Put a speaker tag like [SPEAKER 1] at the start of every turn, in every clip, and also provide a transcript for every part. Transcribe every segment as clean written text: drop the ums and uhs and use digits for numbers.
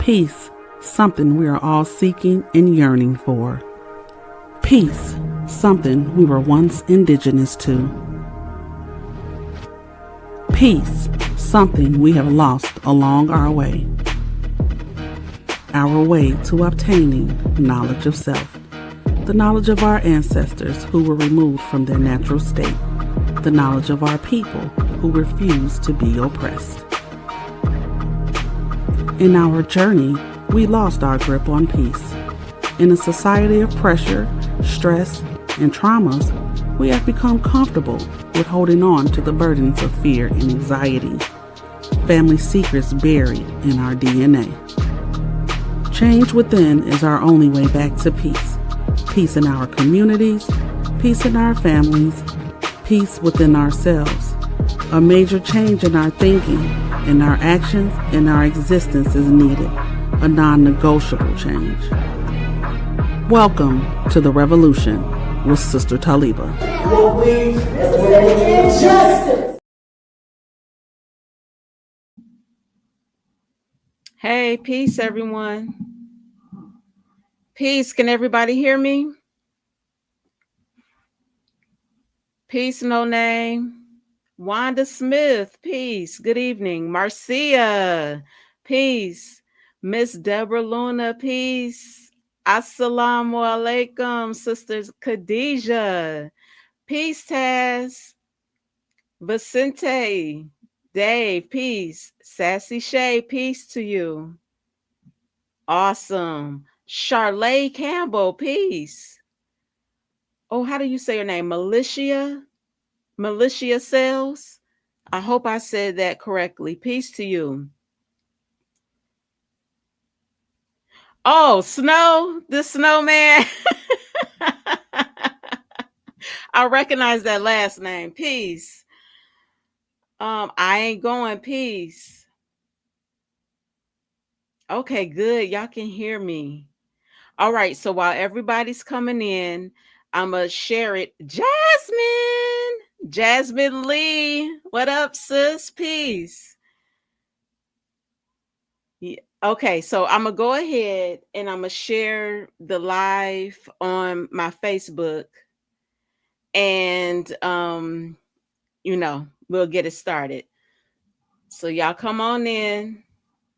[SPEAKER 1] Peace, something we are all seeking and yearning for. Peace, something we were once indigenous to. Peace, something we have lost along our way. Our way to obtaining knowledge of self. The knowledge of our ancestors who were removed from their natural state. The knowledge of our people who refuse to be oppressed. In our journey, we lost our grip on peace. In a society of pressure, stress, and traumas, we have become comfortable with holding on to the burdens of fear and anxiety, family secrets buried in our DNA. Change within is our only way back to peace. Peace in our communities, peace in our families, peace within ourselves. A major change in our thinking, in our actions, in our existence is needed. A non-negotiable change. Welcome to the revolution with Sister Talibah.
[SPEAKER 2] This is an injustice.
[SPEAKER 3] Hey, peace, everyone. Peace. Can everybody hear me? Peace, no name. Wanda Smith, peace. Good evening. Marcia, peace. Miss Deborah Luna, peace. Assalamu alaikum, sisters. Khadijah, peace. Taz, Vicente, Dave, peace. Sassy Shay, peace to you. Awesome. Charlay Campbell, peace. Oh, how do you say your name? Militia Sales. I hope I said that correctly. Peace to you. Oh, Snow, the snowman. I recognize that last name. Peace. I ain't going. Peace. Okay, good. Y'all can hear me. All right. So while everybody's coming in, I'm going to share it. Jasmine Lee. What up, sis? Peace. Yeah. Okay, so I'm going to go ahead and I'm going to share the live on my Facebook. And, we'll get it started. So y'all come on in.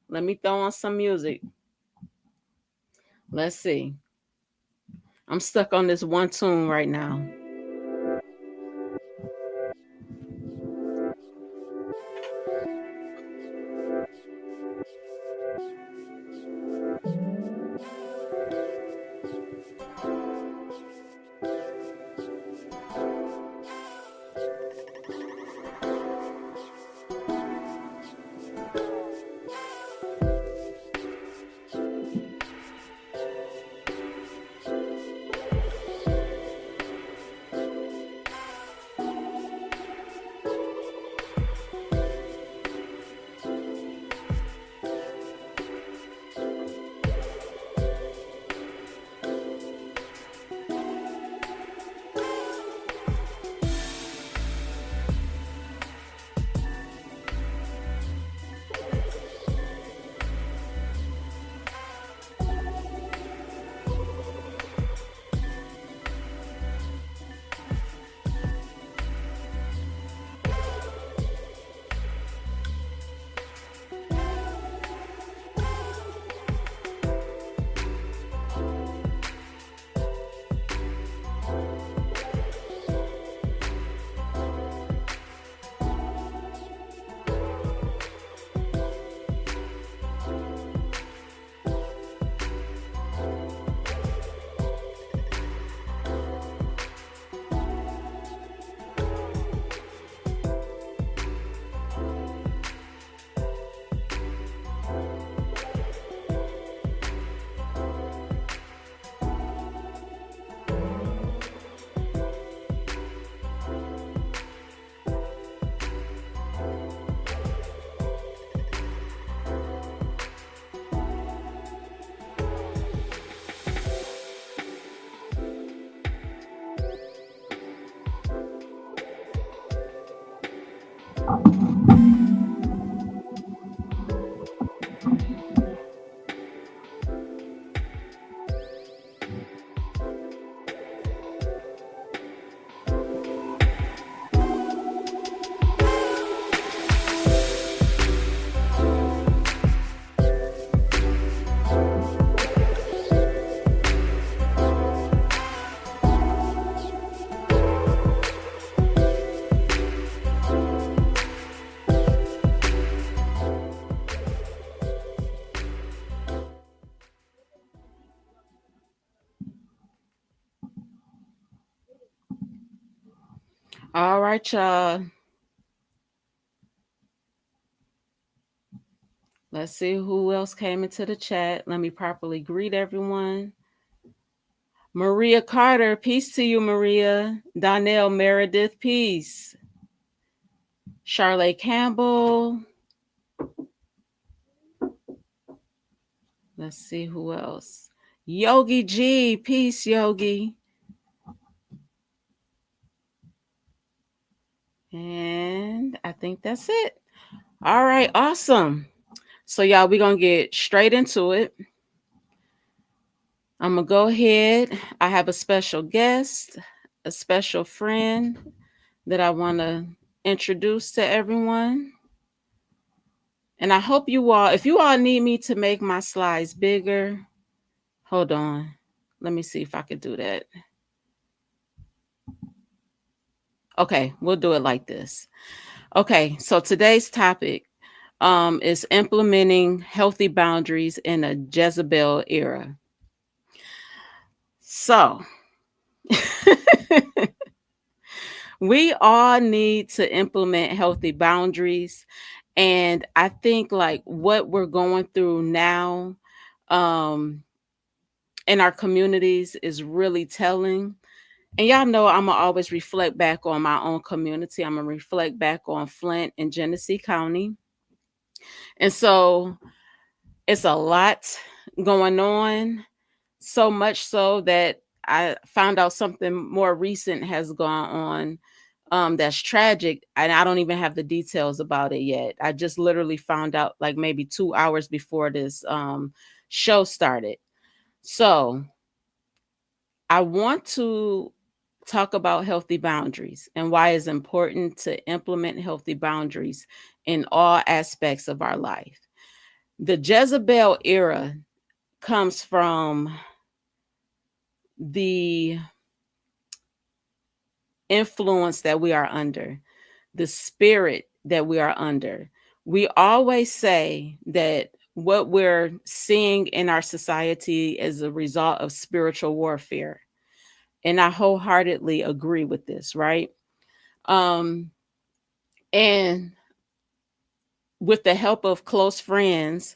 [SPEAKER 3] Let me throw on some music. Let's see. I'm stuck on this one tune right now. All right, y'all. Let's see who else came into the chat. Let me properly greet everyone. Maria Carter, peace to you, Maria. Donnell Meredith, peace. Charlotte Campbell. Let's see who else. Yogi G, peace, Yogi. And I think that's it. All right, awesome. So, y'all, we're going to get straight into it. I'm going to go ahead. I have a special guest, a special friend that I want to introduce to everyone. And I hope you all, if you all need me to make my slides bigger, hold on. Let me see if I could do that. Okay, we'll do it like this. Okay, so today's topic is implementing healthy boundaries in a Jezebel era. So, we all need to implement healthy boundaries. And I think like what we're going through now in our communities is really telling. And y'all know I'm going to always reflect back on my own community. I'm going to reflect back on Flint and Genesee County. And so it's a lot going on, so much so that I found out something more recent has gone on that's tragic, and I don't even have the details about it yet. I just literally found out like maybe 2 hours before this show started. So I want to talk about healthy boundaries and why it's important to implement healthy boundaries in all aspects of our life. The Jezebel era comes from the influence that we are under, the spirit that we are under. We always say that what we're seeing in our society is a result of spiritual warfare. And I wholeheartedly agree with this, right? Um, and with the help of close friends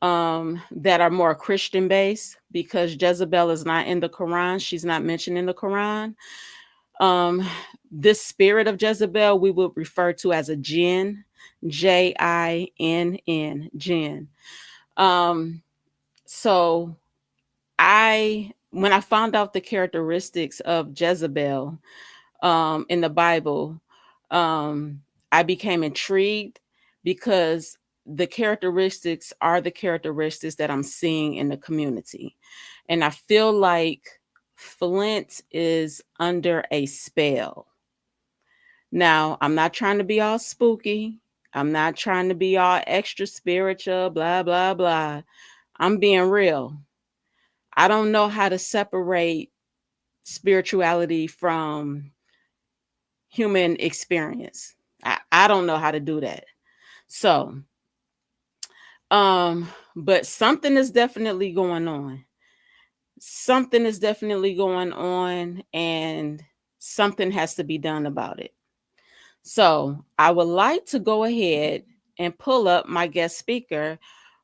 [SPEAKER 3] that are more Christian based, because Jezebel is not in the Quran, she's not mentioned in the Quran. This spirit of Jezebel we would refer to as a jinn, Jinn, jinn. So when I found out the characteristics of Jezebel in the Bible, I became intrigued because the characteristics are the characteristics that I'm seeing in the community. And I feel like Flint is under a spell. Now, I'm not trying to be all spooky. I'm not trying to be all extra spiritual, blah, blah, blah. I'm being real. I don't know how to separate spirituality from human experience. I don't know how to do that. So, but something is definitely going on. Something is definitely going on, and something has to be done about it. So, I would like to go ahead and pull up my guest speaker,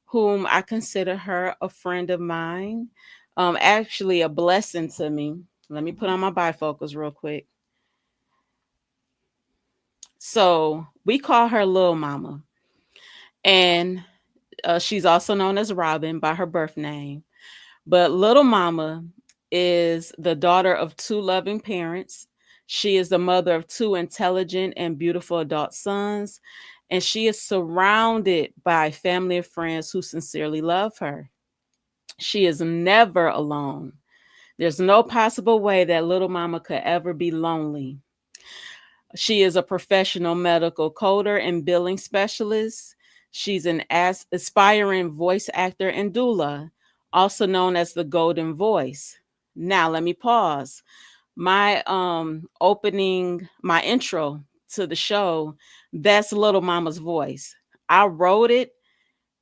[SPEAKER 3] whom I consider her a friend of mine, actually a blessing to me. Let me put on my bifocals real quick. So, we call her Lil Momma, and she's also known as Robin by her birth name. But Little Mama is the daughter of two loving parents. She is the mother of two intelligent and beautiful adult sons, and she is surrounded by family and friends who sincerely love her. She is never alone. There's no possible way that Little Mama could ever be lonely. She is a professional medical coder and billing specialist. She's an aspiring voice actor and doula, also known as the Golden Voice. Now, let me pause. My my intro to the show, that's Little Mama's voice. I wrote it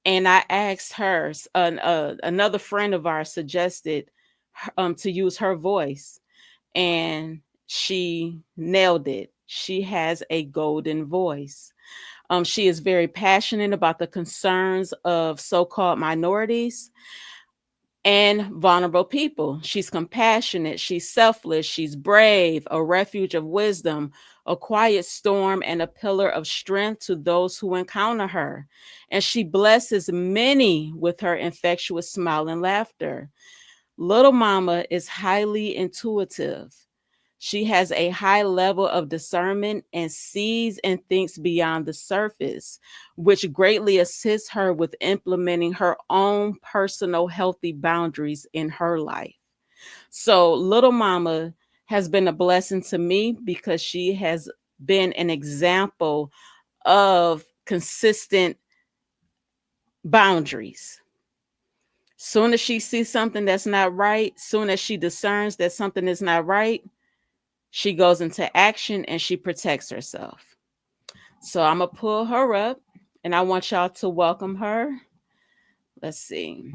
[SPEAKER 3] and I asked her, another friend of ours suggested to use her voice, and she nailed it. she has a golden voice. She is very passionate about the concerns of so-called minorities and vulnerable people. She's compassionate, she's selfless, she's brave, a refuge of wisdom, a quiet storm, and a pillar of strength to those who encounter her. And she blesses many with her infectious smile and laughter. Little Mama is highly intuitive. She has a high level of discernment and sees and thinks beyond the surface, which greatly assists her with implementing her own personal healthy boundaries in her life. So, Little Mama has been a blessing to me because she has been an example of consistent boundaries. Soon as she sees something that's not right, soon as she discerns that something is not right, she goes into action and she protects herself. So I'm going to pull her up and I want y'all to welcome her. Let's see.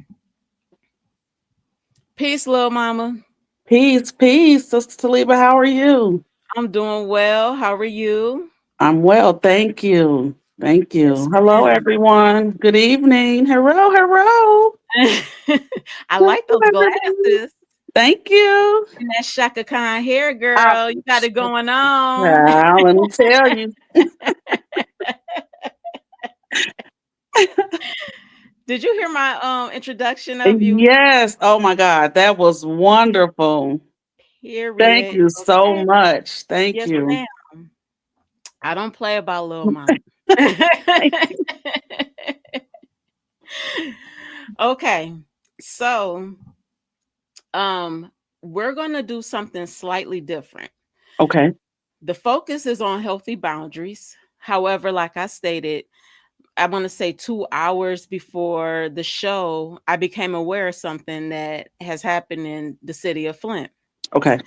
[SPEAKER 3] Peace, little mama.
[SPEAKER 1] Peace, peace, Sister Talibah. How are you?
[SPEAKER 3] I'm doing well. How are you?
[SPEAKER 1] I'm well, thank you. Thank
[SPEAKER 3] Yes,
[SPEAKER 1] you. Hello,
[SPEAKER 3] ma'am.
[SPEAKER 1] everyone. Good evening. Hello, hello.
[SPEAKER 3] I
[SPEAKER 1] Hello,
[SPEAKER 3] like those
[SPEAKER 1] everybody.
[SPEAKER 3] glasses
[SPEAKER 1] Thank you.
[SPEAKER 3] and that Shaka Khan hair,
[SPEAKER 1] I,
[SPEAKER 3] girl. You got it going on.
[SPEAKER 1] Child, let me tell you.
[SPEAKER 3] Did you hear my introduction of you?
[SPEAKER 1] Yes. Oh my God, that was wonderful. Thank
[SPEAKER 3] Period.
[SPEAKER 1] you so
[SPEAKER 3] Okay.
[SPEAKER 1] much. Thank
[SPEAKER 3] Yes,
[SPEAKER 1] you.
[SPEAKER 3] ma'am. I don't play about Lil Mama.
[SPEAKER 1] Thank you.
[SPEAKER 3] Okay. So, um we're going to do something slightly different.
[SPEAKER 1] Okay.
[SPEAKER 3] The focus is on healthy boundaries. However, like I stated, I want to say 2 hours before the show, I became aware of something that has happened in the city of Flint.
[SPEAKER 1] Okay.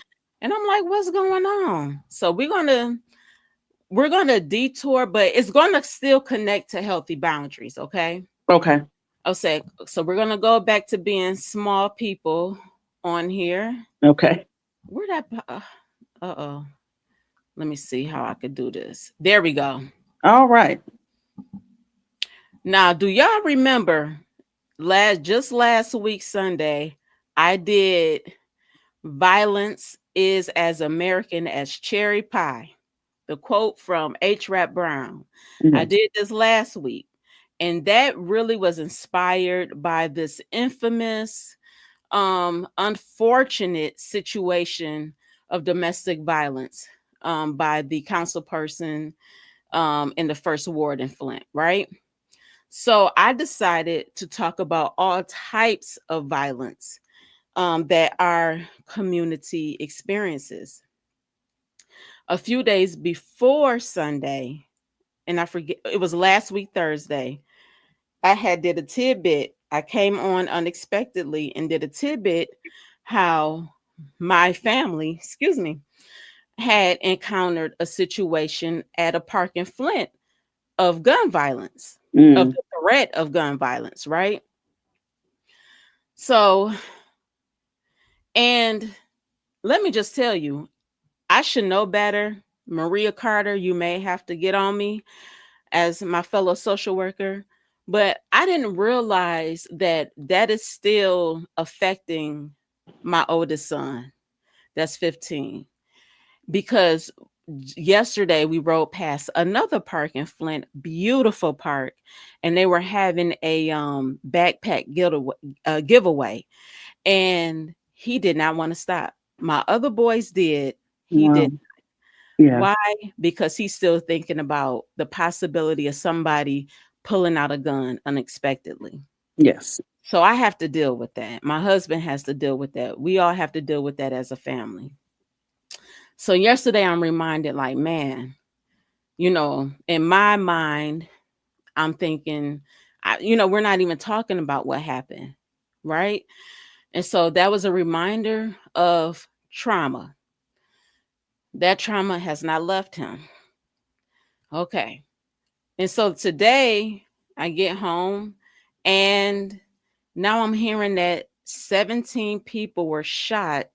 [SPEAKER 3] And I'm like, what's going on? So we're gonna detour, but it's gonna still connect to healthy boundaries, okay?
[SPEAKER 1] Okay.
[SPEAKER 3] I'll say so we're gonna go back to being small people on here.
[SPEAKER 1] Okay.
[SPEAKER 3] Where that uh-oh. Let me see how I could do this. There we go.
[SPEAKER 1] All right.
[SPEAKER 3] Now, do y'all remember last week Sunday, I did Violence is as American as Cherry Pie. The quote from H. Rap Brown. I
[SPEAKER 1] Yes.
[SPEAKER 3] did this last week, and that really was inspired by this infamous, unfortunate situation of domestic violence by the council person in the first ward in Flint, right? So I decided to talk about all types of violence that our community experiences. A few days before Sunday, and I forget, it was last week Thursday, I had did a tidbit. I came on unexpectedly and did a tidbit how my family, excuse me, had encountered a situation at a park in Flint of gun violence, of
[SPEAKER 1] Mm.
[SPEAKER 3] the threat of gun violence, right? So, and let me just tell you, I should know better. Maria Carter, you may have to get on me as my fellow social worker, but I didn't realize that that is still affecting my oldest son, that's 15, because yesterday we rode past another park in Flint, beautiful park, and they were having a backpack giveaway, and he did not want to stop. My other boys did. He
[SPEAKER 1] Wow.
[SPEAKER 3] did.
[SPEAKER 1] Yeah.
[SPEAKER 3] Why? Because he's still thinking about the possibility of somebody pulling out a gun unexpectedly.
[SPEAKER 1] Yes.
[SPEAKER 3] So I have to deal with that. My husband has to deal with that. We all have to deal with that as a family. So yesterday I'm reminded, like, man, in my mind, I'm thinking, we're not even talking about what happened, right? And so that was a reminder of trauma. That trauma has not left him. Okay. And so today I get home and now I'm hearing that 17 people were shot.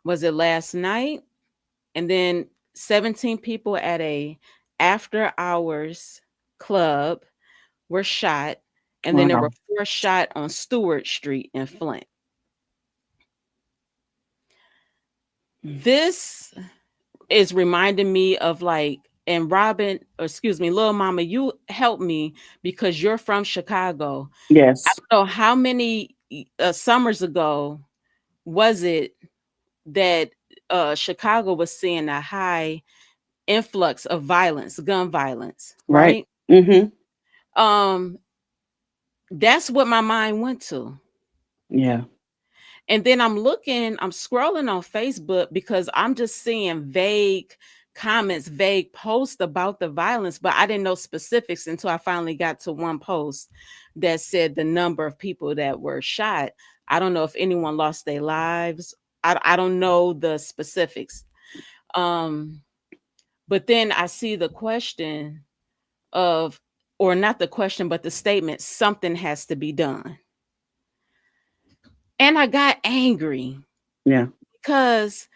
[SPEAKER 3] Was it last night? And then 17 people at a after hours club were shot, and then there
[SPEAKER 1] Wow.
[SPEAKER 3] were 4 shot on Stewart Street in Flint. This is reminding me of like, and Robin, or excuse me, Lil Mama, you help me because you're from Chicago. I
[SPEAKER 1] Yes.
[SPEAKER 3] don't know how many summers ago was it that Chicago was seeing a high influx of violence, gun violence,
[SPEAKER 1] Right.
[SPEAKER 3] right?
[SPEAKER 1] Mm-hmm.
[SPEAKER 3] Um, that's what my mind went to.
[SPEAKER 1] Yeah.
[SPEAKER 3] And then I'm scrolling on Facebook because I'm just seeing vague comments, vague posts about the violence, but I didn't know specifics until I finally got to one post that said the number of people that were shot. I don't know if anyone lost their lives. I don't know the specifics. Um, but then I see the question of, or not the question, but the statement, something has to be done. And I got angry
[SPEAKER 1] Yeah.
[SPEAKER 3] because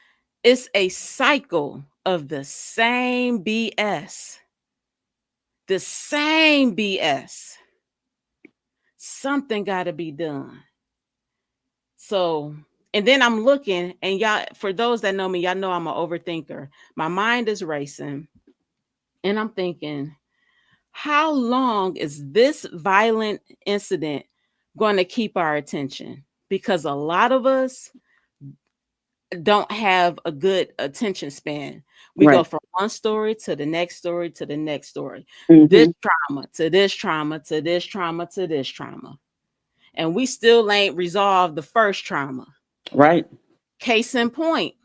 [SPEAKER 3] it's a cycle of the same BS. The same BS. Something got to be done. So, and then I'm looking, and y'all, for those that know me, y'all know I'm an overthinker. My mind is racing, and I'm thinking, how long is this violent incident going to keep our attention? Because a lot of us don't have a good attention span. We go
[SPEAKER 1] Right.
[SPEAKER 3] from one story to the next story to the next story. This
[SPEAKER 1] Mm-hmm.
[SPEAKER 3] trauma to this trauma to this trauma to this trauma. And we still ain't resolved the first trauma.
[SPEAKER 1] Right.
[SPEAKER 3] Case in point,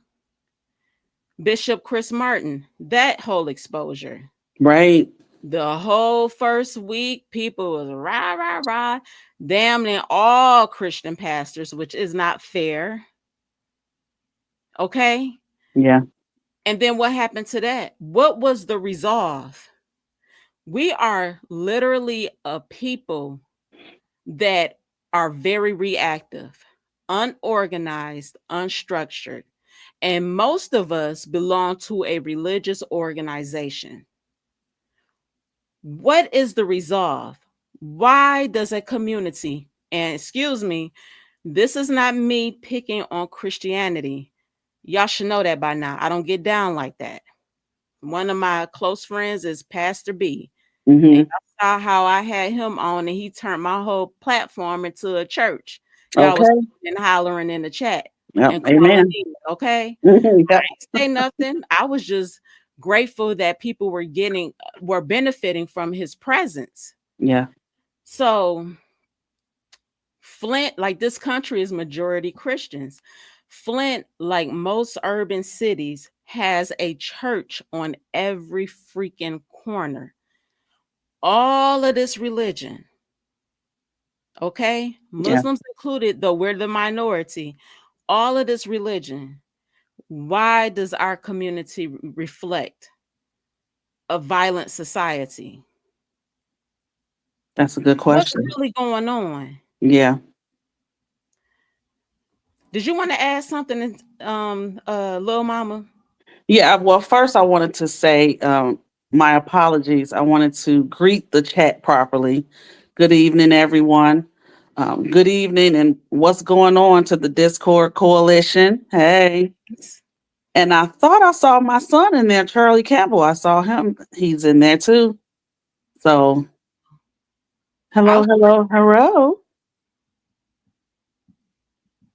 [SPEAKER 3] Bishop Chris Martin, that whole exposure.
[SPEAKER 1] Right.
[SPEAKER 3] The whole first week, people was rah, rah, rah, damning all Christian pastors, which is not fair. Okay.
[SPEAKER 1] Yeah.
[SPEAKER 3] And then what happened to that? What was the resolve? We are literally a people that are very reactive, unorganized, unstructured. And most of us belong to a religious organization. What is the resolve? Why does a community, and excuse me, this is not me picking on Christianity. Y'all should know that by now. I don't get down like that. One of my close friends is Pastor B. And
[SPEAKER 1] Mm-hmm.
[SPEAKER 3] y'all saw how I had him on and he turned my whole platform into a church. Y'all was
[SPEAKER 1] Okay.
[SPEAKER 3] and hollering in the chat
[SPEAKER 1] Yep.
[SPEAKER 3] and calling
[SPEAKER 1] Amen.
[SPEAKER 3] in, okay?
[SPEAKER 1] Mhm.
[SPEAKER 3] I
[SPEAKER 1] Yep.
[SPEAKER 3] ain't say nothing. I was just grateful that people were benefiting from his presence.
[SPEAKER 1] Yeah.
[SPEAKER 3] So Flint, like this country is majority Christians. Flint, like most urban cities, has a church on every freaking corner. All of this religion, okay?
[SPEAKER 1] Yeah.
[SPEAKER 3] Muslims included, though we're the minority. All of this religion. Why does our community reflect a violent society?
[SPEAKER 1] That's a good
[SPEAKER 3] What's
[SPEAKER 1] question.
[SPEAKER 3] really going on?
[SPEAKER 1] Yeah.
[SPEAKER 3] Did you want to add something, Lil Mama?
[SPEAKER 1] Yeah. Well, first I wanted to say my apologies. I wanted to greet the chat properly. Good evening, everyone. Good evening, and what's going on to the Discord coalition? Hey. And I thought I saw my son in there, Charlie Campbell. I saw him. He's in there too. So, hello,
[SPEAKER 3] I'll
[SPEAKER 1] hello, hello.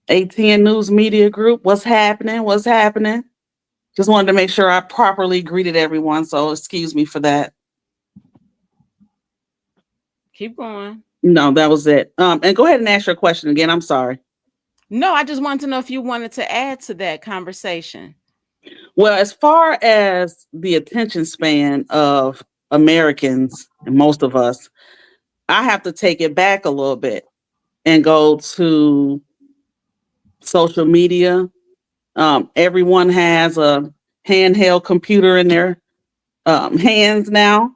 [SPEAKER 1] ATN News Media Group. What's happening? What's happening? Just wanted to make sure I properly greeted everyone. So, excuse me for that.
[SPEAKER 3] keep going.
[SPEAKER 1] No, that was it. And go ahead and ask your question again. I'm sorry.
[SPEAKER 3] No, I just wanted to know if you wanted to add to that conversation.
[SPEAKER 1] Well, as far as the attention span of Americans, and most of us, I have to take it back a little bit and go to social media. Everyone has a handheld computer in their hands now,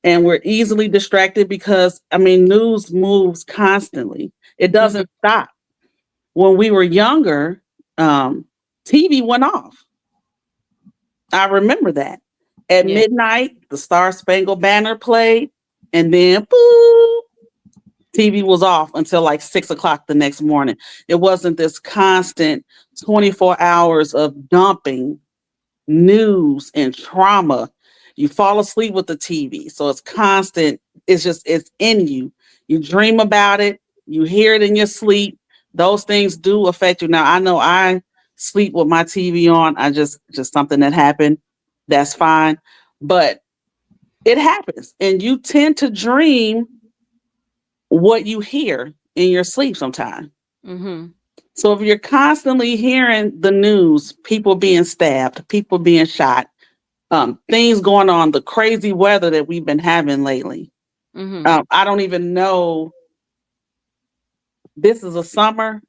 [SPEAKER 1] and we're easily distracted because, I mean, news moves constantly. It
[SPEAKER 3] Mhm.
[SPEAKER 1] doesn't stop. When we were younger, TV went off. I remember that. At
[SPEAKER 3] Yeah.
[SPEAKER 1] midnight, the Star Spangled Banner played, and then boop, TV was off until like 6 o'clock the next morning. It wasn't this constant 24 hours of dumping news and trauma. You fall asleep with the TV. So it's constant. It's in you. You dream about it. You hear it in your sleep. Those things do affect you. Now, I know I sleep with my TV on. Just something that happened. That's fine. But it happens. And you tend to dream what you hear in your sleep sometimes.
[SPEAKER 3] Mm-hmm.
[SPEAKER 1] So if you're constantly hearing the news, people being stabbed, people being shot, things going on, the crazy weather that we've been having lately.
[SPEAKER 3] Mm-hmm.
[SPEAKER 1] I don't even know. This is a summer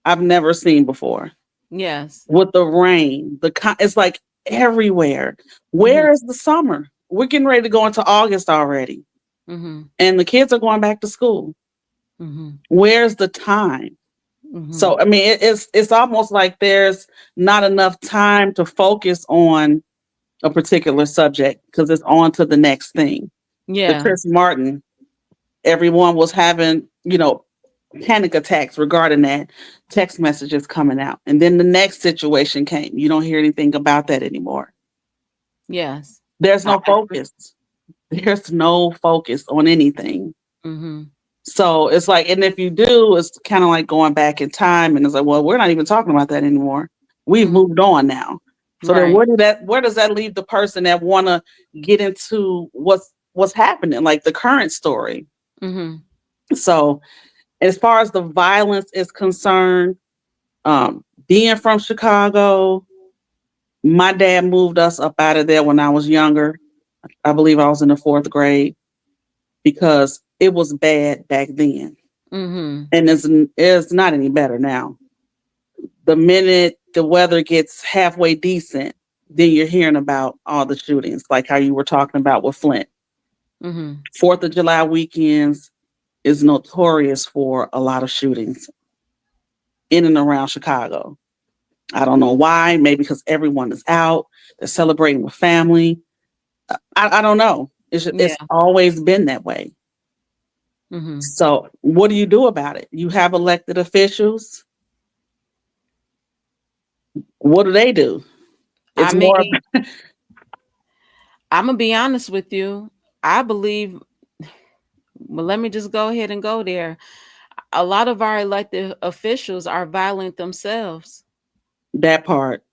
[SPEAKER 1] I've never seen before
[SPEAKER 3] Yes.
[SPEAKER 1] with the rain. It's like everywhere.
[SPEAKER 3] Mm-hmm.
[SPEAKER 1] Where is the summer? We're getting ready to go into August already,
[SPEAKER 3] Mm-hmm.
[SPEAKER 1] and the kids are going back to school.
[SPEAKER 3] Mm-hmm.
[SPEAKER 1] Where's the time?
[SPEAKER 3] Mm-hmm.
[SPEAKER 1] So I mean, it's almost like there's not enough time to focus on a particular subject because it's on to the next thing. The
[SPEAKER 3] Yeah.
[SPEAKER 1] Chris Martin, everyone was having, panic attacks regarding that, text messages coming out. And then the next situation came. You don't hear anything about that anymore.
[SPEAKER 3] Yes.
[SPEAKER 1] There's
[SPEAKER 3] I
[SPEAKER 1] no
[SPEAKER 3] agree.
[SPEAKER 1] focus. There's no focus on anything.
[SPEAKER 3] Mm-hmm.
[SPEAKER 1] So it's like, and if you do, it's kind of like going back in time and it's like, well, we're not even talking about that anymore. We've
[SPEAKER 3] Mm-hmm.
[SPEAKER 1] moved on now. So then
[SPEAKER 3] Right.
[SPEAKER 1] where does that leave the person that wanna get into what's happening, like the current story?
[SPEAKER 3] Mm-hmm.
[SPEAKER 1] So as far as the violence is concerned, being from Chicago, my dad moved us up out of there when I was younger. I believe I was in the fourth grade because it was bad back then.
[SPEAKER 3] Mm-hmm.
[SPEAKER 1] And it's not any better now. The minute the weather gets halfway decent, then you're hearing about all the shootings, like how you were talking about with Flint.
[SPEAKER 3] Mm-hmm.
[SPEAKER 1] Fourth of July weekends is notorious for a lot of shootings in and around Chicago. I don't know why. Maybe because everyone is out, they're celebrating with family. I don't know. It's
[SPEAKER 3] Yeah.
[SPEAKER 1] always been that way.
[SPEAKER 3] Mm-hmm.
[SPEAKER 1] So what do you do about it? You have elected officials. What do they do?
[SPEAKER 3] I
[SPEAKER 1] It's more.
[SPEAKER 3] mean, I'm gonna be honest with you. I believe, well, let me just go ahead and go there. A lot of our elected officials are violent themselves.
[SPEAKER 1] That part.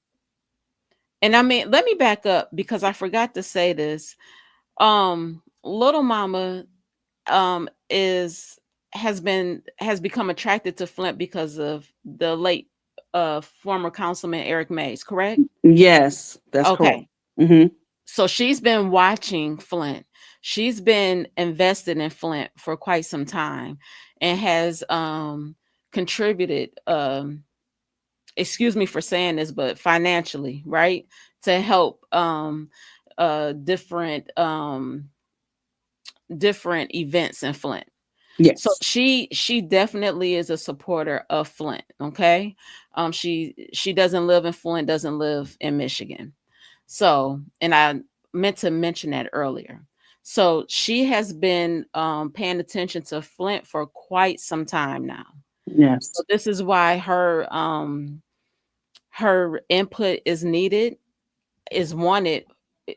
[SPEAKER 3] And I mean, let me back up because I forgot to say this. Little Mama is has become attracted to Flint because of the late former councilman Eric Mays, correct?
[SPEAKER 1] Yes, that's correct.
[SPEAKER 3] Okay.
[SPEAKER 1] Hmm.
[SPEAKER 3] So she's been watching Flint. She's been invested in Flint for quite some time and has contributed excuse me for saying this, but financially, right? To help different events in Flint. So
[SPEAKER 1] Yes.
[SPEAKER 3] she definitely is a supporter of Flint. Okay. She doesn't live in Flint, doesn't live in Michigan. So, and I meant to mention that earlier. So she has been paying attention to Flint for quite some time now. So
[SPEAKER 1] Yes.
[SPEAKER 3] this is why her input is needed, is wanted,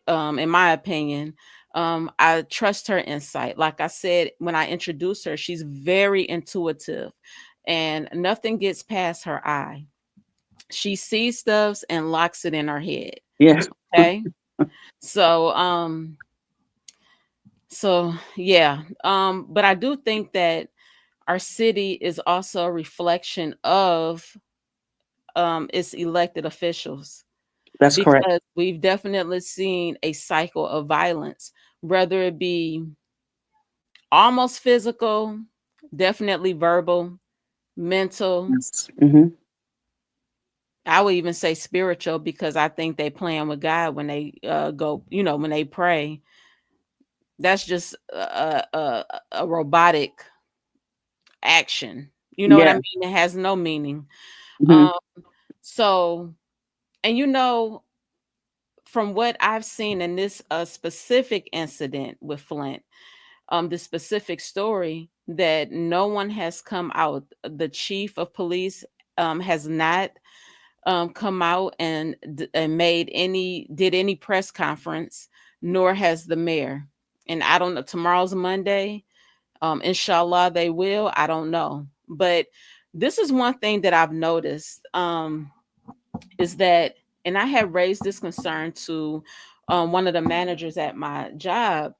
[SPEAKER 3] in my opinion. I trust her insight. Like I said, when I introduced her, she's very intuitive and nothing gets past her eye. She sees stuff and locks it in her head.
[SPEAKER 1] Yes.
[SPEAKER 3] Okay. So yeah. But I do think that our city is also a reflection of its elected officials,
[SPEAKER 1] That's correct.
[SPEAKER 3] because we've definitely seen a cycle of violence, whether it be almost physical, definitely verbal, mental.
[SPEAKER 1] Yes. Hmm.
[SPEAKER 3] I would even say spiritual, because I think they playing with God when they go, when they pray. That's just a robotic action. You know what I
[SPEAKER 1] Yeah.
[SPEAKER 3] mean? It has no meaning.
[SPEAKER 1] Hmm.
[SPEAKER 3] Um, so, and from what I've seen in this specific incident with Flint, the specific story, that no one has come out. The chief of police has not come out and did any press conference, nor has the mayor. And I don't know. Tomorrow's Monday. Inshallah, they will. I don't know, but this is one thing that I've noticed. Is that, and I had raised this concern to one of the managers at my job,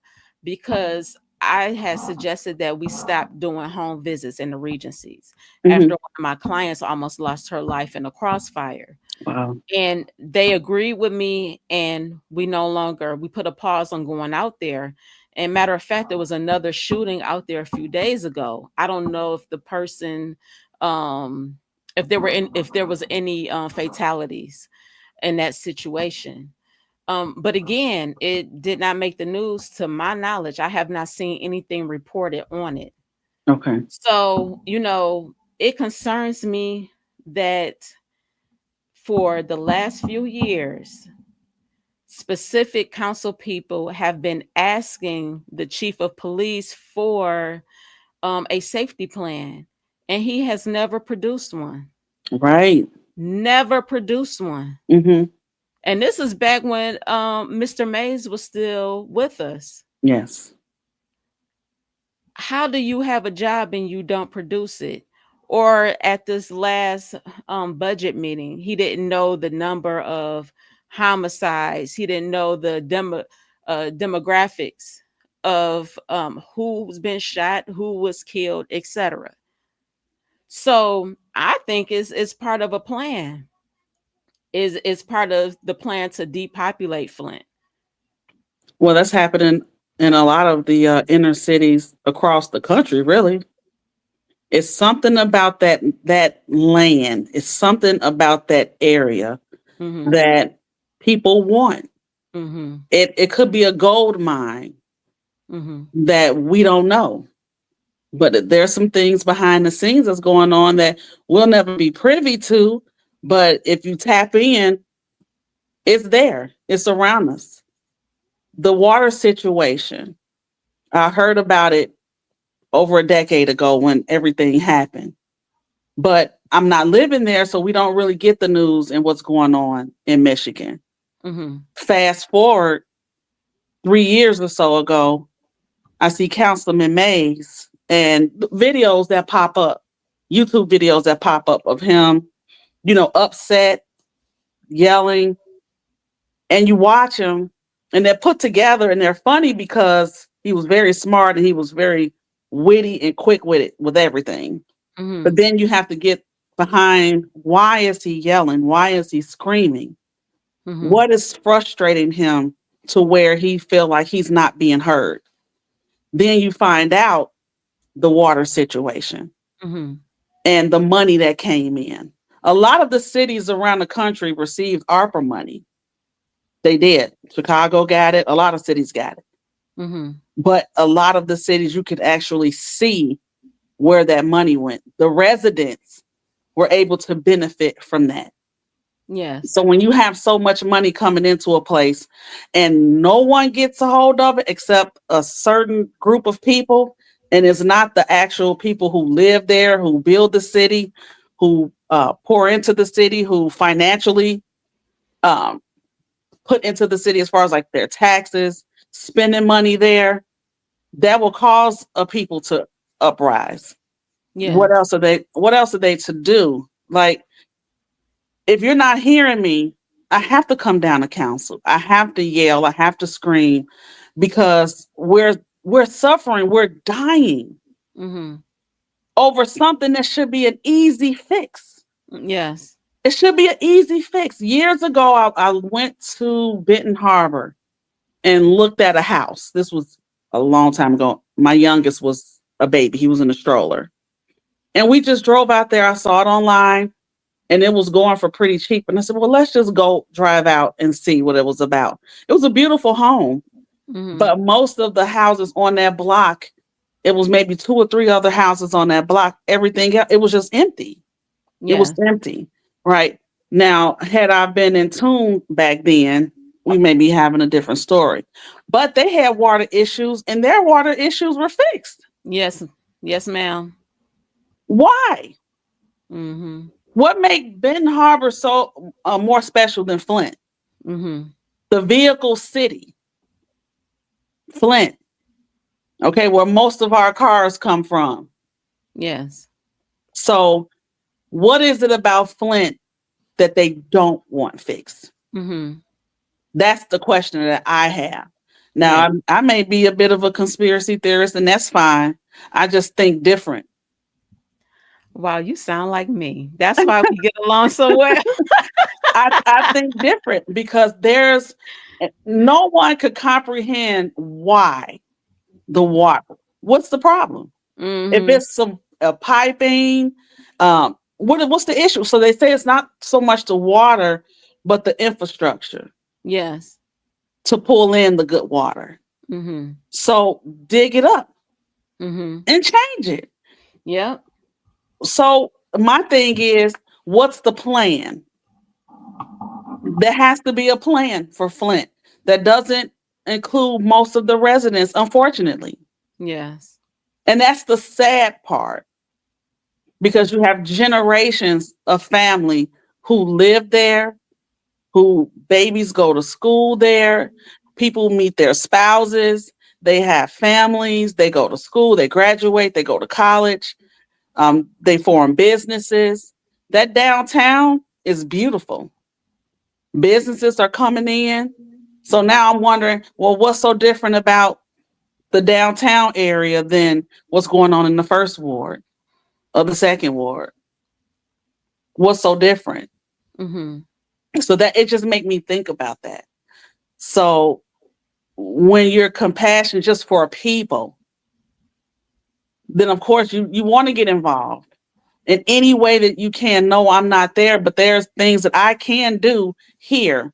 [SPEAKER 3] because I had suggested that we stop doing home visits in the Regencies
[SPEAKER 1] Hmm.
[SPEAKER 3] after one of my clients almost lost her life in a crossfire.
[SPEAKER 1] Wow.
[SPEAKER 3] And they agreed with me, and we put a pause on going out there. And matter of fact, there was another shooting out there a few days ago. I don't know if the person, um, if there was any fatalities in that situation. But again, it did not make the news to my knowledge. I have not seen anything reported on it.
[SPEAKER 1] Okay.
[SPEAKER 3] So, it concerns me that for the last few years, specific council people have been asking the chief of police for a safety plan, and he has never produced one.
[SPEAKER 1] Right.
[SPEAKER 3] Never produced one.
[SPEAKER 1] Hmm.
[SPEAKER 3] And this is back when Mr. Mays was still with us.
[SPEAKER 1] Yes.
[SPEAKER 3] How do you have a job and you don't produce it? Or at this last budget meeting, he didn't know the number of homicides. He didn't know the demographics of who's been shot, who was killed, etc. So I think it's part of a plan. Is part of the plan to depopulate Flint.
[SPEAKER 1] Well, that's happening in a lot of the inner cities across the country, really. It's something about that land. It's something about that area
[SPEAKER 3] Mm-hmm.
[SPEAKER 1] that people want.
[SPEAKER 3] Mm-hmm.
[SPEAKER 1] It could be a gold mine
[SPEAKER 3] Mm-hmm.
[SPEAKER 1] that we don't know. But there's some things behind the scenes that's going on that we'll never be privy to. But if you tap in, it's there. It's around us. The water situation. I heard about it over a decade ago when everything happened. But I'm not living there, so we don't really get the news and what's going on in Michigan.
[SPEAKER 3] Mm-hmm.
[SPEAKER 1] Fast forward 3 years or so ago, I see Councilman Mays and videos that pop up, YouTube videos that pop up of him, upset, yelling, and you watch him and they're put together and they're funny because he was very smart and he was very witty and quick with everything.
[SPEAKER 3] Mm-hmm.
[SPEAKER 1] But then you have to get behind, why is he yelling? Why is he screaming?
[SPEAKER 3] Mm-hmm.
[SPEAKER 1] What is frustrating him to where he feel like he's not being heard? Then you find out the water situation
[SPEAKER 3] Mm-hmm.
[SPEAKER 1] and the money that came in. A lot of the cities around the country received ARPA money. They did. Chicago got it. A lot of cities got it.
[SPEAKER 3] Mm-hmm.
[SPEAKER 1] But a lot of the cities, you could actually see where that money went. The residents were able to benefit from that.
[SPEAKER 3] Yes.
[SPEAKER 1] So when you have so much money coming into a place and no one gets a hold of it except a certain group of people, and it's not the actual people who live there, who build the city, who pour into the city, who financially um, put into the city as far as like their taxes, spending money there, that will cause a people to uprise.
[SPEAKER 3] Yeah.
[SPEAKER 1] What else are they to do? Like, if you're not hearing me, I have to come down to council. I have to yell, I have to scream because we're suffering, we're dying
[SPEAKER 3] Mm-hmm.
[SPEAKER 1] over something that should be an easy fix.
[SPEAKER 3] Yes.
[SPEAKER 1] It should be an easy fix. Years ago, I went to Benton Harbor and looked at a house. This was a long time ago. My youngest was a baby. He was in a stroller. And we just drove out there. I saw it online and it was going for pretty cheap. And I said, well, let's just go drive out and see what it was about. It was a beautiful home,
[SPEAKER 3] Mm-hmm.
[SPEAKER 1] but most of the houses on that block, it was maybe 2 or 3 other houses on that block. Everything else, it was just empty. It was
[SPEAKER 3] Yes.
[SPEAKER 1] empty. Right. Now, had I been in tune back then we may be having a different story. But they had water issues, and their water issues were fixed.
[SPEAKER 3] Yes. Yes, ma'am.
[SPEAKER 1] Why?
[SPEAKER 3] Mm-hmm.
[SPEAKER 1] What make Benton Harbor so more special than Flint?
[SPEAKER 3] Mm-hmm.
[SPEAKER 1] The vehicle city, Flint. Okay, where most of our cars come from.
[SPEAKER 3] Yes.
[SPEAKER 1] So, what is it about Flint that they don't want fixed?
[SPEAKER 3] Mm-hmm.
[SPEAKER 1] That's the question that I have. Now,
[SPEAKER 3] Yeah.
[SPEAKER 1] I may be a bit of a conspiracy theorist, and that's fine. I just think different.
[SPEAKER 3] Wow, you sound like me. That's why we get along so well.
[SPEAKER 1] I think different because there's no one could comprehend why the water. What's the problem? If
[SPEAKER 3] Mm-hmm.
[SPEAKER 1] it's some piping, what's the issue? So they say it's not so much the water, but the infrastructure
[SPEAKER 3] Yes.
[SPEAKER 1] to pull in the good water.
[SPEAKER 3] Mm-hmm.
[SPEAKER 1] So dig it up
[SPEAKER 3] Mm-hmm.
[SPEAKER 1] and change it.
[SPEAKER 3] Yep.
[SPEAKER 1] So my thing is, what's the plan? There has to be a plan for Flint that doesn't include most of the residents, unfortunately.
[SPEAKER 3] Yes.
[SPEAKER 1] And that's the sad part because you have generations of family who live there, who babies go to school there, people meet their spouses, they have families, they go to school, they graduate, they go to college, they form businesses. That downtown is beautiful. Businesses are coming in. So now I'm wondering, well, what's so different about the downtown area than what's going on in the first ward or the second ward? What's so different?
[SPEAKER 3] Mm-hmm.
[SPEAKER 1] So that it just make me think about that. So when you're compassionate just for people, then of course you want to get involved in any way that you can. No, I'm not there, but there's things that I can do here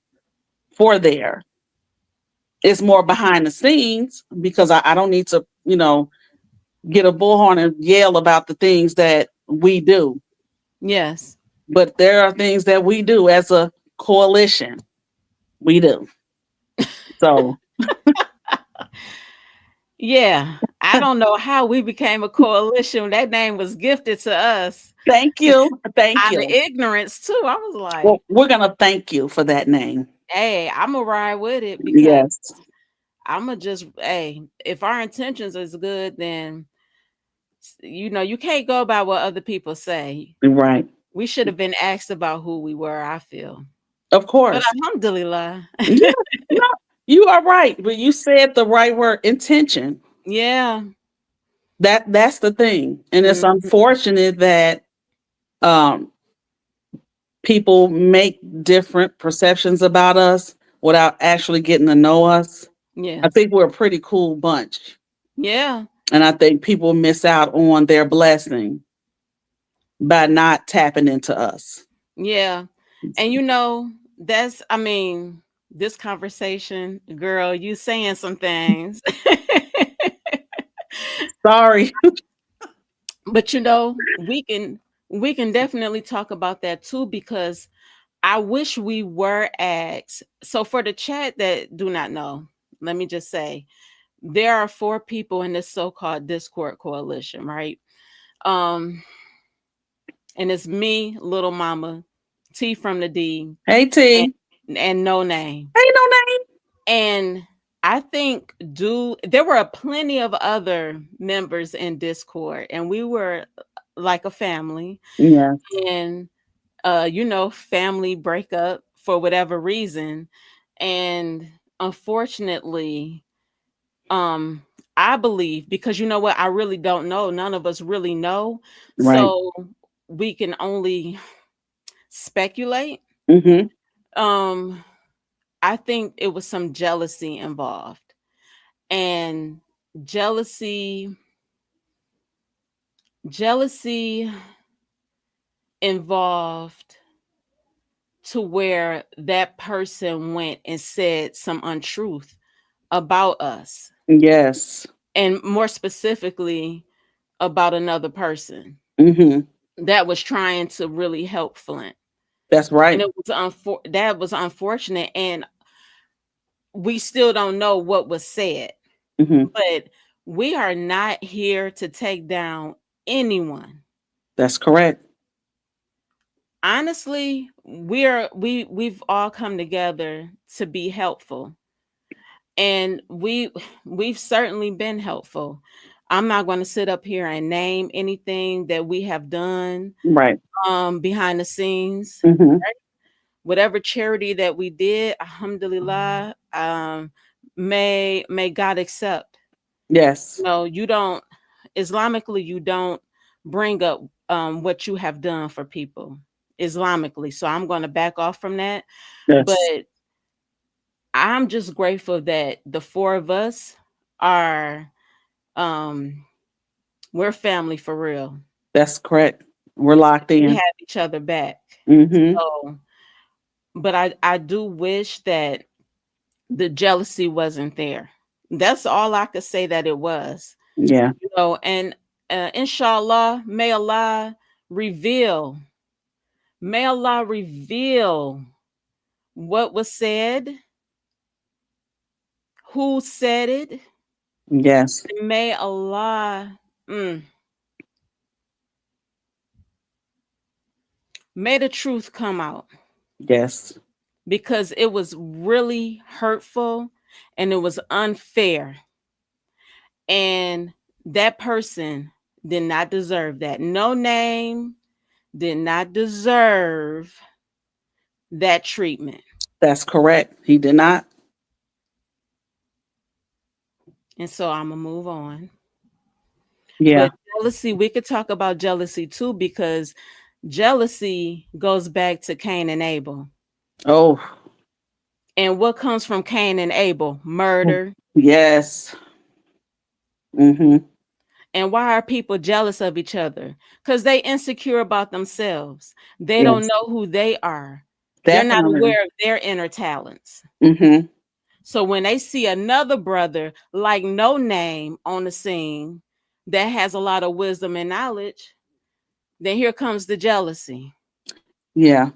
[SPEAKER 1] for there. It's more behind the scenes because I don't need to, get a bullhorn and yell about the things that we do.
[SPEAKER 3] Yes.
[SPEAKER 1] But there are things that we do as a coalition. We do. So
[SPEAKER 3] Yeah. I don't know how we became a coalition. That name was gifted to us
[SPEAKER 1] thank you. Thank
[SPEAKER 3] out of
[SPEAKER 1] you.
[SPEAKER 3] ignorance too. I was like,
[SPEAKER 1] Well, we're gonna thank you for that name.
[SPEAKER 3] hey, I'm gonna ride with it because
[SPEAKER 1] Yes.
[SPEAKER 3] I'm gonna just, hey, if our intentions is good, then you can't go by what other people say.
[SPEAKER 1] Right.
[SPEAKER 3] We should have been asked about who we were, I feel.
[SPEAKER 1] Of
[SPEAKER 3] But
[SPEAKER 1] course.
[SPEAKER 3] alhamdulillah.
[SPEAKER 1] Yeah. No, you are right. But you said the right word, intention.
[SPEAKER 3] Yeah.
[SPEAKER 1] That's the thing. And it's
[SPEAKER 3] Mhm.
[SPEAKER 1] unfortunate that um people make different perceptions about us without actually getting to know us. I
[SPEAKER 3] Yes.
[SPEAKER 1] think we're a pretty cool bunch.
[SPEAKER 3] Yeah.
[SPEAKER 1] And I think people miss out on their blessing by not tapping into us.
[SPEAKER 3] Yeah. And that's, I mean, this conversation, girl, you saying some things.
[SPEAKER 1] Sorry.
[SPEAKER 3] But we can definitely talk about that too, because I wish we were asked. So for the chat that do not know, let me just say there are 4 people in this so-called Discord coalition, right? Um, and it's me, Little Mama, T from the D,
[SPEAKER 1] Hey
[SPEAKER 3] and,
[SPEAKER 1] T.
[SPEAKER 3] and No Name.
[SPEAKER 1] Hey no name.
[SPEAKER 3] And I think there were plenty of other members in Discord, and we were like a family.
[SPEAKER 1] Yes.
[SPEAKER 3] And family breakup for whatever reason. And unfortunately, I believe, because you know what, I really don't know. None of us really know.
[SPEAKER 1] Right.
[SPEAKER 3] So we can only speculate.
[SPEAKER 1] Mm-hmm.
[SPEAKER 3] Um, I think it was some jealousy involved. And jealousy, jealousy involved to where that person went and said some untruth about us,
[SPEAKER 1] Yes.
[SPEAKER 3] and more specifically about another person
[SPEAKER 1] Mm-hmm.
[SPEAKER 3] that was trying to really help Flint.
[SPEAKER 1] That's
[SPEAKER 3] And
[SPEAKER 1] right.
[SPEAKER 3] it was that was unfortunate. And we still don't know what was said.
[SPEAKER 1] Hmm.
[SPEAKER 3] But we are not here to take down anyone.
[SPEAKER 1] That's correct.
[SPEAKER 3] Honestly, we've all come together to be helpful, and we've certainly been helpful. I'm not going to sit up here and name anything that we have done
[SPEAKER 1] Right.
[SPEAKER 3] behind the scenes.
[SPEAKER 1] Hmm.
[SPEAKER 3] Whatever charity that we did, alhamdulillah, may God accept.
[SPEAKER 1] Yes.
[SPEAKER 3] No, you don't, Islamically, you don't bring up what you have done for people Islamically. So I'm going to back off from that. But
[SPEAKER 1] Yes.
[SPEAKER 3] I'm just grateful that the four of us are, um, we're family for real.
[SPEAKER 1] That's correct. We're locked
[SPEAKER 3] We
[SPEAKER 1] in.
[SPEAKER 3] have each other back.
[SPEAKER 1] Hmm.
[SPEAKER 3] So, but I do wish that the jealousy wasn't there. That's all I could say that it was.
[SPEAKER 1] Yeah.
[SPEAKER 3] And inshallah, reveal, may Allah reveal what was said, who said it,
[SPEAKER 1] Yes.
[SPEAKER 3] and may Allah, may the truth come out,
[SPEAKER 1] Yes.
[SPEAKER 3] because it was really hurtful and it was unfair. And that person did not deserve that. No name did not deserve that treatment.
[SPEAKER 1] That's correct. He did not.
[SPEAKER 3] And so I'm going to move on.
[SPEAKER 1] Yeah.
[SPEAKER 3] But jealousy, we could talk about jealousy too, because jealousy goes back to Cain and Abel.
[SPEAKER 1] Oh.
[SPEAKER 3] And what comes from Cain and Abel? Murder.
[SPEAKER 1] Yes. Hmm.
[SPEAKER 3] And why are people jealous of each other? Because they insecure about themselves. They don't
[SPEAKER 1] Yes.
[SPEAKER 3] know who they are. They're not
[SPEAKER 1] Definitely.
[SPEAKER 3] aware of their inner talents.
[SPEAKER 1] Hmm.
[SPEAKER 3] So when they see another brother like No Name on the scene that has a lot of wisdom and knowledge, then here comes the jealousy.
[SPEAKER 1] Yeah.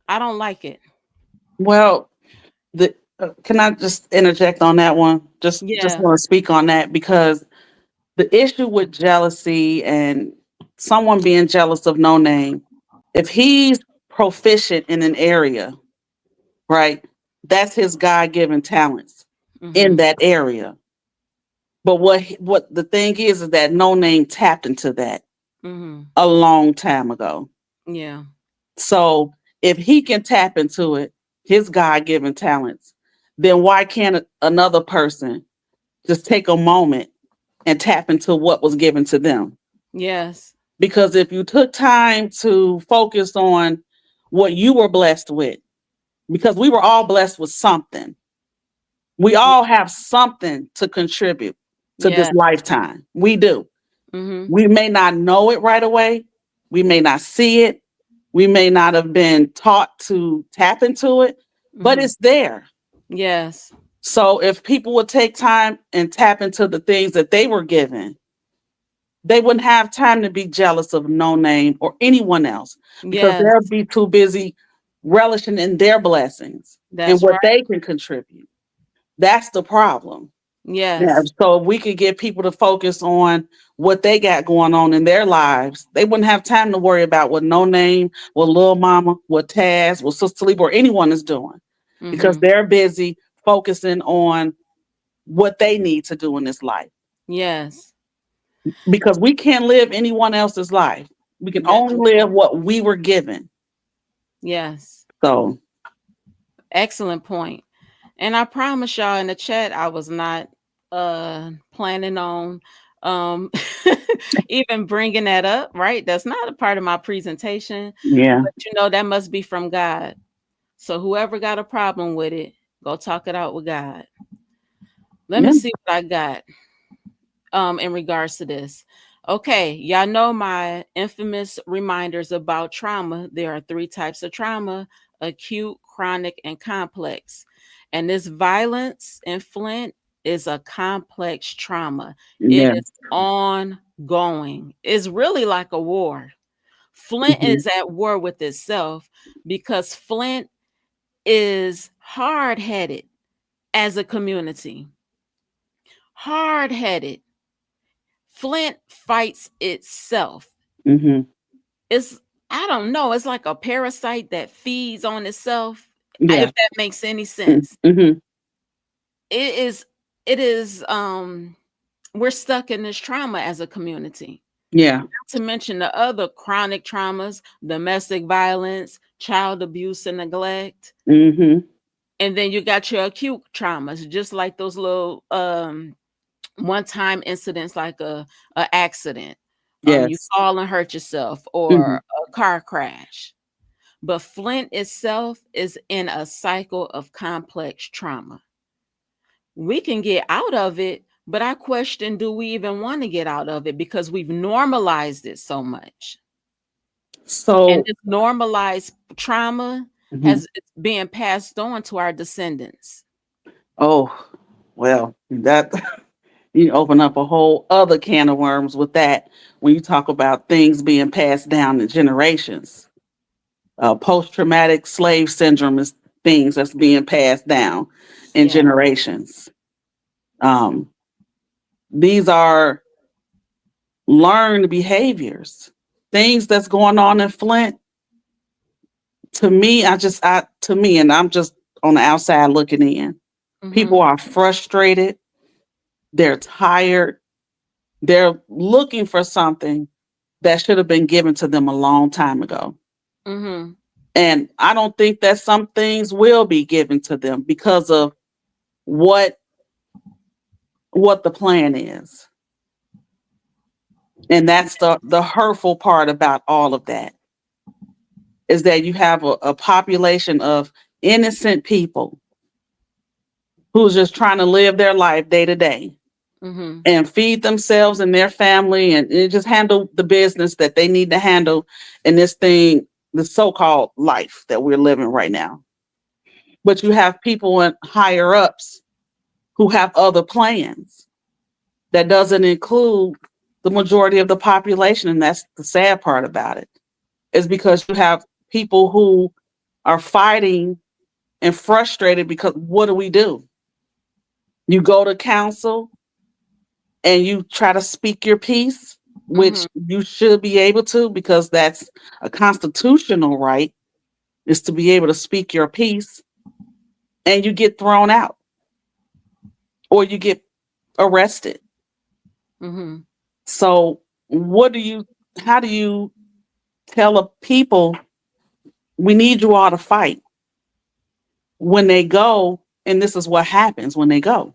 [SPEAKER 3] I don't like it.
[SPEAKER 1] Well, the can I just interject on that one? Just
[SPEAKER 3] Yeah.
[SPEAKER 1] want to speak on that because the issue with jealousy and someone being jealous of No Name, if he's proficient in an area, right, that's his God given talents in
[SPEAKER 3] Mm-hmm.
[SPEAKER 1] that area. But what the thing is that No Name tapped into that
[SPEAKER 3] Mm-hmm.
[SPEAKER 1] a long time ago.
[SPEAKER 3] Yeah.
[SPEAKER 1] So if he can tap into it, his God given talents, then why can't another person just take a moment and tap into what was given to them?
[SPEAKER 3] Yes.
[SPEAKER 1] Because if you took time to focus on what you were blessed with, because we were all blessed with something, we all have something to contribute to this
[SPEAKER 3] Yeah.
[SPEAKER 1] lifetime. We do.
[SPEAKER 3] Mm-hmm.
[SPEAKER 1] We may not know it right away. We may not see it. We may not have been taught to tap into it, but
[SPEAKER 3] Mm-hmm.
[SPEAKER 1] it's there.
[SPEAKER 3] Yes.
[SPEAKER 1] So if people would take time and tap into the things that they were given, they wouldn't have time to be jealous of No Name or anyone else because
[SPEAKER 3] Yes.
[SPEAKER 1] they'll be too busy relishing in their blessings and
[SPEAKER 3] That's
[SPEAKER 1] what
[SPEAKER 3] right.
[SPEAKER 1] they can contribute. That's the problem. Yeah.
[SPEAKER 3] Yes.
[SPEAKER 1] So if we could get people to focus on what they got going on in their lives, they wouldn't have time to worry about what No Name, what Lil Mama, what Taz, what Sister Talibah, or anyone is doing because
[SPEAKER 3] Mm-hmm.
[SPEAKER 1] they're busy focusing on what they need to do in this life.
[SPEAKER 3] Yes.
[SPEAKER 1] Because we can't live anyone else's life. We can
[SPEAKER 3] That's
[SPEAKER 1] only
[SPEAKER 3] right.
[SPEAKER 1] live what we were given.
[SPEAKER 3] Yes.
[SPEAKER 1] So,
[SPEAKER 3] Excellent point. And I promise y'all in the chat, I was not planning on um even bringing that up, right? That's not a part of my presentation,
[SPEAKER 1] yeah.
[SPEAKER 3] but that must be from God. So whoever got a problem with it, go talk it out with God. Let me
[SPEAKER 1] Yeah.
[SPEAKER 3] see what I got in regards to this. Okay, y'all know my infamous reminders about trauma. There are three types of trauma: acute, chronic, and complex. And this violence in Flint is a complex trauma. It
[SPEAKER 1] Yeah.
[SPEAKER 3] is ongoing. It's really like a war. Flint
[SPEAKER 1] Hmm.
[SPEAKER 3] is at war with itself because Flint is hard headed. as a community. Hard headed. Flint fights itself.
[SPEAKER 1] Mm-hmm.
[SPEAKER 3] It's, I don't know, it's like a parasite that feeds on itself,
[SPEAKER 1] Yeah.
[SPEAKER 3] if that makes any sense.
[SPEAKER 1] Mm-hmm.
[SPEAKER 3] It is, it is, we're stuck in this trauma as a community.
[SPEAKER 1] Yeah.
[SPEAKER 3] Not to mention the other chronic traumas, domestic violence, child abuse and neglect.
[SPEAKER 1] Mm-hmm.
[SPEAKER 3] And then you got your acute traumas, just like those little one-time incidents, like a accident. You
[SPEAKER 1] Yes.
[SPEAKER 3] fall and hurt yourself,
[SPEAKER 1] Mm-hmm.
[SPEAKER 3] or a car crash. But Flint itself is in a cycle of complex trauma. We can get out of it, but I question, do we even want to get out of it, because we've normalized it so much. And
[SPEAKER 1] So,
[SPEAKER 3] this normalized trauma
[SPEAKER 1] mhm.
[SPEAKER 3] has, it's being passed on to our descendants.
[SPEAKER 1] Oh, well, that you open up a whole other can of worms with that when you talk about things being passed down to generations. Post-traumatic slave syndrome is things that's being passed down in
[SPEAKER 3] Yeah.
[SPEAKER 1] generations. Um, these are learned behaviors, things that's going on in Flint. To me, to me, and I'm just on the outside looking in. People
[SPEAKER 3] Mm-hmm.
[SPEAKER 1] are frustrated. They're tired. They're looking for something that should have been given to them a long time ago.
[SPEAKER 3] Mm-hmm.
[SPEAKER 1] And I don't think that some things will be given to them because of what what the plan is. And that's the hurtful part about all of that, is that you have a population of innocent people who's just trying to live their life day to day
[SPEAKER 3] Mm-hmm.
[SPEAKER 1] and feed themselves and their family, and just handle the business that they need to handle in this thing, the so-called life that we're living right now. But you have people in higher ups who have other plans that doesn't include the majority of the population. And that's the sad part about it, is because you have people who are fighting and frustrated because what do we do? You go to council and you try to speak your piece,
[SPEAKER 3] Mm-hmm.
[SPEAKER 1] which you should be able to, because that's a constitutional right, is to be able to speak your piece, and you get thrown out or you get arrested.
[SPEAKER 3] Mm-hmm.
[SPEAKER 1] So how do you tell a people we need you all to fight when they go, and this is what happens when they go?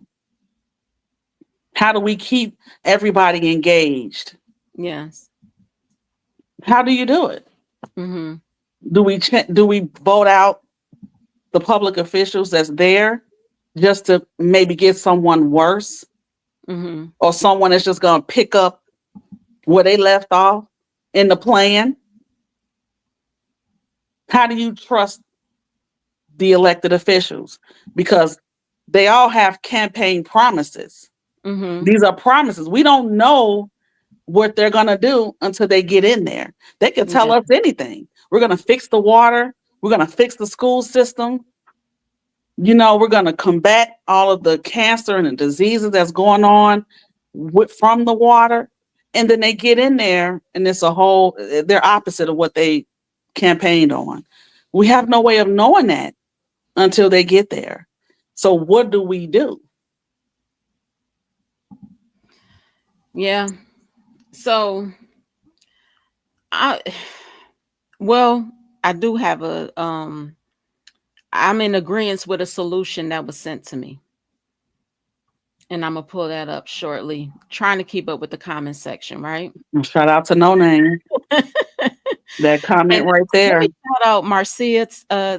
[SPEAKER 1] How do we keep everybody engaged?
[SPEAKER 3] Yes.
[SPEAKER 1] How do you do it?
[SPEAKER 3] Mm-hmm.
[SPEAKER 1] Do we vote out the public officials that's there just to maybe get someone worse,
[SPEAKER 3] Mm-hmm.
[SPEAKER 1] or someone that's just going to pick up where they left off in the plan? How do you trust the elected officials? Because they all have campaign promises.
[SPEAKER 3] Mm-hmm.
[SPEAKER 1] These are promises. We don't know what they're going to do until they get in there. They can tell
[SPEAKER 3] Yeah.
[SPEAKER 1] us anything. We're going to fix the water. We're going to fix the school system. We're going to combat all of the cancer and the diseases that's going on from the water. And then they get in there and they're opposite of what they campaigned on. We have no way of knowing that until they get there. So what do we do?
[SPEAKER 3] Yeah. So I well, I do have I'm in agreement with a solution that was sent to me. And I'm gonna pull that up shortly. Trying to keep up with the comment section, right?
[SPEAKER 1] Shout out to No Name. That
[SPEAKER 3] And
[SPEAKER 1] comment right
[SPEAKER 3] let me
[SPEAKER 1] there.
[SPEAKER 3] shout out Marcia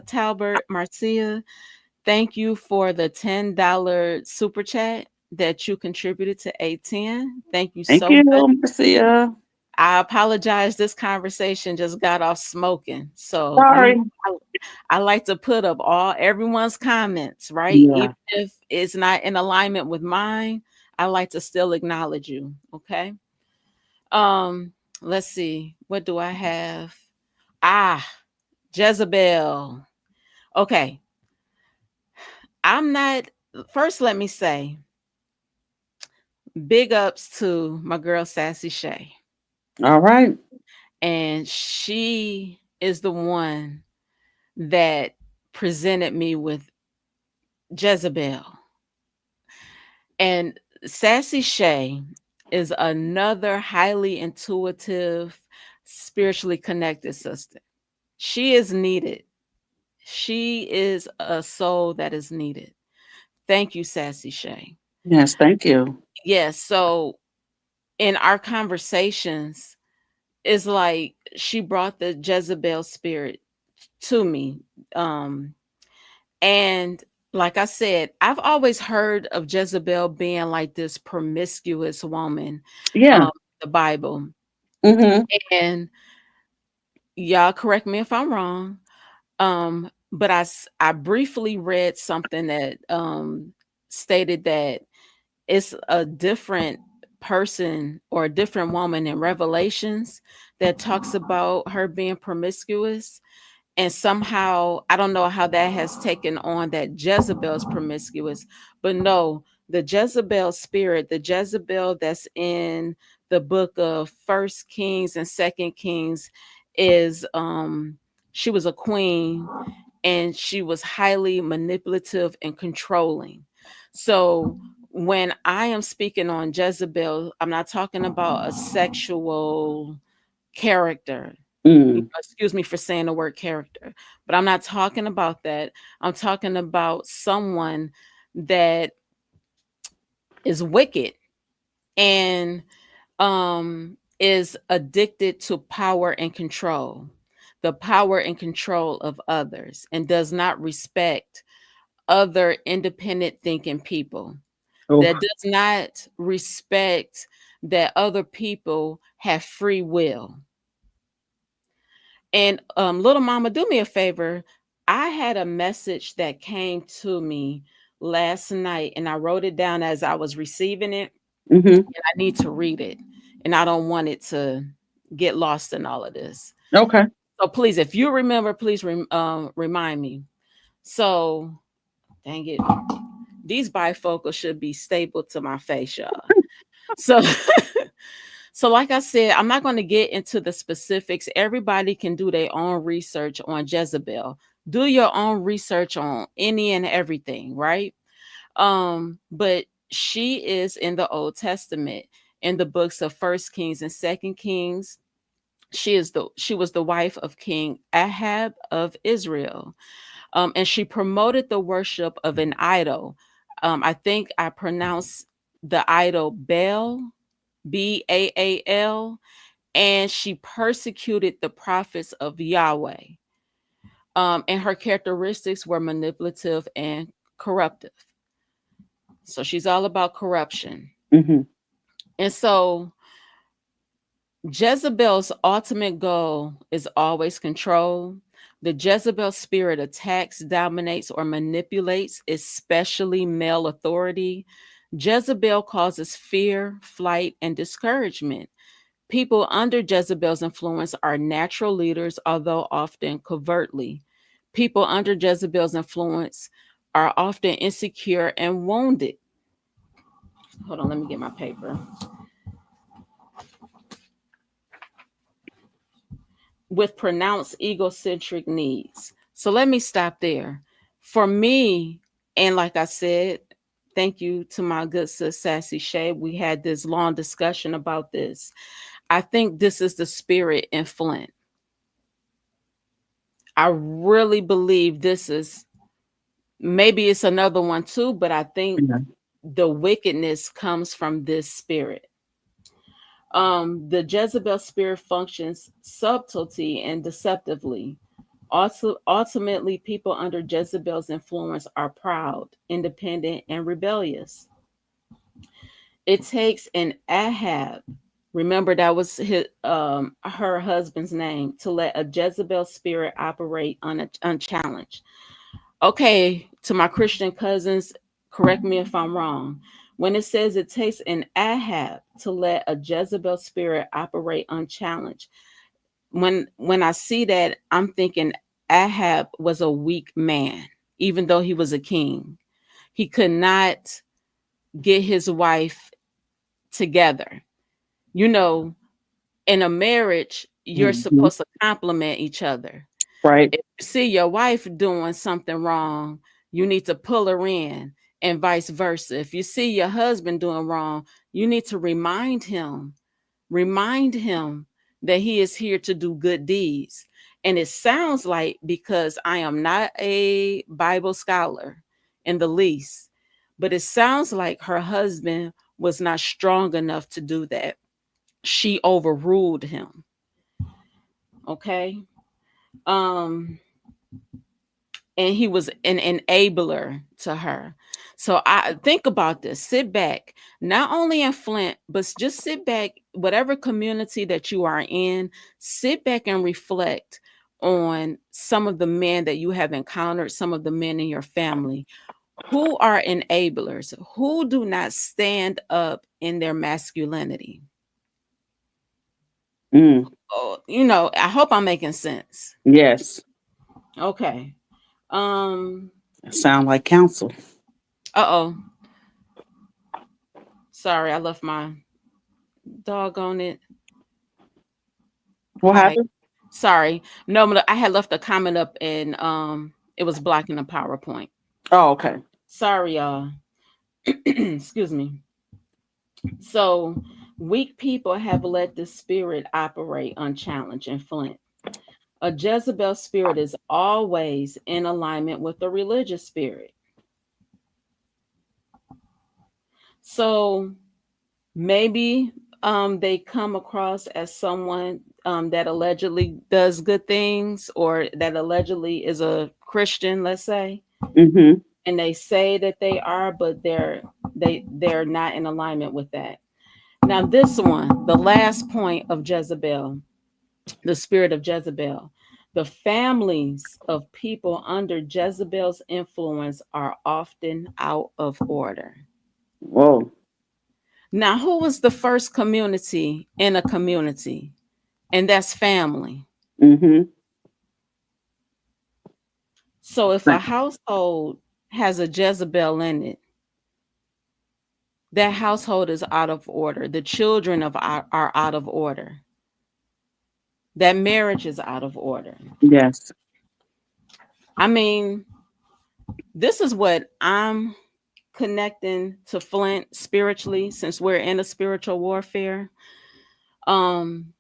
[SPEAKER 3] Talbert. Marcia, thank you for the $10 super chat that you contributed to A10. Thank you
[SPEAKER 1] Thank
[SPEAKER 3] so
[SPEAKER 1] you,
[SPEAKER 3] much.
[SPEAKER 1] Marcia.
[SPEAKER 3] I apologize. This conversation just got off smoking. So
[SPEAKER 1] Sorry.
[SPEAKER 3] I like to put up everyone's comments, right?
[SPEAKER 1] Yeah.
[SPEAKER 3] Even if it's not in alignment with mine, I like to still acknowledge you. Okay. Um, let's see. What do I have? Ah, Jezebel. Okay. I'm not first, let me say big ups to my girl Sassy Shay.
[SPEAKER 4] All right.
[SPEAKER 3] And she is the one that presented me with Jezebel. And Sassy Shay is another highly intuitive, spiritually connected sister. She is needed. She is a soul that is needed. Thank you, Sassy Shay.
[SPEAKER 4] Yes, thank you.
[SPEAKER 3] Yes. So in our conversations, it's like she brought the Jezebel spirit to me. Um, and like I said, I've always heard of Jezebel being like this promiscuous woman,
[SPEAKER 4] Yeah.
[SPEAKER 3] the Bible.
[SPEAKER 4] Mm-hmm.
[SPEAKER 3] And y'all correct me if I'm wrong. But I briefly read something that stated that it's a different person or a different woman in Revelations that talks about her being promiscuous. And somehow, I don't know how that has taken on that Jezebel's promiscuous, but no, the Jezebel spirit, the Jezebel that's in the book of First Kings and Second Kings is she was a queen and she was highly manipulative and controlling. So when I am speaking on Jezebel, I'm not talking about a sexual character.
[SPEAKER 4] Mm.
[SPEAKER 3] Excuse me for saying the word character, but I'm not talking about that. I'm talking about someone that is wicked and is addicted to power and control, the power and control of others, and does not respect other independent thinking people,
[SPEAKER 4] Oh,
[SPEAKER 3] that does not respect that other people have free will. And little mama, do me a favor. I had a message that came to me last night and I wrote it down as I was receiving it.
[SPEAKER 4] mm-hmm.
[SPEAKER 3] And I need to read it. And I don't want it to get lost in all of this.
[SPEAKER 4] Okay.
[SPEAKER 3] So please, if you remember, please remind me. So, dang it. These bifocals should be stable to my face, y'all. So, so like I said, I'm not going to get into the specifics. Everybody can do their own research on Jezebel. Do your own research on any and everything, right? But she is in the Old Testament in the books of First Kings and Second Kings. She was the wife of King Ahab of Israel. And she promoted the worship of an idol. I think I pronounced the idol Baal, Baal, and she persecuted the prophets of Yahweh. And her characteristics were manipulative and corruptive. So she's all about corruption.
[SPEAKER 4] Mm-hmm.
[SPEAKER 3] And so Jezebel's ultimate goal is always control. The Jezebel spirit attacks, dominates, or manipulates, especially male authority. Jezebel causes fear, flight, and discouragement. People under Jezebel's influence are natural leaders, although often covertly. People under Jezebel's influence are often insecure and wounded. Hold on, let me get my paper. With pronounced egocentric needs. So let me stop there. For me, and like I said, thank you to my good sis Sassy Shay. We had this long discussion about this. I think this is the spirit in Flint. I really believe this is, maybe it's another one too, but I think
[SPEAKER 4] Yeah.
[SPEAKER 3] the wickedness comes from this spirit. The Jezebel spirit functions subtlety and deceptively. Also, ultimately, people under Jezebel's influence are proud, independent, and rebellious. It takes an Ahab, remember that was her husband's name, to let a Jezebel spirit operate unchallenged. Okay, to my Christian cousins, correct me if I'm wrong. When it says it takes an Ahab to let a Jezebel spirit operate unchallenged, when I see that, I'm thinking Ahab was a weak man, even though he was a king. He could not get his wife together. You know, in a marriage, you're
[SPEAKER 4] Mhm.
[SPEAKER 3] supposed to complement each other.
[SPEAKER 4] Right.
[SPEAKER 3] If you see your wife doing something wrong, you need to pull her in, and vice versa. If you see your husband doing wrong, you need to remind him that he is here to do good deeds. And it sounds like, because I am not a Bible scholar in the least, but it sounds like her husband was not strong enough to do that. She overruled him. Okay. Um, and he was an enabler to her. So I think about this. Sit back, not only in Flint, but just sit back, whatever community that you are in, sit back and reflect on some of the men that you have encountered, some of the men in your family who are enablers, who do not stand up in their masculinity.
[SPEAKER 4] Mm.
[SPEAKER 3] Oh, you know, I hope I'm making sense.
[SPEAKER 4] Yes.
[SPEAKER 3] Okay. Um,
[SPEAKER 4] Sound like counsel.
[SPEAKER 3] uh-oh. Sorry, I left my dog on it.
[SPEAKER 4] What
[SPEAKER 3] Hi.
[SPEAKER 4] happened?
[SPEAKER 3] Sorry. No, but I had left a comment up, and it was blocking the PowerPoint.
[SPEAKER 4] Oh, okay.
[SPEAKER 3] Sorry, y'all. Excuse me. So, weak people have let the spirit operate unchallenged in Flint. A Jezebel spirit is always in alignment with the religious spirit. So, maybe they come across as someone that allegedly does good things, or that allegedly is a Christian, let's say,
[SPEAKER 4] Mm-hmm.
[SPEAKER 3] and they say that they are, but they're not in alignment with that. Now, this one, the last point of Jezebel, the spirit of Jezebel, the families of people under Jezebel's influence are often out of order.
[SPEAKER 4] Whoa.
[SPEAKER 3] Now, who was the first community in a community? And that's family.
[SPEAKER 4] Mm-hmm.
[SPEAKER 3] So if a household has a Jezebel in it, that household is out of order. The children are out of order. That marriage is out of order.
[SPEAKER 4] Yes.
[SPEAKER 3] I mean, this is what I'm connecting to Flint spiritually, since we're in a spiritual warfare. Um,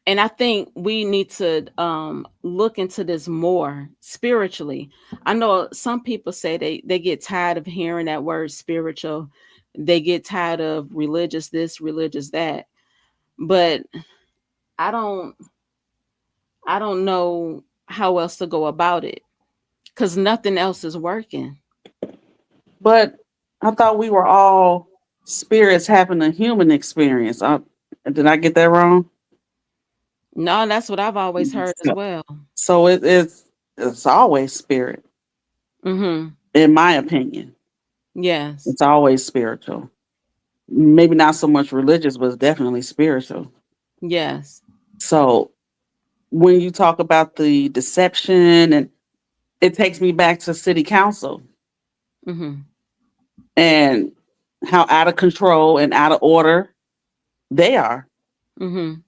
[SPEAKER 3] and I think we need to look into this more spiritually. I know some people say they get tired of hearing that word spiritual. They get tired of religious this, religious that. But I don't I don't know how else to go about it, because nothing else is working.
[SPEAKER 4] But I thought we were all spirits having a human experience. Did I get that wrong?
[SPEAKER 3] No, that's what I've always heard as
[SPEAKER 4] So,
[SPEAKER 3] well.
[SPEAKER 4] so it's always spirit,
[SPEAKER 3] Mm-hmm.
[SPEAKER 4] in my opinion.
[SPEAKER 3] Yes.
[SPEAKER 4] It's always spiritual. Maybe not so much religious, but it's definitely spiritual.
[SPEAKER 3] Yes.
[SPEAKER 4] So when you talk about the deception, and it takes me back to city council
[SPEAKER 3] Mm-hmm.
[SPEAKER 4] and how out of control and out of order they are.
[SPEAKER 3] Mm-hmm.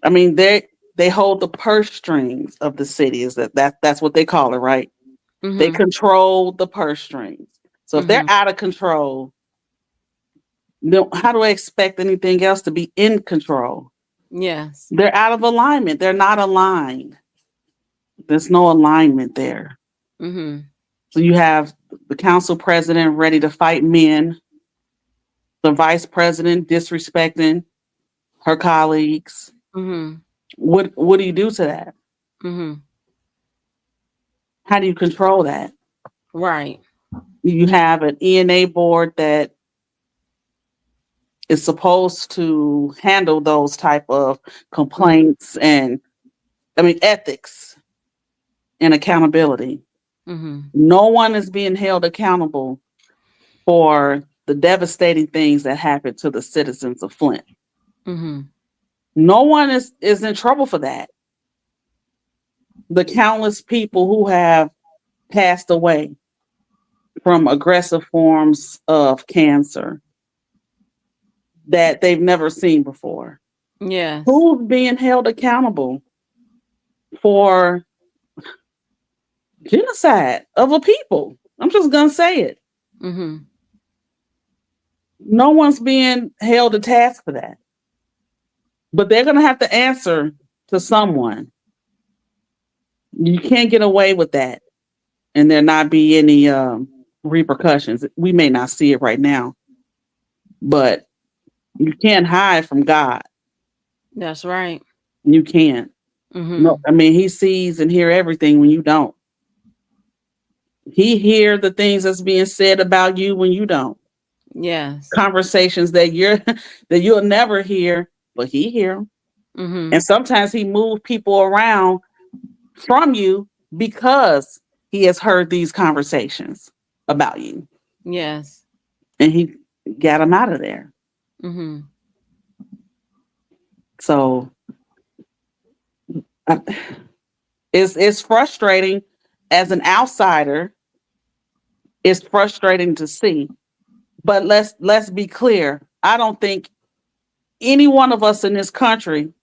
[SPEAKER 4] I mean, they hold the purse strings of the city. Is that's what they call it, right? They
[SPEAKER 3] Mm-hmm.
[SPEAKER 4] control the purse strings. So if they're
[SPEAKER 3] Mm-hmm.
[SPEAKER 4] out of control, no, how do I expect anything else to be in control?
[SPEAKER 3] Yes.
[SPEAKER 4] They're out of alignment. They're not aligned. There's no alignment there.
[SPEAKER 3] Mm-hmm.
[SPEAKER 4] So you have the council president ready to fight men, the vice president disrespecting her colleagues.
[SPEAKER 3] Mm-hmm.
[SPEAKER 4] What do you do to that?
[SPEAKER 3] Mm-hmm.
[SPEAKER 4] How do you control that?
[SPEAKER 3] Right.
[SPEAKER 4] You have an ENA board that is supposed to handle those type of
[SPEAKER 3] Mm-hmm.
[SPEAKER 4] complaints and I mean ethics and accountability.
[SPEAKER 3] Mm-hmm.
[SPEAKER 4] No one is being held accountable for the devastating things that happened to the citizens of Flint.
[SPEAKER 3] Mm-hmm.
[SPEAKER 4] No one is in trouble for that. The countless people who have passed away, from aggressive forms of cancer that they've never seen before.
[SPEAKER 3] Yes.
[SPEAKER 4] Who's being held accountable for genocide of a people? I'm just going to say it.
[SPEAKER 3] Mm-hmm.
[SPEAKER 4] No one's being held to task for that. But they're going to have to answer to someone. You can't get away with that and there not be any repercussions. We may not see it right now, but you can't hide from God.
[SPEAKER 3] That's right.
[SPEAKER 4] You can't.
[SPEAKER 3] Mm-hmm.
[SPEAKER 4] No, I mean, he sees and hear everything when you don't. He hear the things that's being said about you when you don't.
[SPEAKER 3] Yes.
[SPEAKER 4] Conversations that you'll never hear, but he hear them.
[SPEAKER 3] Mm-hmm.
[SPEAKER 4] And sometimes he moves people around from you because he has heard these conversations about you,
[SPEAKER 3] Yes.
[SPEAKER 4] and he got them out of there.
[SPEAKER 3] Mm-hmm.
[SPEAKER 4] So uh, it's frustrating as an outsider. It's frustrating to see, but let's be clear. I don't think any one of us in this country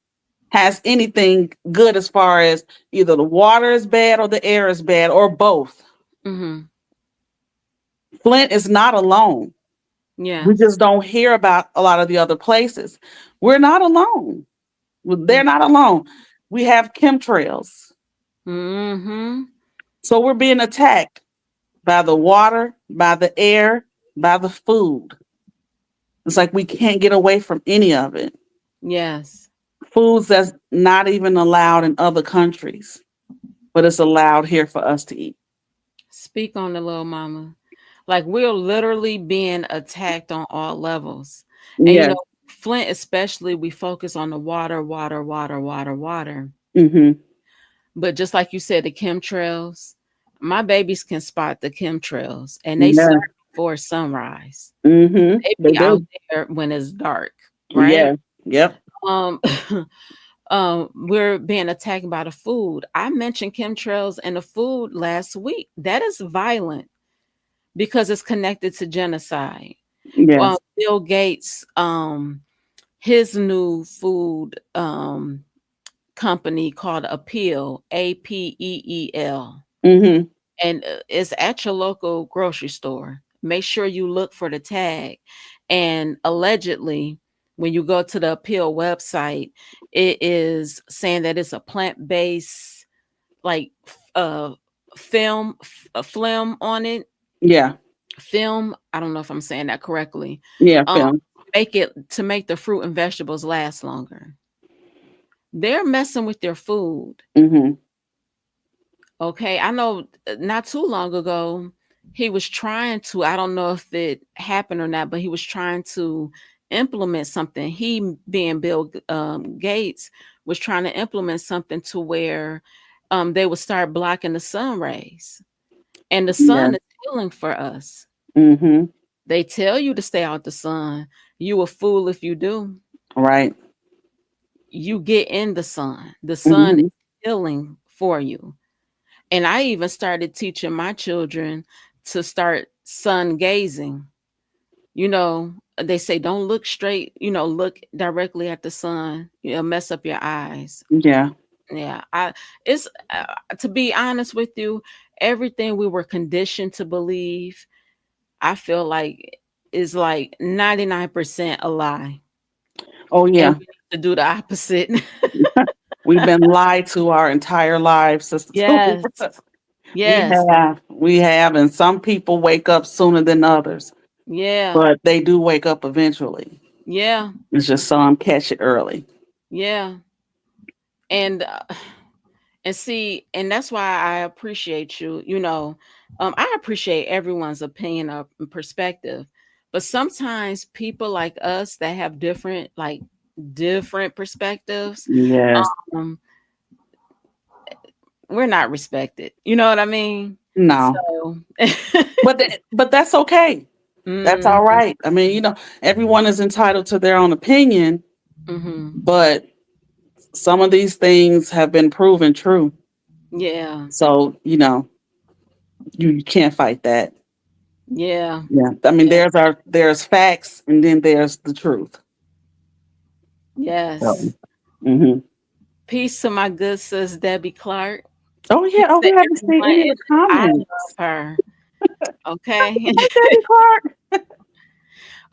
[SPEAKER 4] has anything good as far as either the water is bad or the air is bad or both.
[SPEAKER 3] Mm-hmm.
[SPEAKER 4] Flint is not alone. We
[SPEAKER 3] Yes.
[SPEAKER 4] just don't hear about a lot of the other places. We're not alone. They're not alone. We have chemtrails.
[SPEAKER 3] Mm-hmm.
[SPEAKER 4] So we're being attacked by the water, by the air, by the food. It's like we can't get away from any of it.
[SPEAKER 3] Yes.
[SPEAKER 4] Foods that's not even allowed in other countries, but it's allowed here for us to eat.
[SPEAKER 3] Speak on the Lil Mama. Like we're literally being attacked on all levels. And
[SPEAKER 4] Yeah.
[SPEAKER 3] Flint especially, we focus on the water, water, water, water, water.
[SPEAKER 4] Mm-hmm.
[SPEAKER 3] But just like you said, the chemtrails, my babies can spot the chemtrails and they
[SPEAKER 4] Yeah.
[SPEAKER 3] start before sunrise.
[SPEAKER 4] Mm-hmm.
[SPEAKER 3] They
[SPEAKER 4] They
[SPEAKER 3] be out
[SPEAKER 4] do.
[SPEAKER 3] there when it's dark, right?
[SPEAKER 4] Yeah. Yep.
[SPEAKER 3] Um we're being attacked by the food. I mentioned chemtrails and the food last week. That is violent because it's connected to genocide.
[SPEAKER 4] Yes.
[SPEAKER 3] Bill Gates, his new food company called Appeal, APEEL,
[SPEAKER 4] Mm-hmm.
[SPEAKER 3] and it's at your local grocery store. Make sure you look for the tag. And allegedly, when you go to the Appeal website, it is saying that it's a plant-based, like film on it.
[SPEAKER 4] Yeah.
[SPEAKER 3] Film. I don't know if I'm saying that correctly.
[SPEAKER 4] Yeah.
[SPEAKER 3] Um,
[SPEAKER 4] Film.
[SPEAKER 3] make the fruit and vegetables last longer. They're messing with your food.
[SPEAKER 4] Mm-hmm.
[SPEAKER 3] Okay, I know not too long ago, he was trying to, I don't know if it happened or not, but he was trying to implement something. He, being Bill Gates, was trying to implement something to where they would start blocking the sun rays. And the
[SPEAKER 4] Yeah.
[SPEAKER 3] sun is healing for us.
[SPEAKER 4] Mm-hmm.
[SPEAKER 3] They tell you to stay out the sun. You a fool if you do.
[SPEAKER 4] Right.
[SPEAKER 3] You get in the sun. The sun is
[SPEAKER 4] Mm-hmm.
[SPEAKER 3] healing for you. And I even started teaching my children to start sun gazing. They say don't look straight, look directly at the sun. Mess up your eyes.
[SPEAKER 4] Yeah.
[SPEAKER 3] Yeah, it's to be honest with you, everything we were conditioned to believe, I feel like is like 99% a lie.
[SPEAKER 4] Oh
[SPEAKER 3] And
[SPEAKER 4] yeah.
[SPEAKER 3] we need to do the opposite.
[SPEAKER 4] We've been lied to our entire lives, Sister
[SPEAKER 3] Yes.
[SPEAKER 4] Tulipa. We
[SPEAKER 3] Yes.
[SPEAKER 4] we have, and some people wake up sooner than others,
[SPEAKER 3] Yeah.
[SPEAKER 4] but they do wake up eventually.
[SPEAKER 3] Yeah.
[SPEAKER 4] It's just some catch it early.
[SPEAKER 3] Yeah. And see, and that's why I appreciate you. I appreciate everyone's opinion or perspective, but sometimes people like us that have different perspectives,
[SPEAKER 4] Yes.
[SPEAKER 3] um, we're not respected. You know what I mean?
[SPEAKER 4] No.
[SPEAKER 3] So,
[SPEAKER 4] But that's okay. That's all
[SPEAKER 3] mm,
[SPEAKER 4] right. I mean, everyone is entitled to their own opinion,
[SPEAKER 3] mm-hmm.
[SPEAKER 4] but some of these things have been proven true.
[SPEAKER 3] Yeah,
[SPEAKER 4] So, you can't fight that.
[SPEAKER 3] Yeah.
[SPEAKER 4] Yeah. I mean,
[SPEAKER 3] Yeah.
[SPEAKER 4] there's facts and then there's the truth. So,
[SPEAKER 3] Yes.
[SPEAKER 4] mhm.
[SPEAKER 3] Peace to my good sis Debbie Clark.
[SPEAKER 4] Oh yeah.
[SPEAKER 3] Peace
[SPEAKER 4] Oh,
[SPEAKER 3] to
[SPEAKER 4] we haven't seen
[SPEAKER 3] everyone
[SPEAKER 4] any of
[SPEAKER 3] in
[SPEAKER 4] the
[SPEAKER 3] it. I love
[SPEAKER 4] comments.
[SPEAKER 3] her. Okay.
[SPEAKER 4] Hey, Debbie Clark.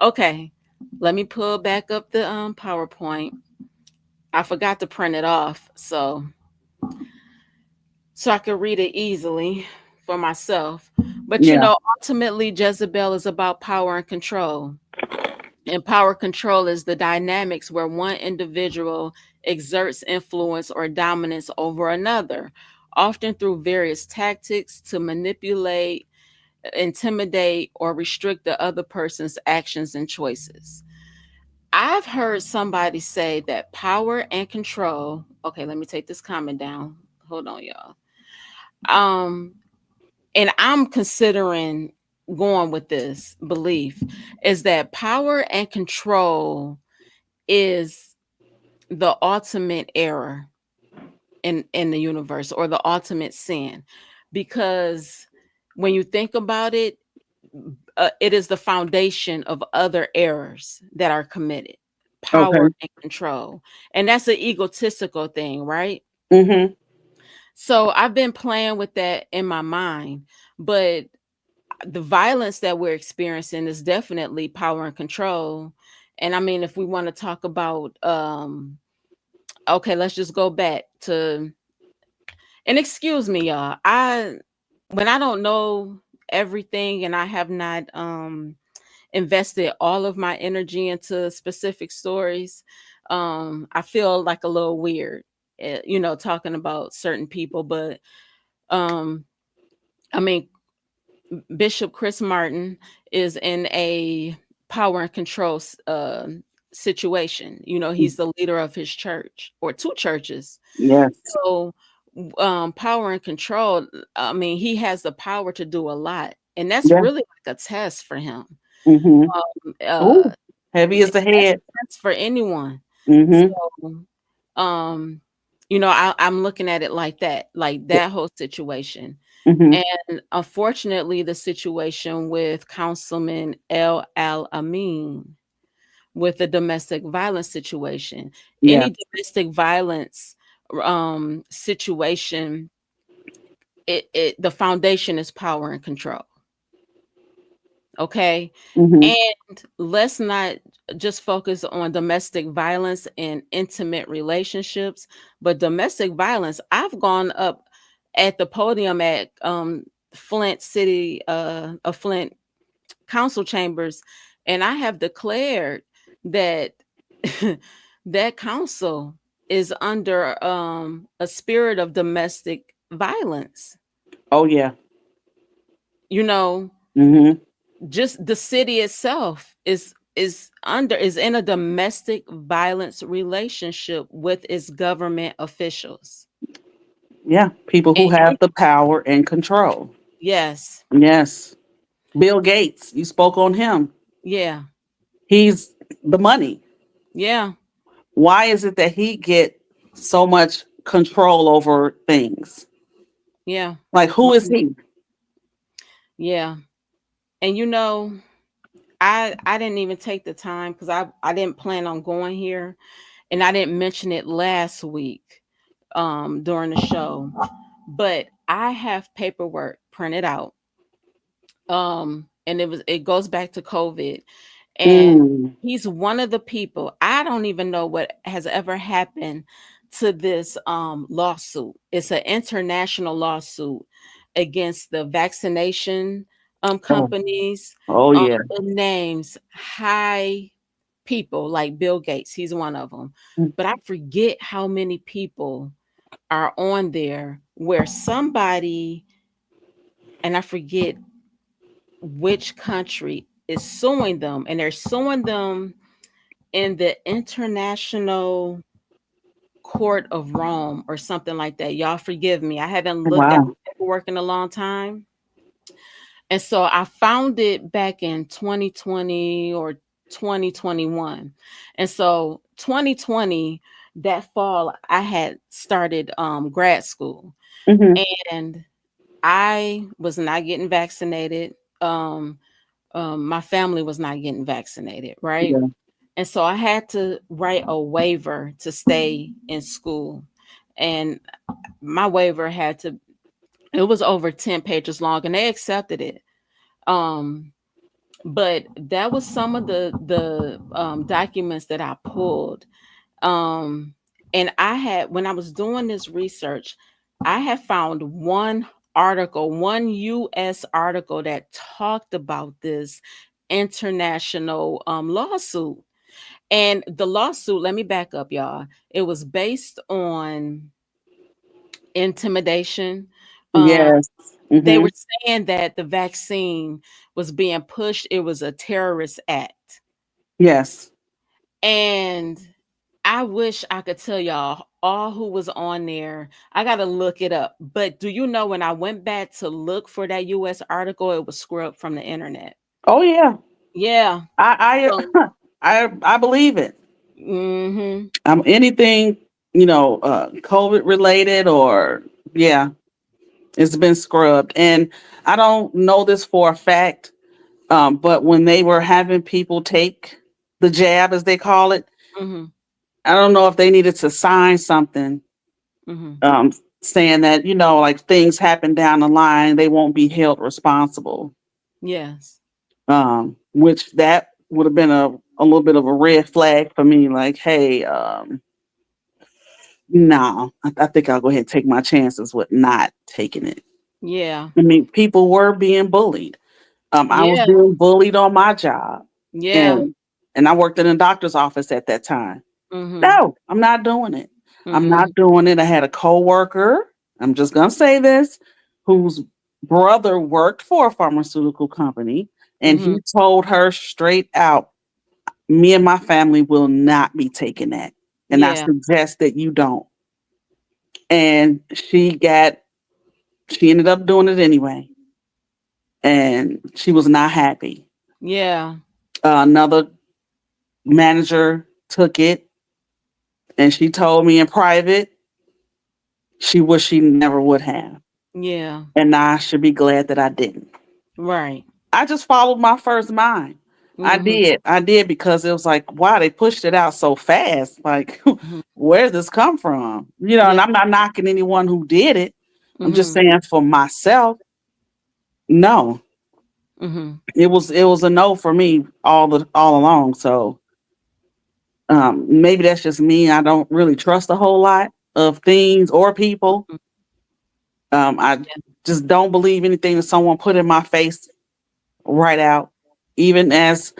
[SPEAKER 3] Okay. Let me pull back up the PowerPoint. I forgot to print it off, so I could read it easily for myself. But
[SPEAKER 4] Yeah.
[SPEAKER 3] ultimately Jezebel is about power and control. And power control is the dynamics where one individual exerts influence or dominance over another, often through various tactics to manipulate, intimidate, or restrict the other person's actions and choices. I've heard somebody say that power and control. Okay, let me take this comment down. Hold on, y'all. Um, and I'm considering going with this belief is that power and control is the ultimate error in the universe, or the ultimate sin, because when you think about it, it is the foundation of other errors that are committed: power
[SPEAKER 4] Okay.
[SPEAKER 3] and control. And that's an egotistical thing, right?
[SPEAKER 4] Mhm.
[SPEAKER 3] So I've been playing with that in my mind, but the violence that we're experiencing is definitely power and control. And I mean, if we want to talk about okay, let's just go back to, and excuse me, y'all. When I don't know everything and I have not invested all of my energy into specific stories, I feel like a little weird, talking about certain people. But um, I mean, Bishop Chris Martin is in a power and control situation. He's the leader of his church, or two churches.
[SPEAKER 4] Yes.
[SPEAKER 3] So, power and control, I mean, he has the power to do a lot, and that's
[SPEAKER 4] Yeah.
[SPEAKER 3] really like a test for him.
[SPEAKER 4] Mhm.
[SPEAKER 3] Um,
[SPEAKER 4] Ooh,
[SPEAKER 3] uh,
[SPEAKER 4] heavy as the
[SPEAKER 3] that's
[SPEAKER 4] head.
[SPEAKER 3] a test for anyone.
[SPEAKER 4] Mhm.
[SPEAKER 3] So, um, I'm looking at it like
[SPEAKER 4] Yeah.
[SPEAKER 3] that whole situation.
[SPEAKER 4] Mhm.
[SPEAKER 3] And unfortunately, the situation with Councilman El Al Amin with the domestic violence situation,
[SPEAKER 4] Yeah.
[SPEAKER 3] any domestic violence situation, the foundation is power and control. Okay.
[SPEAKER 4] Mhm.
[SPEAKER 3] And let's not just focus on domestic violence and intimate relationships, but domestic violence. I've gone up at the podium at Flint City, of Flint council chambers, and I have declared that that council is under a spirit of domestic violence.
[SPEAKER 4] Oh yeah.
[SPEAKER 3] You know,
[SPEAKER 4] Mhm.
[SPEAKER 3] just the city itself is in a domestic violence relationship with its government officials.
[SPEAKER 4] Yeah. People
[SPEAKER 3] And
[SPEAKER 4] who have the power and control.
[SPEAKER 3] yes,
[SPEAKER 4] Yes. Bill Gates, you spoke on him.
[SPEAKER 3] yeah,
[SPEAKER 4] He's the money.
[SPEAKER 3] yeah,
[SPEAKER 4] Why is it that he get so much control over things?
[SPEAKER 3] yeah,
[SPEAKER 4] Like who is
[SPEAKER 3] money,
[SPEAKER 4] he?
[SPEAKER 3] yeah. And I didn't even take the time, because I didn't plan on going here, and I didn't mention it last week during the show, but I have paperwork printed out, and it goes back to COVID. And
[SPEAKER 4] Mm.
[SPEAKER 3] he's one of the people. I don't even know what has ever happened to this lawsuit. It's an international lawsuit against the vaccination
[SPEAKER 4] Oh.
[SPEAKER 3] companies.
[SPEAKER 4] Oh yeah.
[SPEAKER 3] It names high people like Bill Gates. He's one of them.
[SPEAKER 4] Mm.
[SPEAKER 3] But I forget how many people are on there, where somebody, and I forget which country is suing them, and they're suing them in the International Court of Rome or something like that. Y'all forgive me. I haven't looked at
[SPEAKER 4] Wow.
[SPEAKER 3] the paperwork in a long time. And so I found it back in 2020 or 2021. And so 2020, that fall, I had started grad school,
[SPEAKER 4] Mhm.
[SPEAKER 3] and I was not getting vaccinated. my family was not getting vaccinated, right?
[SPEAKER 4] Yeah.
[SPEAKER 3] And so I had to write a waiver to stay in school. And my waiver had to, it was over 10 pages long and they accepted it. Um, but that was some of the documents that I pulled. Um, and I had, when I was doing this research, I had found one article, one US article that talked about this international lawsuit. And the lawsuit, let me back up, y'all. It was based on intimidation. Um,
[SPEAKER 4] Yes.
[SPEAKER 3] they
[SPEAKER 4] Hmm.
[SPEAKER 3] were saying that the vaccine was being pushed, it was a terrorist act.
[SPEAKER 4] Yes.
[SPEAKER 3] And I wish I could tell y'all all who was on there. I got to look it up. But do you know when I went back to look for that US article, it was scrubbed from the internet.
[SPEAKER 4] Oh yeah.
[SPEAKER 3] Yeah. So,
[SPEAKER 4] I believe it.
[SPEAKER 3] mhm.
[SPEAKER 4] Anything, COVID related or yeah, it's been scrubbed. And I don't know this for a fact, but when they were having people take the jab, as they call it,
[SPEAKER 3] Mhm.
[SPEAKER 4] I don't know if they needed to sign something
[SPEAKER 3] Mhm.
[SPEAKER 4] um, saying that, like things happen down the line, they won't be held responsible.
[SPEAKER 3] Yes.
[SPEAKER 4] Which that would have been a little bit of a red flag for me. Like, hey, no, I think I'll go ahead and take my chances with not taking it.
[SPEAKER 3] Yeah.
[SPEAKER 4] I mean, people were being bullied. I was
[SPEAKER 3] Yeah.
[SPEAKER 4] being bullied on my job,
[SPEAKER 3] Yeah.
[SPEAKER 4] and I worked in a doctor's office at that time.
[SPEAKER 3] Mhm.
[SPEAKER 4] No, I'm not doing it. I'm
[SPEAKER 3] Mhm.
[SPEAKER 4] not doing it. I had a coworker. I'm just gonna say this, whose brother worked for a pharmaceutical company, and
[SPEAKER 3] Mhm.
[SPEAKER 4] he told her straight out, "Me and my family will not be taking that, and I
[SPEAKER 3] Yeah.
[SPEAKER 4] suggest that you don't." And she ended up doing it anyway, and she was not happy.
[SPEAKER 3] Yeah.
[SPEAKER 4] Another manager took it, and she told me in private she wished she never would have,
[SPEAKER 3] Yeah.
[SPEAKER 4] and I should be glad that I didn't.
[SPEAKER 3] Right.
[SPEAKER 4] I just followed my first mind.
[SPEAKER 3] Mhm.
[SPEAKER 4] I did because it was like, wow, they pushed it out so fast. Like,
[SPEAKER 3] Mhm.
[SPEAKER 4] where did this come from?
[SPEAKER 3] Yeah.
[SPEAKER 4] And I'm not knocking anyone who did it. I'm just
[SPEAKER 3] Mhm.
[SPEAKER 4] saying for myself, no.
[SPEAKER 3] Mhm.
[SPEAKER 4] It was a no for me all along. So maybe that's just me. I don't really trust a whole lot of things or people.
[SPEAKER 3] Mhm.
[SPEAKER 4] I
[SPEAKER 3] Yeah.
[SPEAKER 4] just don't believe anything that someone put in my face right out. Even as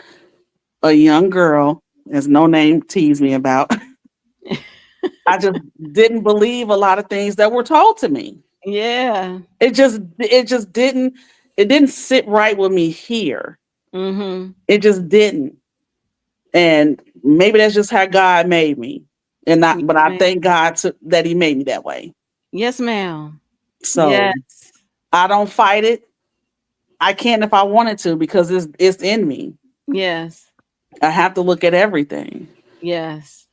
[SPEAKER 4] a young girl, as no name teased me about, I just didn't believe a lot of things that were told to me.
[SPEAKER 3] Yeah.
[SPEAKER 4] It didn't sit right with me here.
[SPEAKER 3] Mhm.
[SPEAKER 4] It just didn't. And maybe that's just how God made me. And
[SPEAKER 3] Yes,
[SPEAKER 4] not but I
[SPEAKER 3] ma'am.
[SPEAKER 4] thank God that he made me that way.
[SPEAKER 3] Yes, ma'am.
[SPEAKER 4] So
[SPEAKER 3] Yes.
[SPEAKER 4] I don't fight it. I can if I wanted to because it's in me.
[SPEAKER 3] Yes.
[SPEAKER 4] I have to look at everything.
[SPEAKER 3] Yes.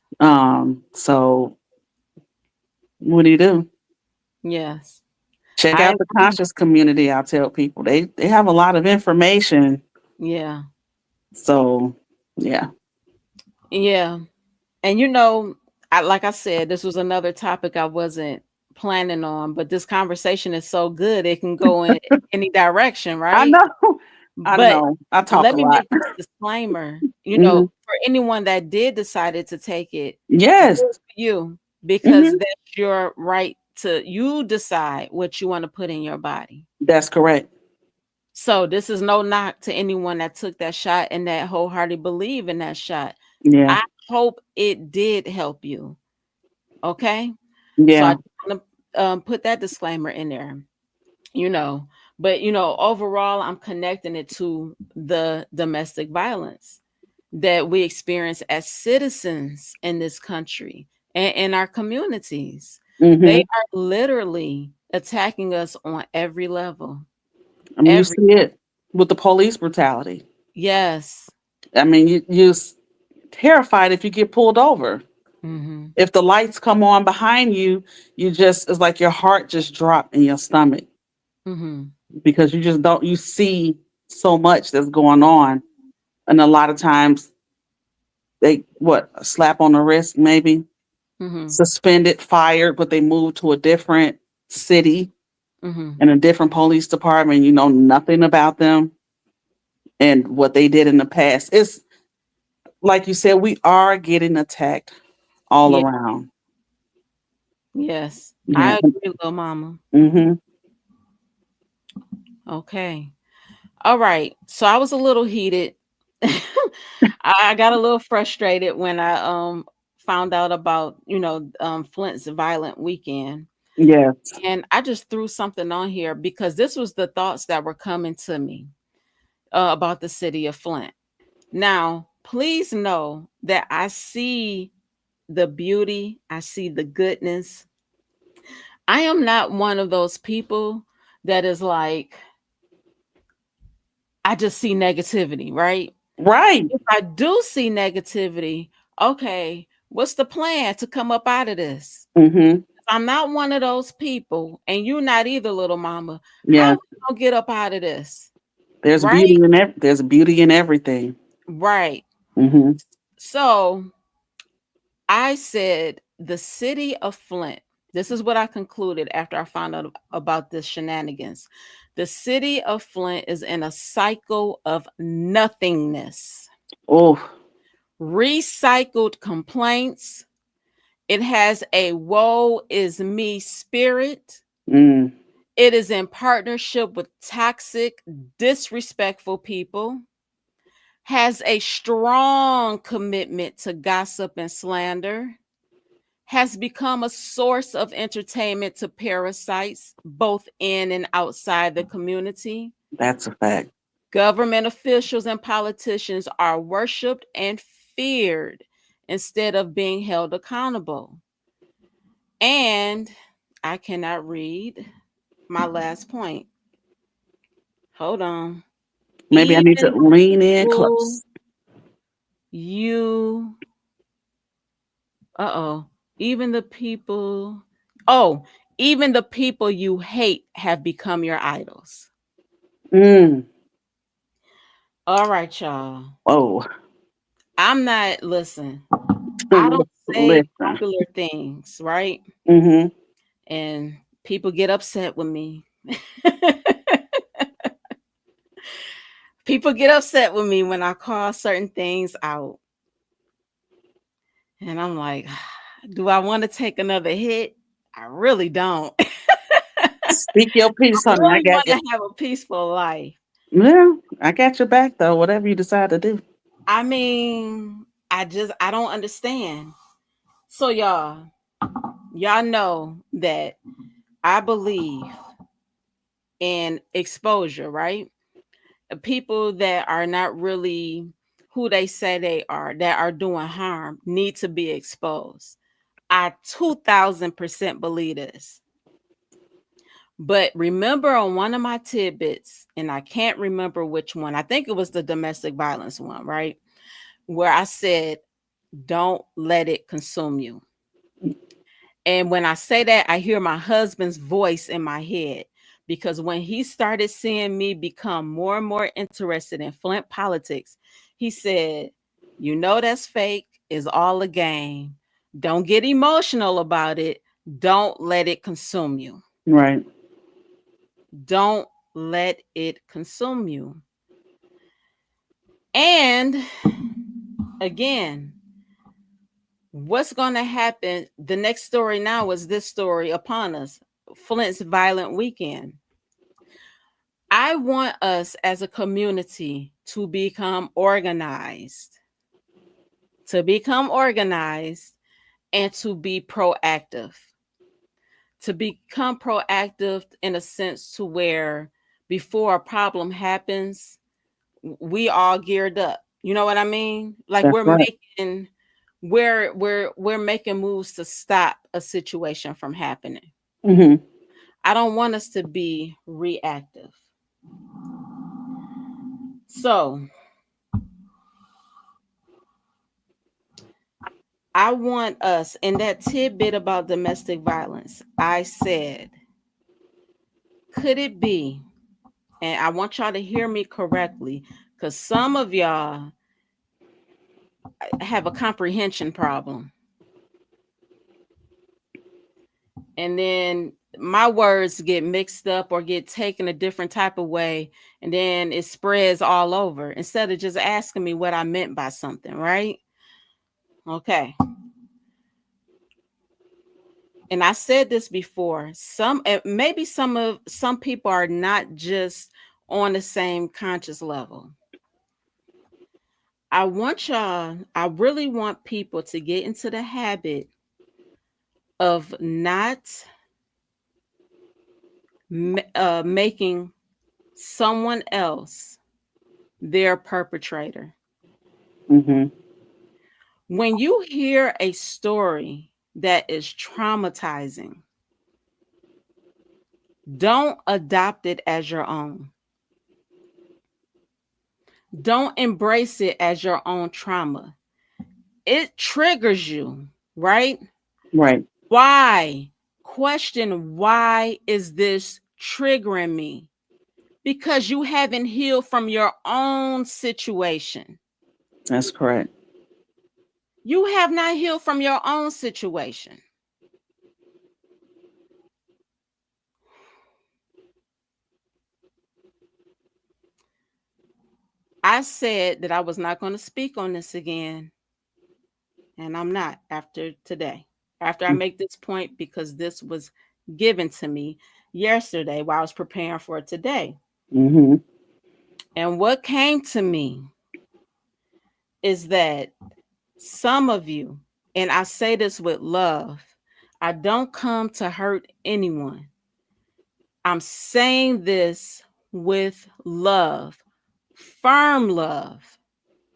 [SPEAKER 4] So what do you do?
[SPEAKER 3] Yes.
[SPEAKER 4] Check
[SPEAKER 3] I
[SPEAKER 4] out the
[SPEAKER 3] agree.
[SPEAKER 4] conscious community. I tell people they have a lot of information.
[SPEAKER 3] Yeah.
[SPEAKER 4] So yeah.
[SPEAKER 3] Yeah. And I like I said, this was another topic I wasn't planning on, but this conversation is so good it can go in any direction,
[SPEAKER 4] I
[SPEAKER 3] right?
[SPEAKER 4] know. I
[SPEAKER 3] But
[SPEAKER 4] know. I talk
[SPEAKER 3] let
[SPEAKER 4] a
[SPEAKER 3] me
[SPEAKER 4] lot.
[SPEAKER 3] make this disclaimer.
[SPEAKER 4] Hmm.
[SPEAKER 3] For anyone that did decided to take it, good
[SPEAKER 4] Yes.
[SPEAKER 3] for you, because
[SPEAKER 4] Hmm.
[SPEAKER 3] that's your right to you decide what you want to put in your body.
[SPEAKER 4] That's correct.
[SPEAKER 3] So this is no knock to anyone that took that shot and that wholeheartedly believe in that shot.
[SPEAKER 4] Yeah.
[SPEAKER 3] I hope it did help you. Okay. So I
[SPEAKER 4] Yeah.
[SPEAKER 3] just want to put that disclaimer in there, you know. But overall, I'm connecting it to the domestic violence that we experience as citizens in this country and in our communities. They
[SPEAKER 4] Hmm.
[SPEAKER 3] are literally attacking us on every level.
[SPEAKER 4] I mean, you
[SPEAKER 3] Every
[SPEAKER 4] see it with the police brutality.
[SPEAKER 3] Yes.
[SPEAKER 4] I mean, you're terrified if you get pulled over.
[SPEAKER 3] Mhm.
[SPEAKER 4] If the lights come on behind you, it's like your heart just dropped in your stomach
[SPEAKER 3] Mhm.
[SPEAKER 4] because you just don't you see so much that's going on. And a lot of times they what a slap on the wrist, maybe
[SPEAKER 3] Mm-hmm.
[SPEAKER 4] suspended, fired, but they move to a different city
[SPEAKER 3] Mm-hmm.
[SPEAKER 4] and a different police department. You know nothing about them and what they did in the past. It's like you said, we are getting attacked all
[SPEAKER 3] Yeah.
[SPEAKER 4] around.
[SPEAKER 3] Yes.
[SPEAKER 4] Yeah.
[SPEAKER 3] I agree, little mama.
[SPEAKER 4] Mm-hmm.
[SPEAKER 3] Okay. All right. So I was a little heated. I got a little frustrated when I found out about, Flint's violent weekend.
[SPEAKER 4] Yes.
[SPEAKER 3] And I just threw something on here because this was the thoughts that were coming to me about the city of Flint. Now, please know that I see the beauty, I see the goodness. I am not one of those people that is like, I just see negativity, right?
[SPEAKER 4] Right.
[SPEAKER 3] If I do see negativity, okay, what's the plan to come up out of this?
[SPEAKER 4] Mm-hmm.
[SPEAKER 3] I'm not one of those people, and you're not either, little mama. How
[SPEAKER 4] Yeah.
[SPEAKER 3] we gonna get up out of this?
[SPEAKER 4] There's beauty
[SPEAKER 3] Right?
[SPEAKER 4] in there's beauty in everything.
[SPEAKER 3] Right.
[SPEAKER 4] Mm-hmm.
[SPEAKER 3] So I said the city of Flint. This is what I concluded after I found out about this shenanigans. The city of Flint is in a cycle of nothingness,
[SPEAKER 4] Oh.
[SPEAKER 3] recycled complaints. It has a woe is me spirit.
[SPEAKER 4] Mm.
[SPEAKER 3] It is in partnership with toxic, disrespectful people, has a strong commitment to gossip and slander, has become a source of entertainment to parasites, both in and outside the community.
[SPEAKER 4] That's a fact.
[SPEAKER 3] Government officials and politicians are worshiped and feared instead of being held accountable. And I cannot read my last point. Hold on.
[SPEAKER 4] Maybe I need to
[SPEAKER 3] Even
[SPEAKER 4] lean in
[SPEAKER 3] people
[SPEAKER 4] close.
[SPEAKER 3] you, uh-oh, even the people, oh, even the people you hate have become your idols.
[SPEAKER 4] Mm.
[SPEAKER 3] All right, y'all.
[SPEAKER 4] Oh.
[SPEAKER 3] I'm not, listen, I don't say
[SPEAKER 4] Listen.
[SPEAKER 3] popular things, right?
[SPEAKER 4] Mm-hmm.
[SPEAKER 3] And people get upset with me. People get upset with me when I call certain things out. And I'm like, do I want to take another hit? I really don't.
[SPEAKER 4] Speak your
[SPEAKER 3] I
[SPEAKER 4] piece, honey. I
[SPEAKER 3] really
[SPEAKER 4] got
[SPEAKER 3] want
[SPEAKER 4] you.
[SPEAKER 3] to have a peaceful life.
[SPEAKER 4] Yeah, I got your back though. Whatever you decide to do.
[SPEAKER 3] I mean, I don't understand. So y'all know that I believe in exposure, right? People that are not really who they say they are, that are doing harm, need to be exposed. I 2000% believe this. But remember on one of my tidbits, and I can't remember which one, I think it was the domestic violence one, right? Where I said, don't let it consume you. And when I say that, I hear my husband's voice in my head because when he started seeing me become more and more interested in Flint politics, he said, you know, that's fake, is all a game. Don't get emotional about it. Don't let it consume you.
[SPEAKER 4] Right.
[SPEAKER 3] Don't let it consume you. And again, what's going to happen? The next story now is this story upon us, Flint's violent weekend. I want us as a community to become organized and to be proactive, to become proactive in a sense to where before a problem happens, we all geared up. You know what I mean? Like
[SPEAKER 4] That's right.
[SPEAKER 3] we're making moves to stop a situation from happening.
[SPEAKER 4] Mm-hmm.
[SPEAKER 3] I don't want us to be reactive. So I want us in that tidbit about domestic violence. I said, could it be and I want y'all to hear me correctly, because some of y'all have a comprehension problem. And then my words get mixed up or get taken a different type of way, and then it spreads all over instead of just asking me what I meant by something, right? Okay. And I said this before, maybe some people are not just on the same conscious level. I really want people to get into the habit of not making someone else their perpetrator.
[SPEAKER 4] Mm-hmm.
[SPEAKER 3] When you hear a story that is traumatizing, don't adopt it as your own. Don't embrace it as your own trauma. It triggers you, right?
[SPEAKER 4] Right.
[SPEAKER 3] Why? Question, why is this triggering me? Because you haven't healed from your own situation.
[SPEAKER 4] That's correct.
[SPEAKER 3] You have not healed from your own situation. I said that I was not going to speak on this again, and I'm not after today. After I make this point, because this was given to me yesterday while I was preparing for today.
[SPEAKER 4] Mm-hmm.
[SPEAKER 3] And what came to me is that some of you, and I say this with love, I don't come to hurt anyone. I'm saying this with love, firm love,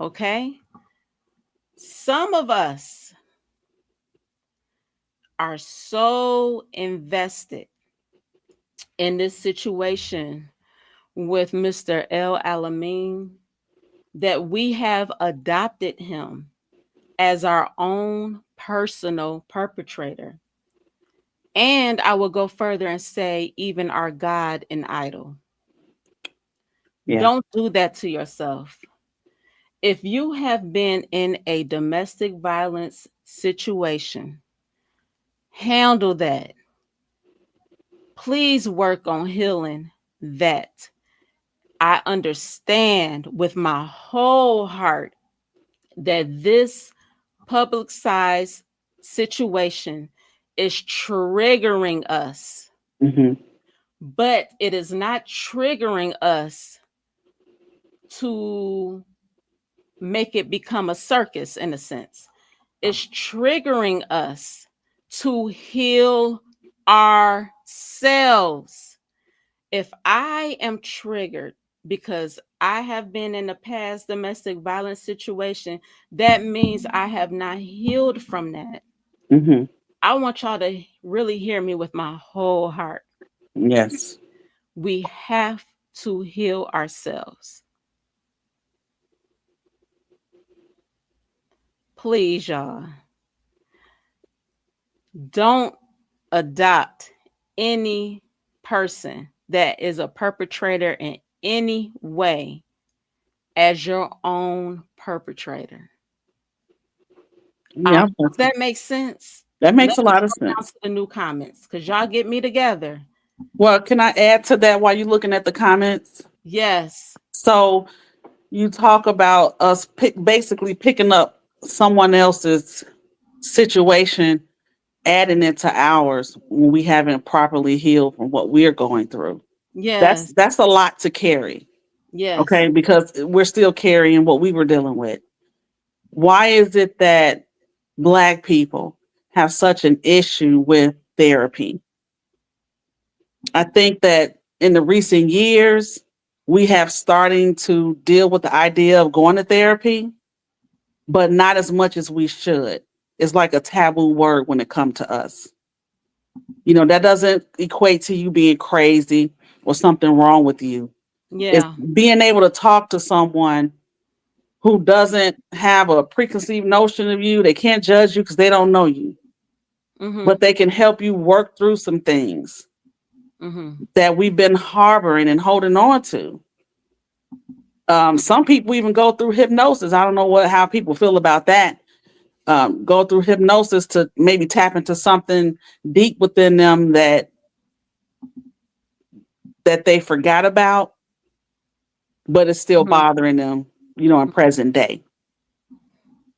[SPEAKER 3] okay? Some of us are so invested in this situation with Mr. El Alamein that we have adopted him as our own personal perpetrator. And I will go further and say, even our God and idol.
[SPEAKER 4] Yeah.
[SPEAKER 3] Don't do that to yourself. If you have been in a domestic violence situation, handle that. Please work on healing that. I understand with my whole heart that this public size situation is triggering us,
[SPEAKER 4] Mm-hmm.
[SPEAKER 3] but it is not triggering us to make it become a circus in a sense. It's triggering us to heal ourselves. If I am triggered because I have been in the past domestic violence situation, that means I have not healed from that.
[SPEAKER 4] Mm-hmm.
[SPEAKER 3] I want y'all to really hear me with my whole heart.
[SPEAKER 4] Yes.
[SPEAKER 3] We have to heal ourselves. Please, y'all, don't adopt any person that is a perpetrator in any way as your own perpetrator.
[SPEAKER 4] Yeah.
[SPEAKER 3] Does that make sense?
[SPEAKER 4] That
[SPEAKER 3] Let
[SPEAKER 4] makes a
[SPEAKER 3] me
[SPEAKER 4] lot of
[SPEAKER 3] go down
[SPEAKER 4] sense.
[SPEAKER 3] to the new comments because y'all get me together.
[SPEAKER 4] Well, can I add to that while you're looking at the comments?
[SPEAKER 3] Yes.
[SPEAKER 4] So you talk about us basically picking up someone else's situation, adding it to ours when we haven't properly healed from what we're going through.
[SPEAKER 3] Yes.
[SPEAKER 4] That's a lot to carry.
[SPEAKER 3] Yes.
[SPEAKER 4] Okay, because we're still carrying what we were dealing with. Why is it that Black people have such an issue with therapy? I think that in the recent years, we have starting to deal with the idea of going to therapy, but not as much as we should. It's like a taboo word when it comes to us. You know, that doesn't equate to you being crazy or something wrong with you. It's
[SPEAKER 3] Yeah.
[SPEAKER 4] being able to talk to someone who doesn't have a preconceived notion of you. They can't judge you because they don't know you,
[SPEAKER 3] Mm-hmm.
[SPEAKER 4] but they can help you work through some things.
[SPEAKER 3] Mm-hmm.
[SPEAKER 4] that we've been harboring and holding on to. Some people even go through hypnosis. I don't know how people feel about that. Go through hypnosis to maybe tap into something deep within them that they forgot about, but it's still
[SPEAKER 3] Mm-hmm.
[SPEAKER 4] bothering them, in present day.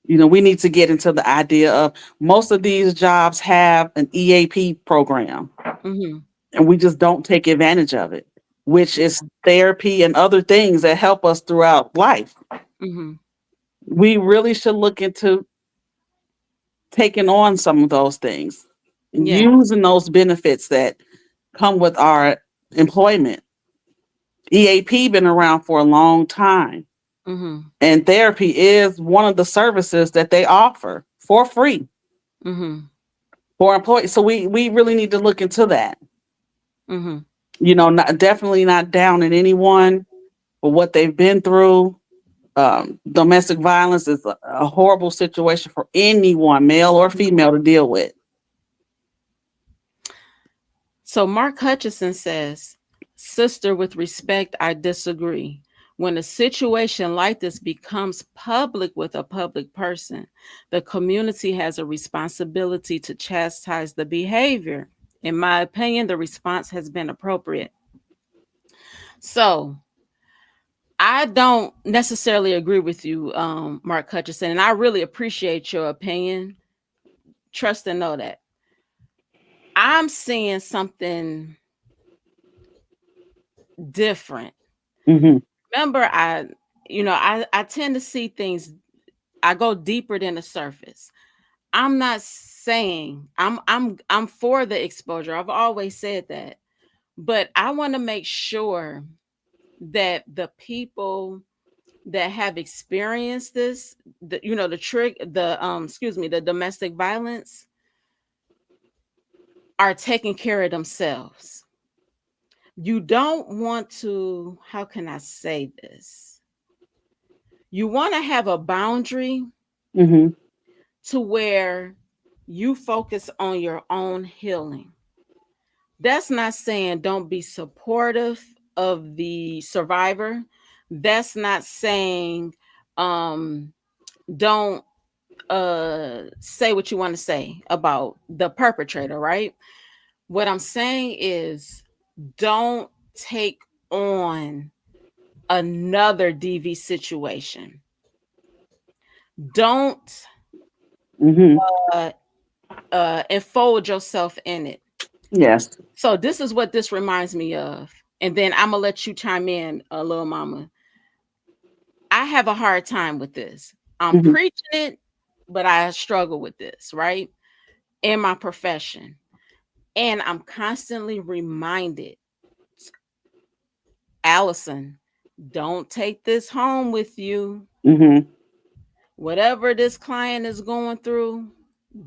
[SPEAKER 4] We need to get into the idea of most of these jobs have an EAP program,
[SPEAKER 3] Mm-hmm.
[SPEAKER 4] and we just don't take advantage of it, which is therapy and other things that help us throughout life.
[SPEAKER 3] Mm-hmm.
[SPEAKER 4] We really should look into taking on some of those things,
[SPEAKER 3] Yeah.
[SPEAKER 4] using those benefits that come with our employment. EAP been around for a long time,
[SPEAKER 3] Mm-hmm.
[SPEAKER 4] and therapy is one of the services that they offer for free
[SPEAKER 3] Mm-hmm.
[SPEAKER 4] for employees. So we really need to look into that.
[SPEAKER 3] Mm-hmm.
[SPEAKER 4] Definitely not down in anyone for what they've been through. Domestic violence is a horrible situation for anyone, male or female, to deal with.
[SPEAKER 3] So Mark Hutchison says, "Sister, with respect, I disagree. When a situation like this becomes public with a public person, the community has a responsibility to chastise the behavior. In my opinion, the response has been appropriate." So I don't necessarily agree with you, Mark Hutchison, and I really appreciate your opinion. Trust and know that. I'm seeing something different.
[SPEAKER 4] Hmm.
[SPEAKER 3] Remember, I tend to see things, I go deeper than the surface. I'm not saying I'm for the exposure. I've always said that. But I want to make sure that the people that have experienced this, the domestic violence, are taking care of themselves. You don't want to, how can I say this? You want to have a boundary
[SPEAKER 4] Hmm.
[SPEAKER 3] to where you focus on your own healing. That's not saying don't be supportive of the survivor. That's not saying um don't say what you want to say about the perpetrator, right? What I'm saying is don't take on another DV situation. Don't
[SPEAKER 4] Hmm.
[SPEAKER 3] uh, enfold yourself in it.
[SPEAKER 4] Yes.
[SPEAKER 3] So this is what this reminds me of, and then I'm gonna let you chime in, Lil Mama. I have a hard time with this. I'm
[SPEAKER 4] Hmm.
[SPEAKER 3] preaching it, but I struggle with this, right? In my profession, and I'm constantly reminded, Allison, don't take this home with you.
[SPEAKER 4] Hmm.
[SPEAKER 3] Whatever this client is going through,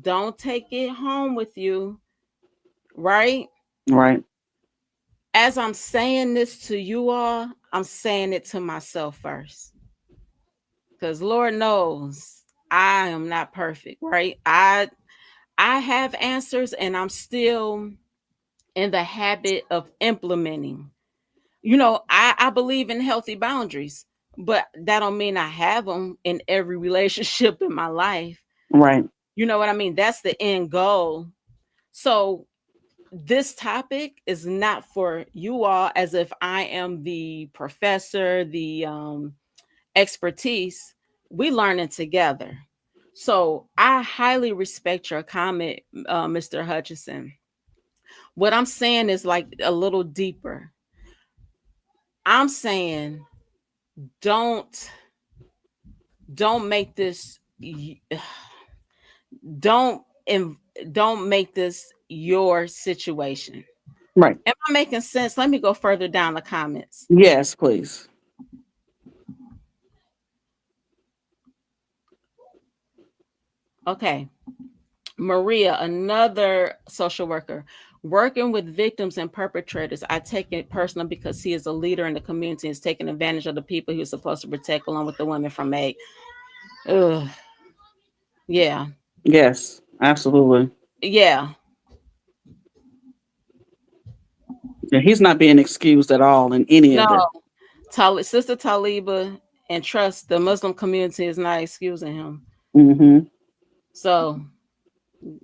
[SPEAKER 3] don't take it home with you, right?
[SPEAKER 4] Right.
[SPEAKER 3] As I'm saying this to you all, I'm saying it to myself first. Because Lord knows I am not perfect, right? I have answers and I'm still in the habit of implementing. I believe in healthy boundaries, but that don't mean I have them in every relationship in my life.
[SPEAKER 4] Right.
[SPEAKER 3] You know what I mean? That's the end goal. So this topic is not for you all as if I am the professor, the expertise. We learning together. So I highly respect your comment, Mr. Hutchison. What I'm saying is like a little deeper. I'm saying don't don't make this don't don't make this your situation.
[SPEAKER 4] Right.
[SPEAKER 3] Am I making sense? Let me go further down the comments.
[SPEAKER 4] Yes, please.
[SPEAKER 3] Okay. Maria, another social worker, working with victims and perpetrators. I take it personal because he is a leader in the community and is taking advantage of the people he was supposed to protect, along with the women from A. Ugh. Yeah.
[SPEAKER 4] Yes, absolutely.
[SPEAKER 3] Yeah.
[SPEAKER 4] Yeah, he's not being excused at all in any of
[SPEAKER 3] No,
[SPEAKER 4] this.
[SPEAKER 3] Sister Talibah and trust the Muslim community is not excusing him.
[SPEAKER 4] Mm-hmm.
[SPEAKER 3] So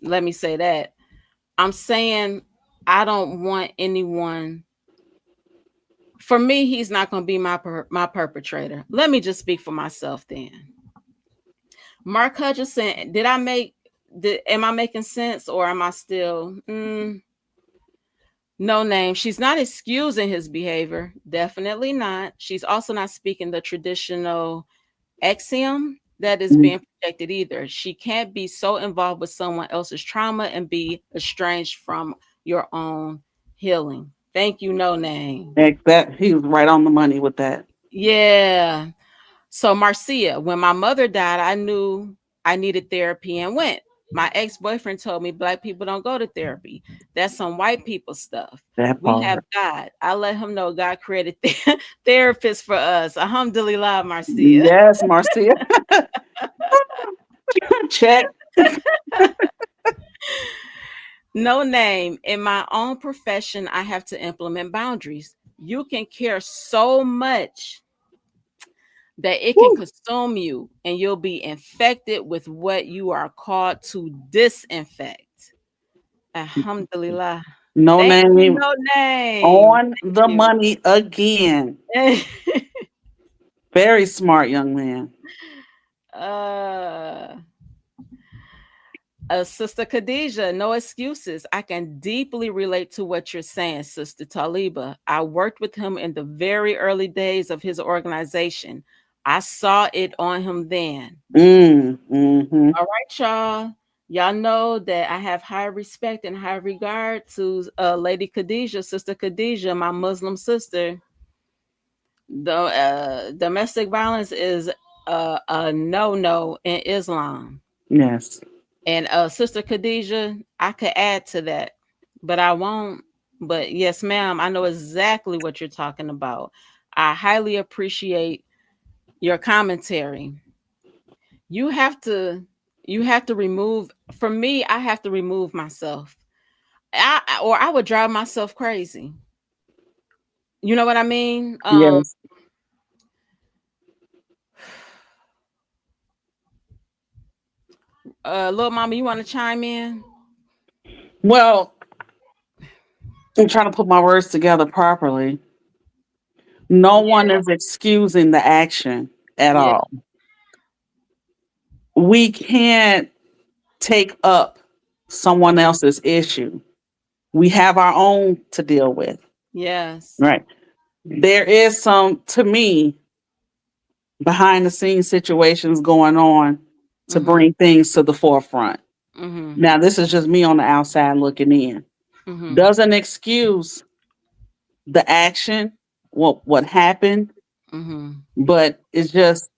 [SPEAKER 3] let me say that. I'm saying I don't want anyone. For me, he's not going to be my perpetrator. Let me just speak for myself then. Mark Hutchinson, am I making sense or am I still no name? She's not excusing his behavior. Definitely not. She's also not speaking the traditional axiom that is being projected either. She can't be so involved with someone else's trauma and be estranged from your own healing. Thank you, no name.
[SPEAKER 4] That he was right on the money with that.
[SPEAKER 3] Yeah. So Marcia, when my mother died, I knew I needed therapy and went. My ex-boyfriend told me black people don't go to therapy. That's some white people stuff.
[SPEAKER 4] That
[SPEAKER 3] We have
[SPEAKER 4] part.
[SPEAKER 3] God. I let him know God created therapists for us. Alhamdulillah, Marcia.
[SPEAKER 4] Yes, Marcia. Check.
[SPEAKER 3] No name. In my own profession, I have to implement boundaries. You can care so much that it can
[SPEAKER 4] Woo.
[SPEAKER 3] consume you and you'll be infected with what you are called to disinfect. Alhamdulillah.
[SPEAKER 4] No
[SPEAKER 3] Thank you,
[SPEAKER 4] name
[SPEAKER 3] no name.
[SPEAKER 4] on the
[SPEAKER 3] Thank
[SPEAKER 4] money again.
[SPEAKER 3] you.
[SPEAKER 4] Very smart young man.
[SPEAKER 3] uh Sister Khadijah, no excuses. I can deeply relate to what you're saying, Sister Talibah. I worked with him in the very early days of his organization. I saw it on him then.
[SPEAKER 4] Mm-hmm.
[SPEAKER 3] All right, y'all. Y'all know that I have high respect and high regard to Lady Khadijah, Sister Khadijah, my Muslim sister. The domestic violence is a no-no in Islam.
[SPEAKER 4] Yes.
[SPEAKER 3] And Sister Khadijah, I could add to that, but I won't. But yes, ma'am, I know exactly what you're talking about. I highly appreciate your commentary. You have to remove, for me, I have to remove myself. Or I would drive myself crazy. You know what I mean?
[SPEAKER 4] Yes.
[SPEAKER 3] Little mama, you want to chime in?
[SPEAKER 4] Well, I'm trying to put my words together properly. No one
[SPEAKER 3] Yeah,
[SPEAKER 4] is excusing the action at
[SPEAKER 3] yeah,
[SPEAKER 4] all. We can't take up someone else's issue. We have our own to deal with.
[SPEAKER 3] yes.
[SPEAKER 4] Right. There is some, to me, behind the scenes situations going on to
[SPEAKER 3] Mm-hmm.
[SPEAKER 4] bring things to the forefront.
[SPEAKER 3] Mm-hmm.
[SPEAKER 4] Now, this is just me on the outside looking in.
[SPEAKER 3] Mm-hmm.
[SPEAKER 4] Doesn't excuse the action, what happened,
[SPEAKER 3] Mm-hmm.
[SPEAKER 4] but it's just,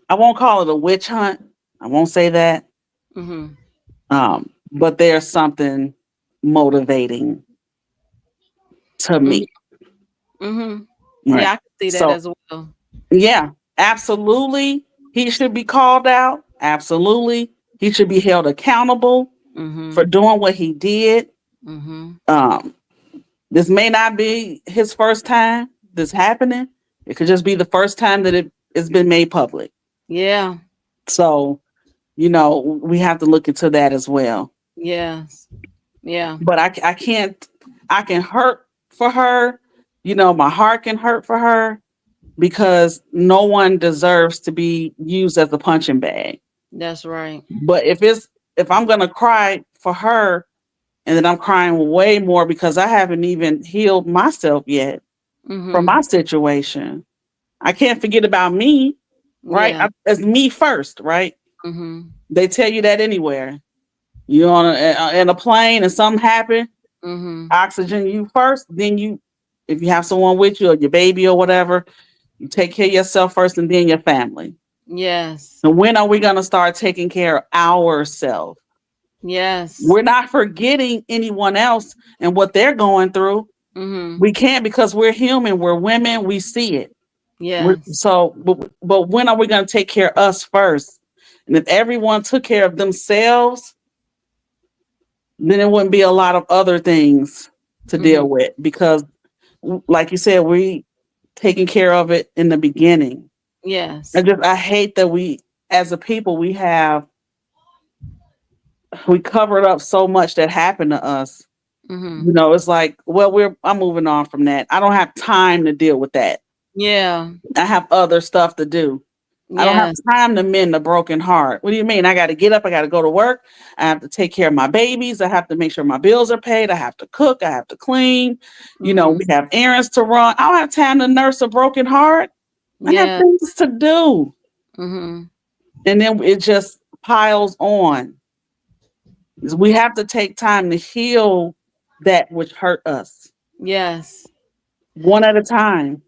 [SPEAKER 4] I won't call it a witch hunt. I won't say that.
[SPEAKER 3] Mm-hmm.
[SPEAKER 4] But there's something motivating to
[SPEAKER 3] Mm-hmm.
[SPEAKER 4] me.
[SPEAKER 3] Mm-hmm.
[SPEAKER 4] Right.
[SPEAKER 3] Yeah, I can see that
[SPEAKER 4] So
[SPEAKER 3] as well.
[SPEAKER 4] yeah, absolutely. He should be called out. Absolutely. He should be held accountable
[SPEAKER 3] Mm-hmm.
[SPEAKER 4] for doing what he did.
[SPEAKER 3] Mm-hmm.
[SPEAKER 4] Um, this may not be his first time this happening. It could just be the first time that it's been made public.
[SPEAKER 3] Yeah.
[SPEAKER 4] So, we have to look into that as well.
[SPEAKER 3] Yes. Yeah.
[SPEAKER 4] But I can't, I can hurt for her. My heart can hurt for her because no one deserves to be used as a punching bag.
[SPEAKER 3] That's right.
[SPEAKER 4] But if I'm gonna cry for her, and then I'm crying way more because I haven't even healed myself yet from
[SPEAKER 3] Mm-hmm.
[SPEAKER 4] my situation, I can't forget about me, right?
[SPEAKER 3] Yeah.
[SPEAKER 4] As me first, right?
[SPEAKER 3] Mm-hmm.
[SPEAKER 4] They tell you that anywhere. You're on in a plane and something happened,
[SPEAKER 3] Mm-hmm.
[SPEAKER 4] oxygen you first, then if you have someone with you or your baby or whatever, you take care of yourself first and then your family.
[SPEAKER 3] Yes.
[SPEAKER 4] And when are we going to start taking care of ourselves?
[SPEAKER 3] Yes.
[SPEAKER 4] We're not forgetting anyone else and what they're going through.
[SPEAKER 3] Mm-hmm.
[SPEAKER 4] We can't because we're human, we're women, we see it.
[SPEAKER 3] Yes.
[SPEAKER 4] But when are we going to take care of us first? And if everyone took care of themselves, then it wouldn't be a lot of other things to
[SPEAKER 3] Mm-hmm.
[SPEAKER 4] deal with because, like you said, we taking care of it in the beginning.
[SPEAKER 3] Yes.
[SPEAKER 4] I hate that we, as a people, we covered up so much that happened to us.
[SPEAKER 3] Mm-hmm.
[SPEAKER 4] You know, it's like, well, I'm moving on from that. I don't have time to deal with that.
[SPEAKER 3] Yeah.
[SPEAKER 4] I have other stuff to do. I don't have
[SPEAKER 3] Yes.
[SPEAKER 4] time to mend a broken heart. What do you mean? I got to get up. I got to go to work. I have to take care of my babies. I have to make sure my bills are paid. I have to cook. I have to clean. You know,
[SPEAKER 3] Mm-hmm.
[SPEAKER 4] we have errands to run. I don't have time to nurse a broken heart. I have
[SPEAKER 3] Yeah.
[SPEAKER 4] things to do.
[SPEAKER 3] Mm-hmm.
[SPEAKER 4] And then it just piles on. We have to take time to heal that which hurt us
[SPEAKER 3] Yes.
[SPEAKER 4] one at a time.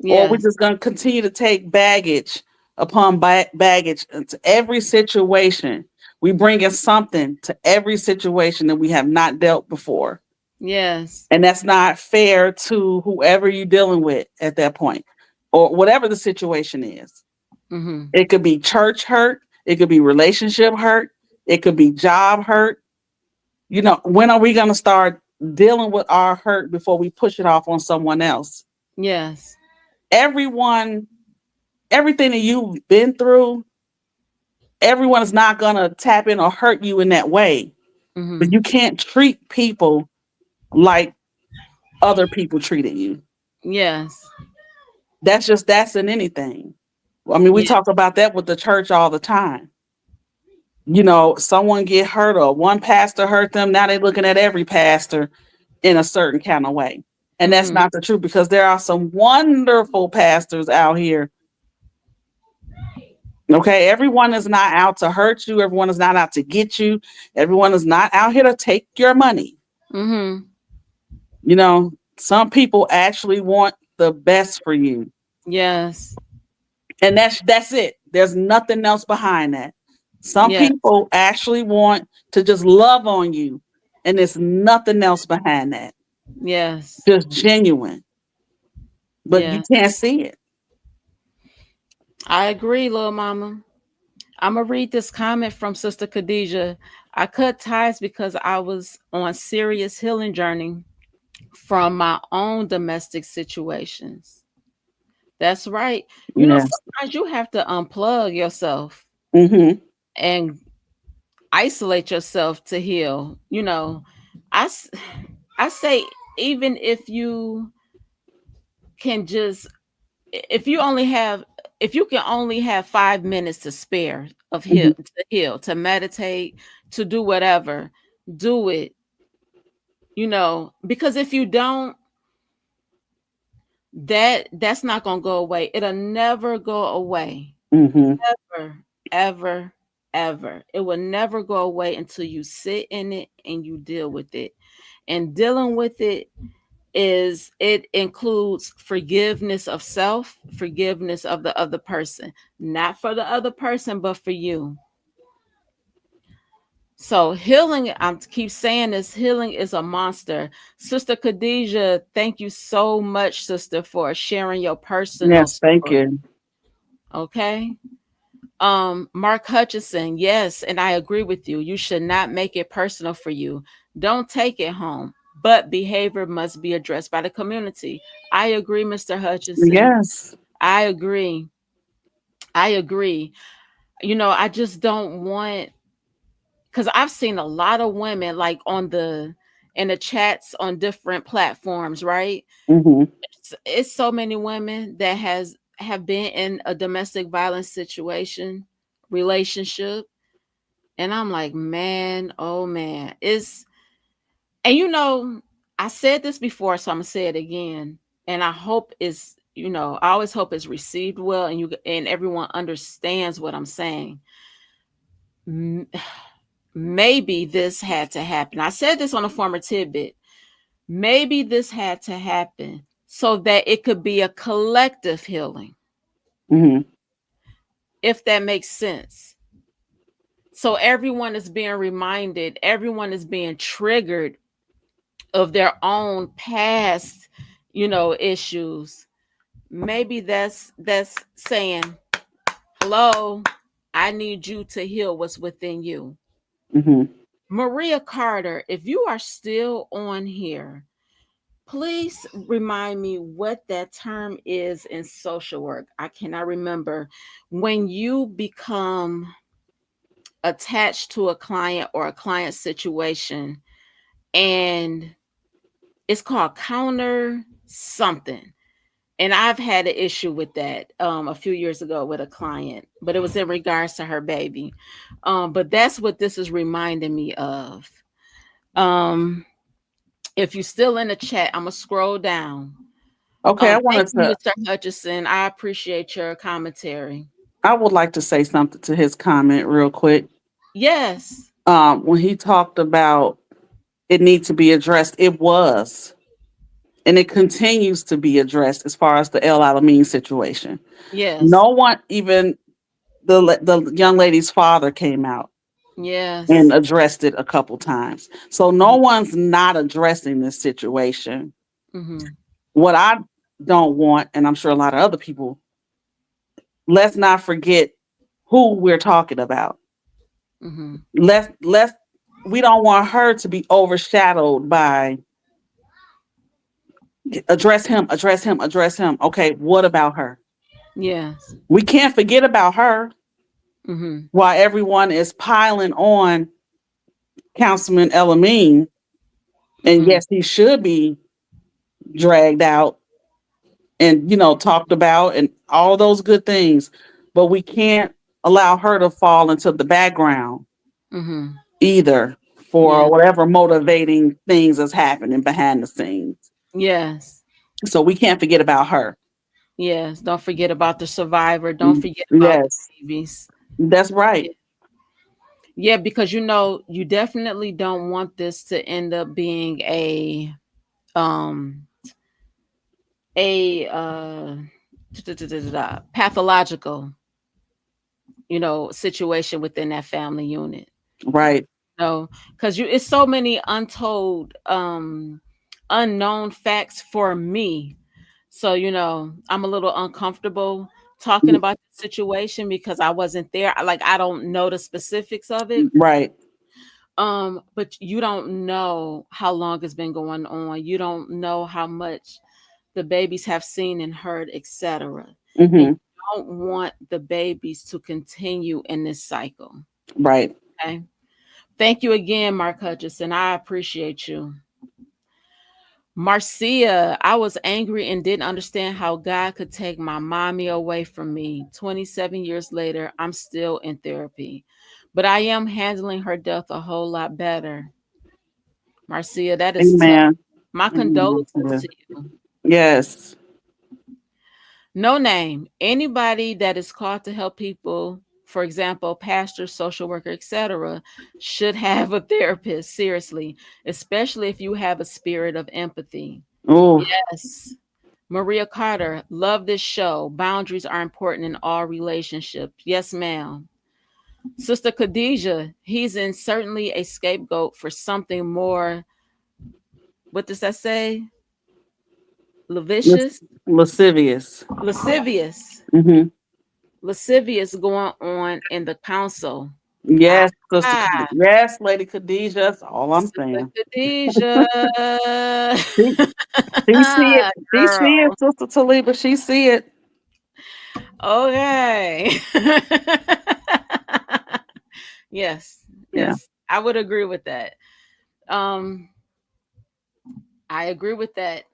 [SPEAKER 4] Or we're
[SPEAKER 3] Yes.
[SPEAKER 4] just going to continue to take baggage upon baggage into every situation. We bring in something to every situation that we have not dealt before.
[SPEAKER 3] Yes.
[SPEAKER 4] And that's not fair to whoever you're dealing with at that point or whatever the situation is.
[SPEAKER 3] Mm-hmm.
[SPEAKER 4] It could be church hurt. It could be relationship hurt. It could be job hurt. You know, when are we going to start dealing with our hurt before we push it off on someone else?
[SPEAKER 3] Yes.
[SPEAKER 4] Everyone, everything that you've been through, everyone is not going to tap in or hurt you in that way.
[SPEAKER 3] Mm-hmm.
[SPEAKER 4] But you can't treat people like other people treated you.
[SPEAKER 3] Yes.
[SPEAKER 4] That's in anything. I mean, we
[SPEAKER 3] Yeah.
[SPEAKER 4] talk about that with the church all the time. You know, someone get hurt or one pastor hurt them. Now they're looking at every pastor in a certain kind of way. And that's
[SPEAKER 3] Mm-hmm.
[SPEAKER 4] not the truth because there are some wonderful pastors out here. Okay, everyone is not out to hurt you. Everyone is not out to get you. Everyone is not out here to take your money.
[SPEAKER 3] Mm-hmm.
[SPEAKER 4] You know, some people actually want the best for you.
[SPEAKER 3] Yes.
[SPEAKER 4] And that's it. There's nothing else behind that. Some
[SPEAKER 3] Yes.
[SPEAKER 4] people actually want to just love on you. And there's nothing else behind that.
[SPEAKER 3] Yes.
[SPEAKER 4] Just genuine. But you
[SPEAKER 3] Yes.
[SPEAKER 4] can't see it.
[SPEAKER 3] I agree, Lil Mama. I'm gonna read this comment from Sister Khadijah. I cut ties because I was on serious healing journey from my own domestic situations. That's right. You know,
[SPEAKER 4] Yes.
[SPEAKER 3] sometimes you have to unplug yourself
[SPEAKER 4] Mm-hmm.
[SPEAKER 3] and isolate yourself to heal. You know, I s- I say even if you can just if you only have if you can only have 5 minutes to spare of
[SPEAKER 4] Mm-hmm.
[SPEAKER 3] heal, to meditate, to do whatever, do it. You know, because if you don't, that's not gonna go away. It'll never go away.
[SPEAKER 4] Mm-hmm.
[SPEAKER 3] Ever, ever, ever. It will never go away until you sit in it and you deal with it. And dealing with it includes forgiveness of self, forgiveness of the other person, not for the other person, but for you. So healing, I keep saying this, healing is a monster. Sister Khadijah, thank you so much, sister, for sharing your personal
[SPEAKER 4] Yes, thank
[SPEAKER 3] story.
[SPEAKER 4] you.
[SPEAKER 3] Okay. Mark Hutchison, yes, and I agree with you. You should not make it personal for you. Don't take it home. But behavior must be addressed by the community. I agree, Mr. Hutchison.
[SPEAKER 4] Yes.
[SPEAKER 3] I agree. I agree. You know, I just don't want because I've seen a lot of women like in the chats on different platforms, right?
[SPEAKER 4] Mm-hmm.
[SPEAKER 3] It's so many women that have been in a domestic violence situation, relationship, and I'm like, man, oh man, it's and you know, I said this before, so I'm gonna say it again, and I hope it's I always hope it's received well, and everyone understands what I'm saying. M- Maybe this had to happen. I said this on a former tidbit. Maybe this had to happen so that it could be a collective healing,
[SPEAKER 4] Mm-hmm.
[SPEAKER 3] if that makes sense. So everyone is being reminded, everyone is being triggered of their own past, issues. Maybe that's saying, "Hello, I need you to heal what's within you."
[SPEAKER 4] Mm-hmm.
[SPEAKER 3] Maria Carter, if you are still on here, Please remind me what that term is in social work. I cannot remember. When you become attached to a client or a client situation, and it's called counter something. And I've had an issue with that a few years ago with a client, but it was in regards to her baby. But that's what this is reminding me of. Um, if you're still in the chat, I'm gonna scroll down.
[SPEAKER 4] Okay,
[SPEAKER 3] Thank you, Mr. Hutchison. I appreciate your commentary.
[SPEAKER 4] I would like to say something to his comment real quick.
[SPEAKER 3] Yes.
[SPEAKER 4] When he talked about it needs to be addressed, it was, and it continues to be addressed as far as the El Alamein situation.
[SPEAKER 3] Yes.
[SPEAKER 4] No one, even the young lady's father, came out and
[SPEAKER 3] Yes.
[SPEAKER 4] addressed it a couple times. So no one's not addressing this situation.
[SPEAKER 3] Mm-hmm.
[SPEAKER 4] What I don't want, and I'm sure a lot of other people, let's not forget who we're talking about.
[SPEAKER 3] Mm-hmm.
[SPEAKER 4] Let's we don't want her to be overshadowed by address him, address him, address him. Okay, what about her?
[SPEAKER 3] Yes.
[SPEAKER 4] We can't forget about her
[SPEAKER 3] Mm-hmm.
[SPEAKER 4] while everyone is piling on Councilman Elamine. And
[SPEAKER 3] Mm-hmm.
[SPEAKER 4] yes, he should be dragged out and talked about and all those good things, but we can't allow her to fall into the background
[SPEAKER 3] Mm-hmm.
[SPEAKER 4] either
[SPEAKER 3] Yeah.
[SPEAKER 4] for whatever motivating things is happening behind the scenes.
[SPEAKER 3] Yes.
[SPEAKER 4] So we can't forget about her.
[SPEAKER 3] Yes. Don't forget about the survivor. Don't forget about the
[SPEAKER 4] Yes,
[SPEAKER 3] babies.
[SPEAKER 4] that's right.
[SPEAKER 3] Yeah, because you definitely don't want this to end up being um a pathological, situation within that family unit.
[SPEAKER 4] Right.
[SPEAKER 3] No, because it's so many untold unknown facts for me. So, I'm a little uncomfortable talking about the situation because I wasn't there. Like I don't know the specifics of it.
[SPEAKER 4] Right.
[SPEAKER 3] But you don't know how long it's been going on. You don't know how much the babies have seen and heard, etc. And
[SPEAKER 4] Hmm.
[SPEAKER 3] you don't want the babies to continue in this cycle.
[SPEAKER 4] Right.
[SPEAKER 3] Okay. Thank you again, Mark Hutchison. I appreciate you. Marcia, I was angry and didn't understand how God could take my mommy away from me. 27 years later, I'm still in therapy, but I am handling her death a whole lot better. Marcia, that is tough.
[SPEAKER 4] Amen.
[SPEAKER 3] My
[SPEAKER 4] Amen.
[SPEAKER 3] condolences to you.
[SPEAKER 4] Yes.
[SPEAKER 3] No name. Anybody that is called to help people, for example, pastor, social worker, etc., should have a therapist, seriously, especially if you have a spirit of empathy.
[SPEAKER 4] Oh,
[SPEAKER 3] Yes. Maria Carter, love this show. Boundaries are important in all relationships. Yes, ma'am. Sister Khadijah, he's in certainly a scapegoat for something more. What does that say? Lascivious?
[SPEAKER 4] lascivious.
[SPEAKER 3] Lascivious.
[SPEAKER 4] Hmm.
[SPEAKER 3] Lascivious going on in the council.
[SPEAKER 4] Yes, sister.
[SPEAKER 3] Ah,
[SPEAKER 4] Yes, Lady Khadijah. That's all I'm
[SPEAKER 3] Sister
[SPEAKER 4] saying.
[SPEAKER 3] Khadijah.
[SPEAKER 4] She, she see it. She see it,
[SPEAKER 3] Girl.
[SPEAKER 4] Sister Talibah. She see it.
[SPEAKER 3] Okay. Yes.
[SPEAKER 4] Yeah.
[SPEAKER 3] Yes. I would agree with that. Um, I agree with that.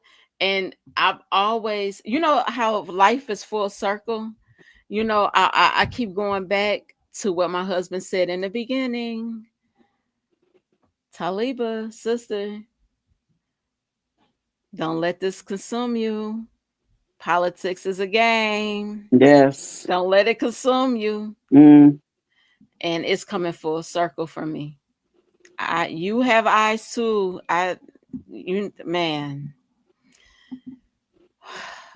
[SPEAKER 3] And I've always, how life is full circle. I keep going back to what my husband said in the beginning. Talibah, sister, don't let this consume you. Politics is a game.
[SPEAKER 4] Yes.
[SPEAKER 3] Don't let it consume you.
[SPEAKER 4] Mm,
[SPEAKER 3] And it's coming full circle for me. You have eyes too. Man,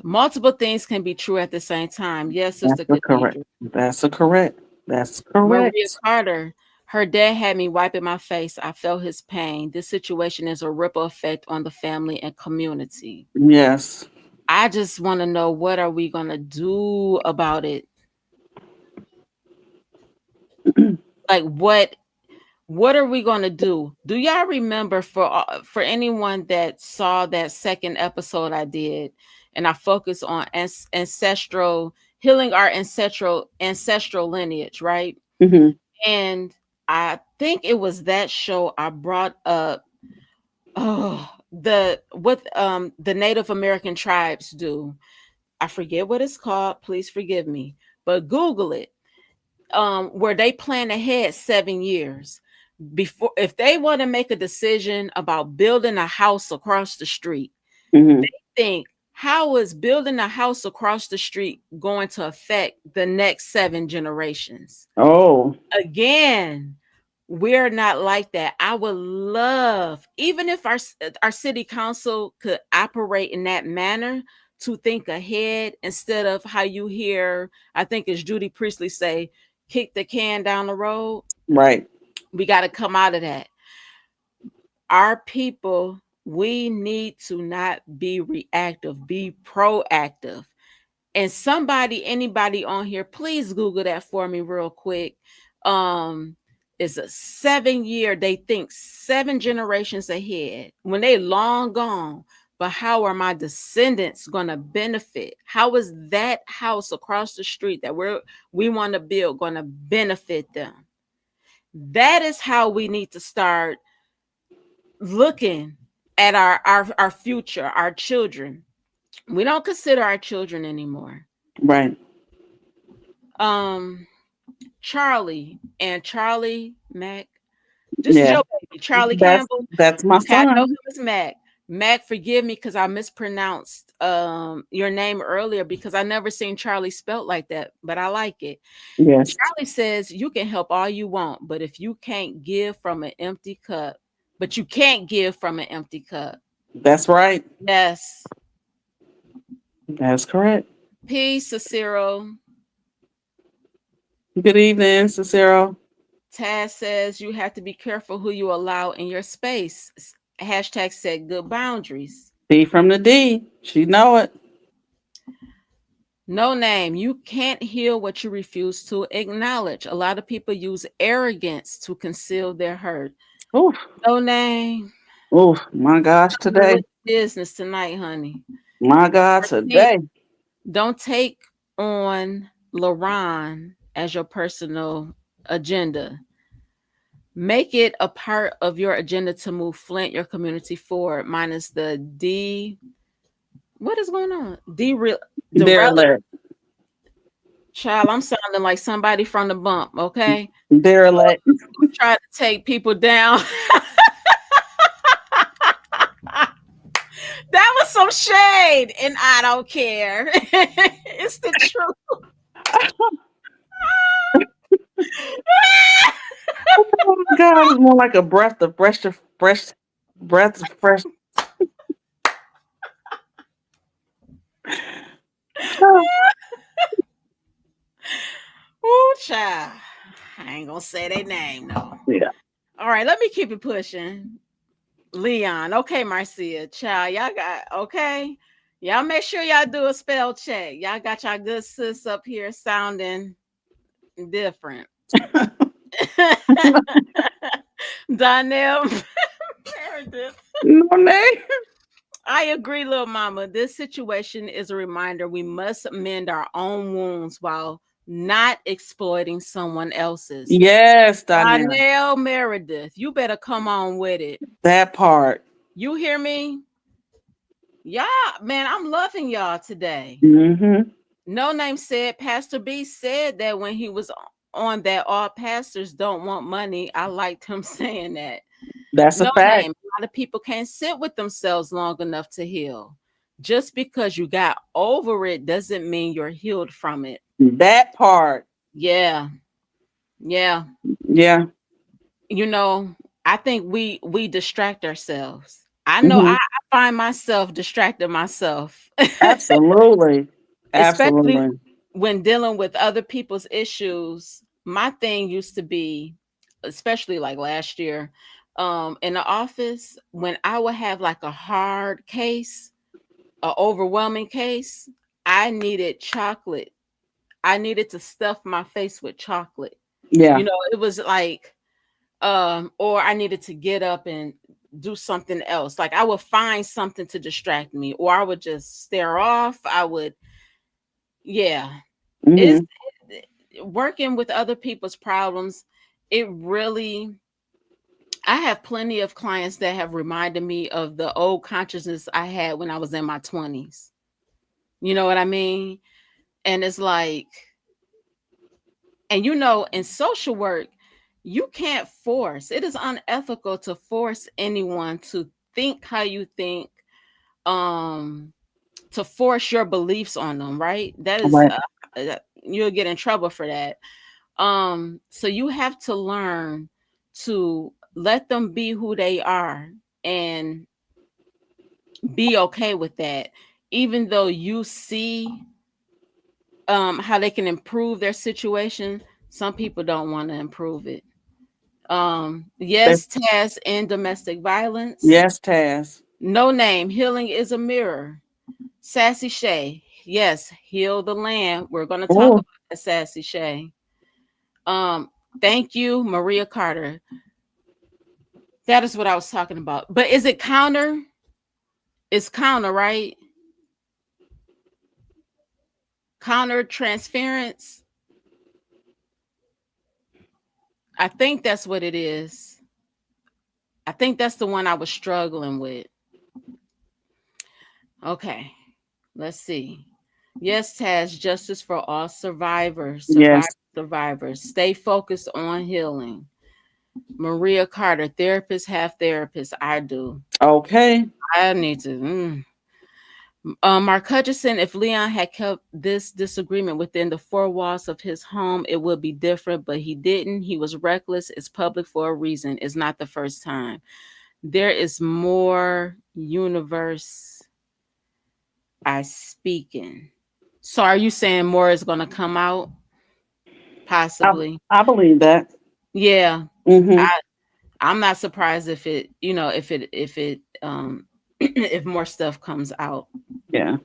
[SPEAKER 3] multiple things can be true at the same time. Yes,
[SPEAKER 4] that's
[SPEAKER 3] Sister
[SPEAKER 4] a correct.
[SPEAKER 3] Cathedral.
[SPEAKER 4] That's a correct. That's
[SPEAKER 3] Maria
[SPEAKER 4] correct.
[SPEAKER 3] Carter, her dad had me wiping my face. I felt his pain. This situation is a ripple effect on the family and community.
[SPEAKER 4] Yes.
[SPEAKER 3] I just want to know, what are we going to do about it? Like What are we going to do? Do y'all remember, for anyone that saw that second episode I did, and I focus on ancestral healing, our ancestral lineage, right?
[SPEAKER 4] Hmm.
[SPEAKER 3] And I think it was that show I brought up, the what the Native American tribes do. I forget what it's called. Please forgive me, but Google it. Where they plan ahead 7 years before, if they want to make a decision about building a house across the street.
[SPEAKER 4] Hmm.
[SPEAKER 3] Think, how is building a house across the street going to affect the next 7 generations?
[SPEAKER 4] Oh,
[SPEAKER 3] Again, we're not like that. I would love, even if our city council could operate in that manner, to think ahead instead of how you hear, I think as Judy Priestley say, kick the can down the road.
[SPEAKER 4] right,
[SPEAKER 3] We got to come out of that. Our people, we need to not be reactive, be proactive. And anybody on here, please Google that for me real quick. Um, it's a 7 year, they think 7 generations ahead when they long gone. But how are my descendants going to benefit? How is that house across the street that we want to build going to benefit them? That is how we need to start looking at our future, our children. We don't consider our children anymore.
[SPEAKER 4] right.
[SPEAKER 3] Um, Charlie Mac. This is
[SPEAKER 4] Yeah,
[SPEAKER 3] your baby, Charlie
[SPEAKER 4] that's
[SPEAKER 3] Campbell.
[SPEAKER 4] that's my
[SPEAKER 3] Okay, I know
[SPEAKER 4] son.
[SPEAKER 3] him as Mac. Mac, forgive me because I mispronounced your name earlier, because I never seen Charlie spelt like that, but I like it.
[SPEAKER 4] Yes,
[SPEAKER 3] Charlie says you can help all you want, but if you can't give from an empty cup, but you can't give from an empty cup.
[SPEAKER 4] that's right.
[SPEAKER 3] Yes.
[SPEAKER 4] That's correct.
[SPEAKER 3] Peace, Cicero.
[SPEAKER 4] Good evening, Cicero.
[SPEAKER 3] Taz says you have to be careful who you allow in your space. Hashtag set good boundaries.
[SPEAKER 4] D from the D. She know it.
[SPEAKER 3] No name. You can't heal what you refuse to acknowledge. A lot of people use arrogance to conceal their hurt.
[SPEAKER 4] Oof,
[SPEAKER 3] No name.
[SPEAKER 4] oof. My gosh,
[SPEAKER 3] Coming
[SPEAKER 4] today.
[SPEAKER 3] with business tonight, honey.
[SPEAKER 4] My God,
[SPEAKER 3] Take,
[SPEAKER 4] today.
[SPEAKER 3] don't take on LaRon as your personal agenda. Make it a part of your agenda to move Flint, your community forward, minus the D. What is going on?
[SPEAKER 4] They're alert.
[SPEAKER 3] Child, I'm sounding like somebody from the bump, okay?
[SPEAKER 4] They're alert.
[SPEAKER 3] Try to take people down. That was some shade, and I don't care. It's the truth.
[SPEAKER 4] Oh my God, it's more like a breath of breath of fresh.
[SPEAKER 3] Ooh, child. I ain't gonna say their name, no.
[SPEAKER 4] Yeah.
[SPEAKER 3] All right, let me keep it pushing. Leon. Okay, Marcia. Child, y'all got okay. Y'all make sure y'all do a spell check. Y'all got y'all good sis up here sounding different. Donnell Meredith.
[SPEAKER 4] No name.
[SPEAKER 3] I agree, little mama. This situation is a reminder we must mend our own wounds while not exploiting someone else's.
[SPEAKER 4] Yes, Donnell.
[SPEAKER 3] Donnell Meredith, you better come on with it.
[SPEAKER 4] That part.
[SPEAKER 3] You hear me? Y'all, man, I'm loving y'all today.
[SPEAKER 4] Mm-hmm.
[SPEAKER 3] No Name said, Pastor B said that when he was on that all pastors don't want money. I liked him saying that.
[SPEAKER 4] That's a
[SPEAKER 3] No
[SPEAKER 4] fact.
[SPEAKER 3] Name, a lot of people can't sit with themselves long enough to heal. Just because you got over it doesn't mean you're healed from it.
[SPEAKER 4] That part.
[SPEAKER 3] Yeah. Yeah.
[SPEAKER 4] Yeah.
[SPEAKER 3] You know, I think we distract ourselves. I know
[SPEAKER 4] Hmm.
[SPEAKER 3] I find myself distracting myself.
[SPEAKER 4] Absolutely.
[SPEAKER 3] Especially
[SPEAKER 4] Absolutely.
[SPEAKER 3] when dealing with other people's issues. My thing used to be, especially like last year, in the office, when I would have like a hard case, an overwhelming case, I needed chocolate. I needed to stuff my face with chocolate.
[SPEAKER 4] Yeah.
[SPEAKER 3] It was like or I needed to get up and do something else. Like I would find something to distract me, or I would just stare off. I would, yeah. It's
[SPEAKER 4] Hmm.
[SPEAKER 3] working with other people's problems. It really, I have plenty of clients that have reminded me of the old consciousness I had when I was in my 20s. You know what I mean? And it's like, and in social work, you can't force. It is unethical to force anyone to think how you think, um, to force your beliefs on them, right? That is,
[SPEAKER 4] Right.
[SPEAKER 3] you'll get in trouble for that. So you have to learn to let them be who they are and be okay with that, even though you see how they can improve their situation. Some people don't want to improve it.
[SPEAKER 4] They-
[SPEAKER 3] Yes, Taz, and domestic violence.
[SPEAKER 4] yes, Taz.
[SPEAKER 3] No name, healing is a mirror. Sassy Shay, yes, heal the land. We're going to talk
[SPEAKER 4] Oh,
[SPEAKER 3] about that, Sassy Shay. Um, thank you, Maria Carter. That is what I was talking about. But is it counter? It's counter, right? Counter transference. I think that's what it is. I think that's the one I was struggling with. Okay, let's see. Yes, Taz, justice for all survivors,
[SPEAKER 4] yes.
[SPEAKER 3] survivors. Stay focused on healing. Maria Carter, therapist, half therapist. I do.
[SPEAKER 4] Okay.
[SPEAKER 3] I need to. Mark Hutchison, if Leon had kept this disagreement within the four walls of his home, it would be different, but he didn't. He was reckless. It's public for a reason. It's not the first time. There is more universe I speak in. So are you saying more is going to come out?
[SPEAKER 4] I,
[SPEAKER 3] Possibly.
[SPEAKER 4] I believe that.
[SPEAKER 3] Yeah.
[SPEAKER 4] Hmm.
[SPEAKER 3] I'm not surprised if it, if more stuff comes out.
[SPEAKER 4] Yeah.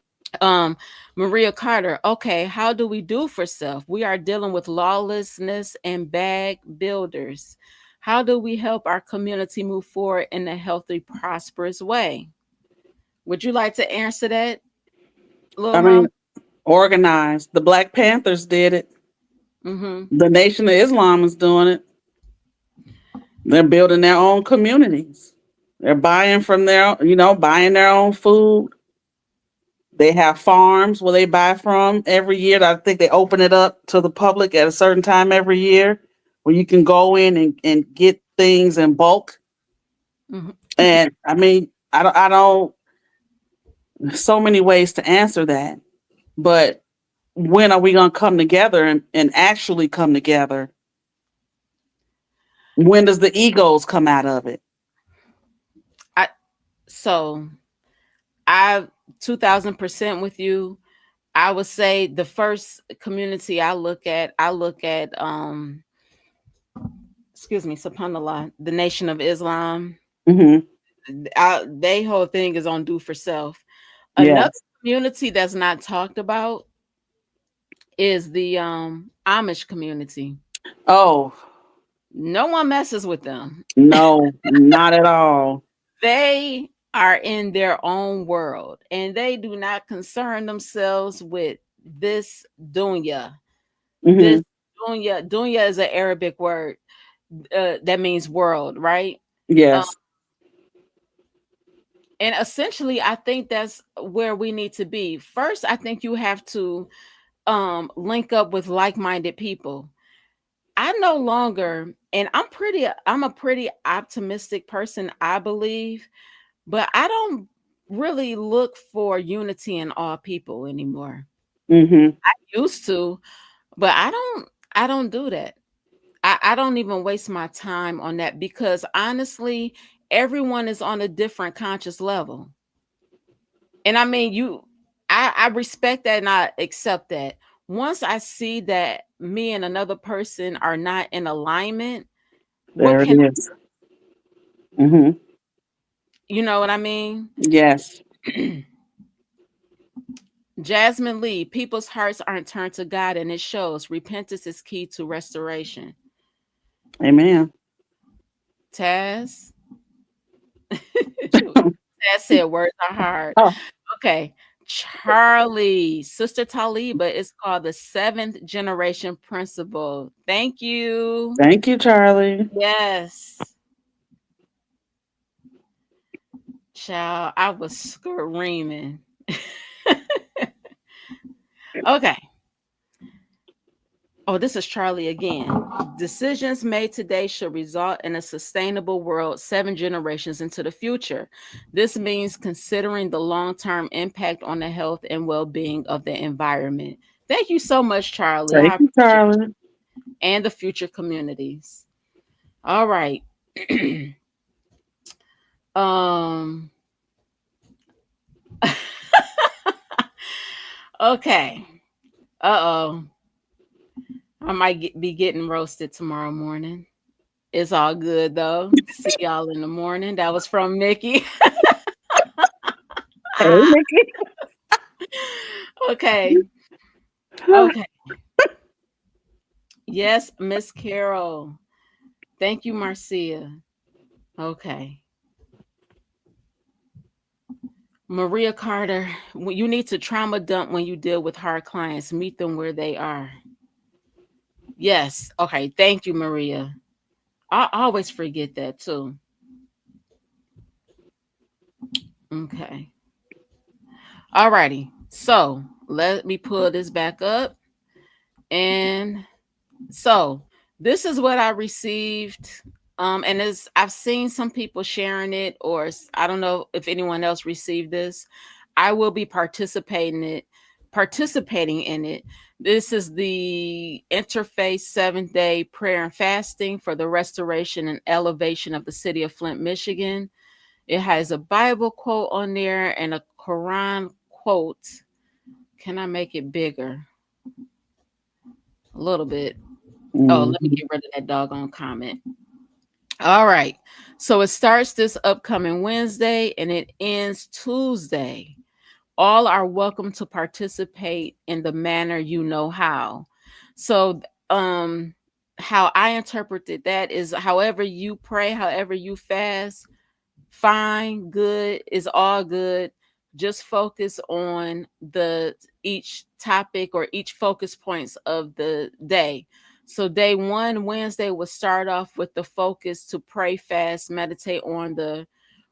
[SPEAKER 3] um Maria Carter, okay, how do we do for self? We are dealing with lawlessness and bag builders. How do we help our community move forward in a healthy, prosperous way? Would you like to answer that, little
[SPEAKER 4] I
[SPEAKER 3] mom?
[SPEAKER 4] mean, organized. The Black Panthers did it.
[SPEAKER 3] Mm-hmm.
[SPEAKER 4] The Nation of Islam is doing it. They're building their own communities. They're buying from buying their own food. They have farms where they buy from every year. I think they open it up to the public at a certain time every year where you can go in and get things in bulk.
[SPEAKER 3] Mm-hmm.
[SPEAKER 4] And I mean, I don't, so many ways to answer that. But when are we going to come together and actually come together? When does the egos come out of it?
[SPEAKER 3] I so I 2000% with you. I would say the first community I look at excuse me, subhanallah, the Nation of Islam.
[SPEAKER 4] Hmm.
[SPEAKER 3] They whole thing is on do for self. Another
[SPEAKER 4] Yes.
[SPEAKER 3] community that's not talked about is the Amish community.
[SPEAKER 4] Oh,
[SPEAKER 3] No one messes with them.
[SPEAKER 4] no, not at all.
[SPEAKER 3] They are in their own world and they do not concern themselves with this dunya. This
[SPEAKER 4] Hmm.
[SPEAKER 3] dunya is an Arabic word that means world, right? Um,
[SPEAKER 4] Yes.
[SPEAKER 3] and essentially, I think that's where we need to be. First, I think you have to link up with like-minded people. I no longer, and I'm a pretty optimistic person, I believe, but I don't really look for unity in all people anymore.
[SPEAKER 4] Hmm.
[SPEAKER 3] Used to, but I don't do that. I don't even waste my time on that because honestly, everyone is on a different conscious level. And I mean, I respect that and I accept that. Once I see that me and another person are not in alignment, what
[SPEAKER 4] There it
[SPEAKER 3] can
[SPEAKER 4] is. Hmm.
[SPEAKER 3] you know what I mean?
[SPEAKER 4] Yes.
[SPEAKER 3] Jasmine Lee, people's hearts aren't turned to God, and it shows. Repentance is key to restoration.
[SPEAKER 4] Amen.
[SPEAKER 3] Taz. Taz said words are hard.
[SPEAKER 4] Oh,
[SPEAKER 3] Okay. Charlie, Sister Talibah is called the seventh generation principle. Thank you.
[SPEAKER 4] thank you, Charlie.
[SPEAKER 3] Yes. Child, I was screaming. Okay. Oh, this is Charlie again. Decisions made today should result in a sustainable world 7 generations into the future. This means considering the long term impact on the health and well being of the environment. Thank you so much, Charlie. I
[SPEAKER 4] Thank you,
[SPEAKER 3] appreciate
[SPEAKER 4] Charlie.
[SPEAKER 3] you and the future communities. All right. um, okay. Uh-oh. I might be getting roasted tomorrow morning. It's all good though. See y'all in the morning. That was from Mickey.
[SPEAKER 4] Hey, Nikki.
[SPEAKER 3] Okay. Okay. Yes, Miss Carol. Thank you, Marcia. Okay. Maria Carter, you need to trauma dump when you deal with hard clients. Meet them where they are. Yes. Okay. Thank you, Maria. I always forget that too. Okay. All righty. So let me pull this back up. And so this is what I received. And as I've seen some people sharing it, or I don't know if anyone else received this. I will be participating in it. This is the Interfaith 7-day prayer and fasting for the restoration and elevation of the city of Flint, Michigan. It has a Bible quote on there and a Quran quote. Can I make it bigger? A little bit. Oh, let me
[SPEAKER 4] Mhm.
[SPEAKER 3] get rid of that doggone comment. All right. So it starts this upcoming Wednesday and it ends Tuesday. All are welcome to participate in the manner you know how. So, how I interpreted that is however you pray, however you fast, fine, good, is all good. Just focus on the each topic or each focus points of the day. So day one, Wednesday, will start off with the focus to pray, fast, meditate on the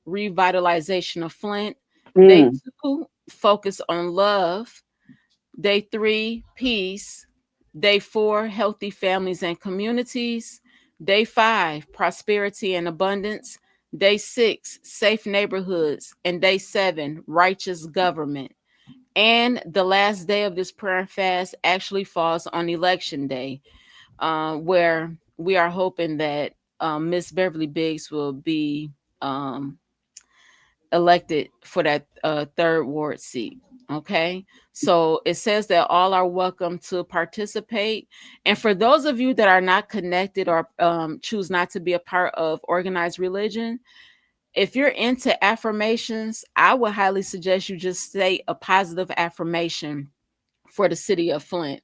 [SPEAKER 3] revitalization of Flint. Day
[SPEAKER 4] Mm,
[SPEAKER 3] two, focus on love. Day three, peace. Day four, healthy families and communities. Day five, prosperity and abundance. Day six, safe neighborhoods. And day seven, righteous government. And the last day of this prayer and fast actually falls on election day, where we are hoping that Miss Beverly Biggs will be elected for that third ward seat. Okay. So it says that all are welcome to participate. And for those of you that are not connected or choose not to be a part of organized religion, if you're into affirmations, I would highly suggest you just say a positive affirmation for the city of Flint.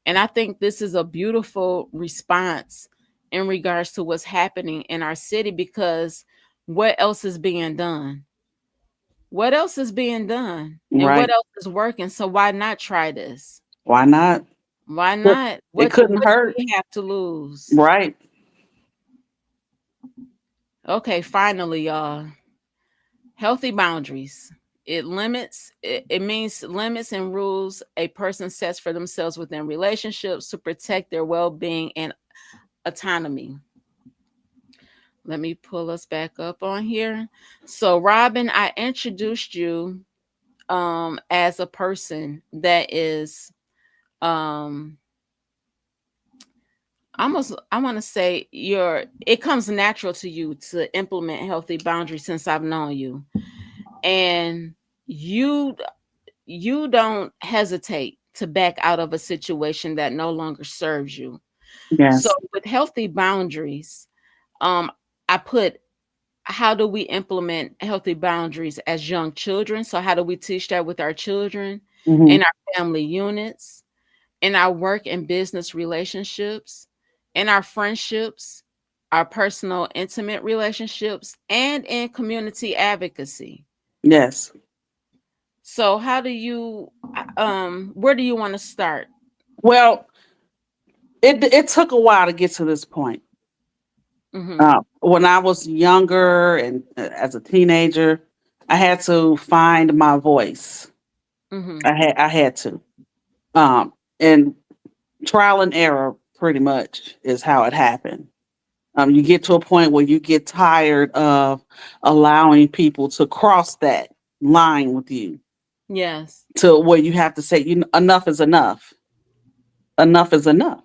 [SPEAKER 3] And I think this is a beautiful response in regards to what's happening in our city, because what else is being done? What else is being done? And what
[SPEAKER 4] right.
[SPEAKER 3] else is working? So why not try this?
[SPEAKER 4] Why not?
[SPEAKER 3] Why
[SPEAKER 4] Look,
[SPEAKER 3] not?
[SPEAKER 4] it couldn't
[SPEAKER 3] What do
[SPEAKER 4] hurt.
[SPEAKER 3] we have to lose?
[SPEAKER 4] Right.
[SPEAKER 3] Okay, finally, y'all. Healthy boundaries. It means limits and rules a person sets for themselves within relationships to protect their well-being and autonomy. Let me pull us back up on here. So, Robin, I introduced you as a person that is um almost, I want to say, it comes natural to you to implement healthy boundaries since I've known you. And you you don't hesitate to back out of a situation that no longer serves you. So
[SPEAKER 4] Yes.
[SPEAKER 3] with healthy boundaries, um I put, how do we implement healthy boundaries as young children? So how do we teach that with our children, in
[SPEAKER 4] Hmm.
[SPEAKER 3] our family units, in our work and business relationships, in our friendships, our personal, intimate relationships, and in community advocacy.
[SPEAKER 4] Yes.
[SPEAKER 3] So, where do you want to start?
[SPEAKER 4] Well, it took a while to get to this point.
[SPEAKER 3] Mm-hmm.
[SPEAKER 4] When I was younger and as a teenager, I had to find my voice.
[SPEAKER 3] Mm-hmm.
[SPEAKER 4] I had to. And trial and error pretty much is how it happened. You get to a point where you get tired of allowing people to cross that line with you
[SPEAKER 3] Yes.
[SPEAKER 4] to where you have to say, enough is enough. Enough is enough.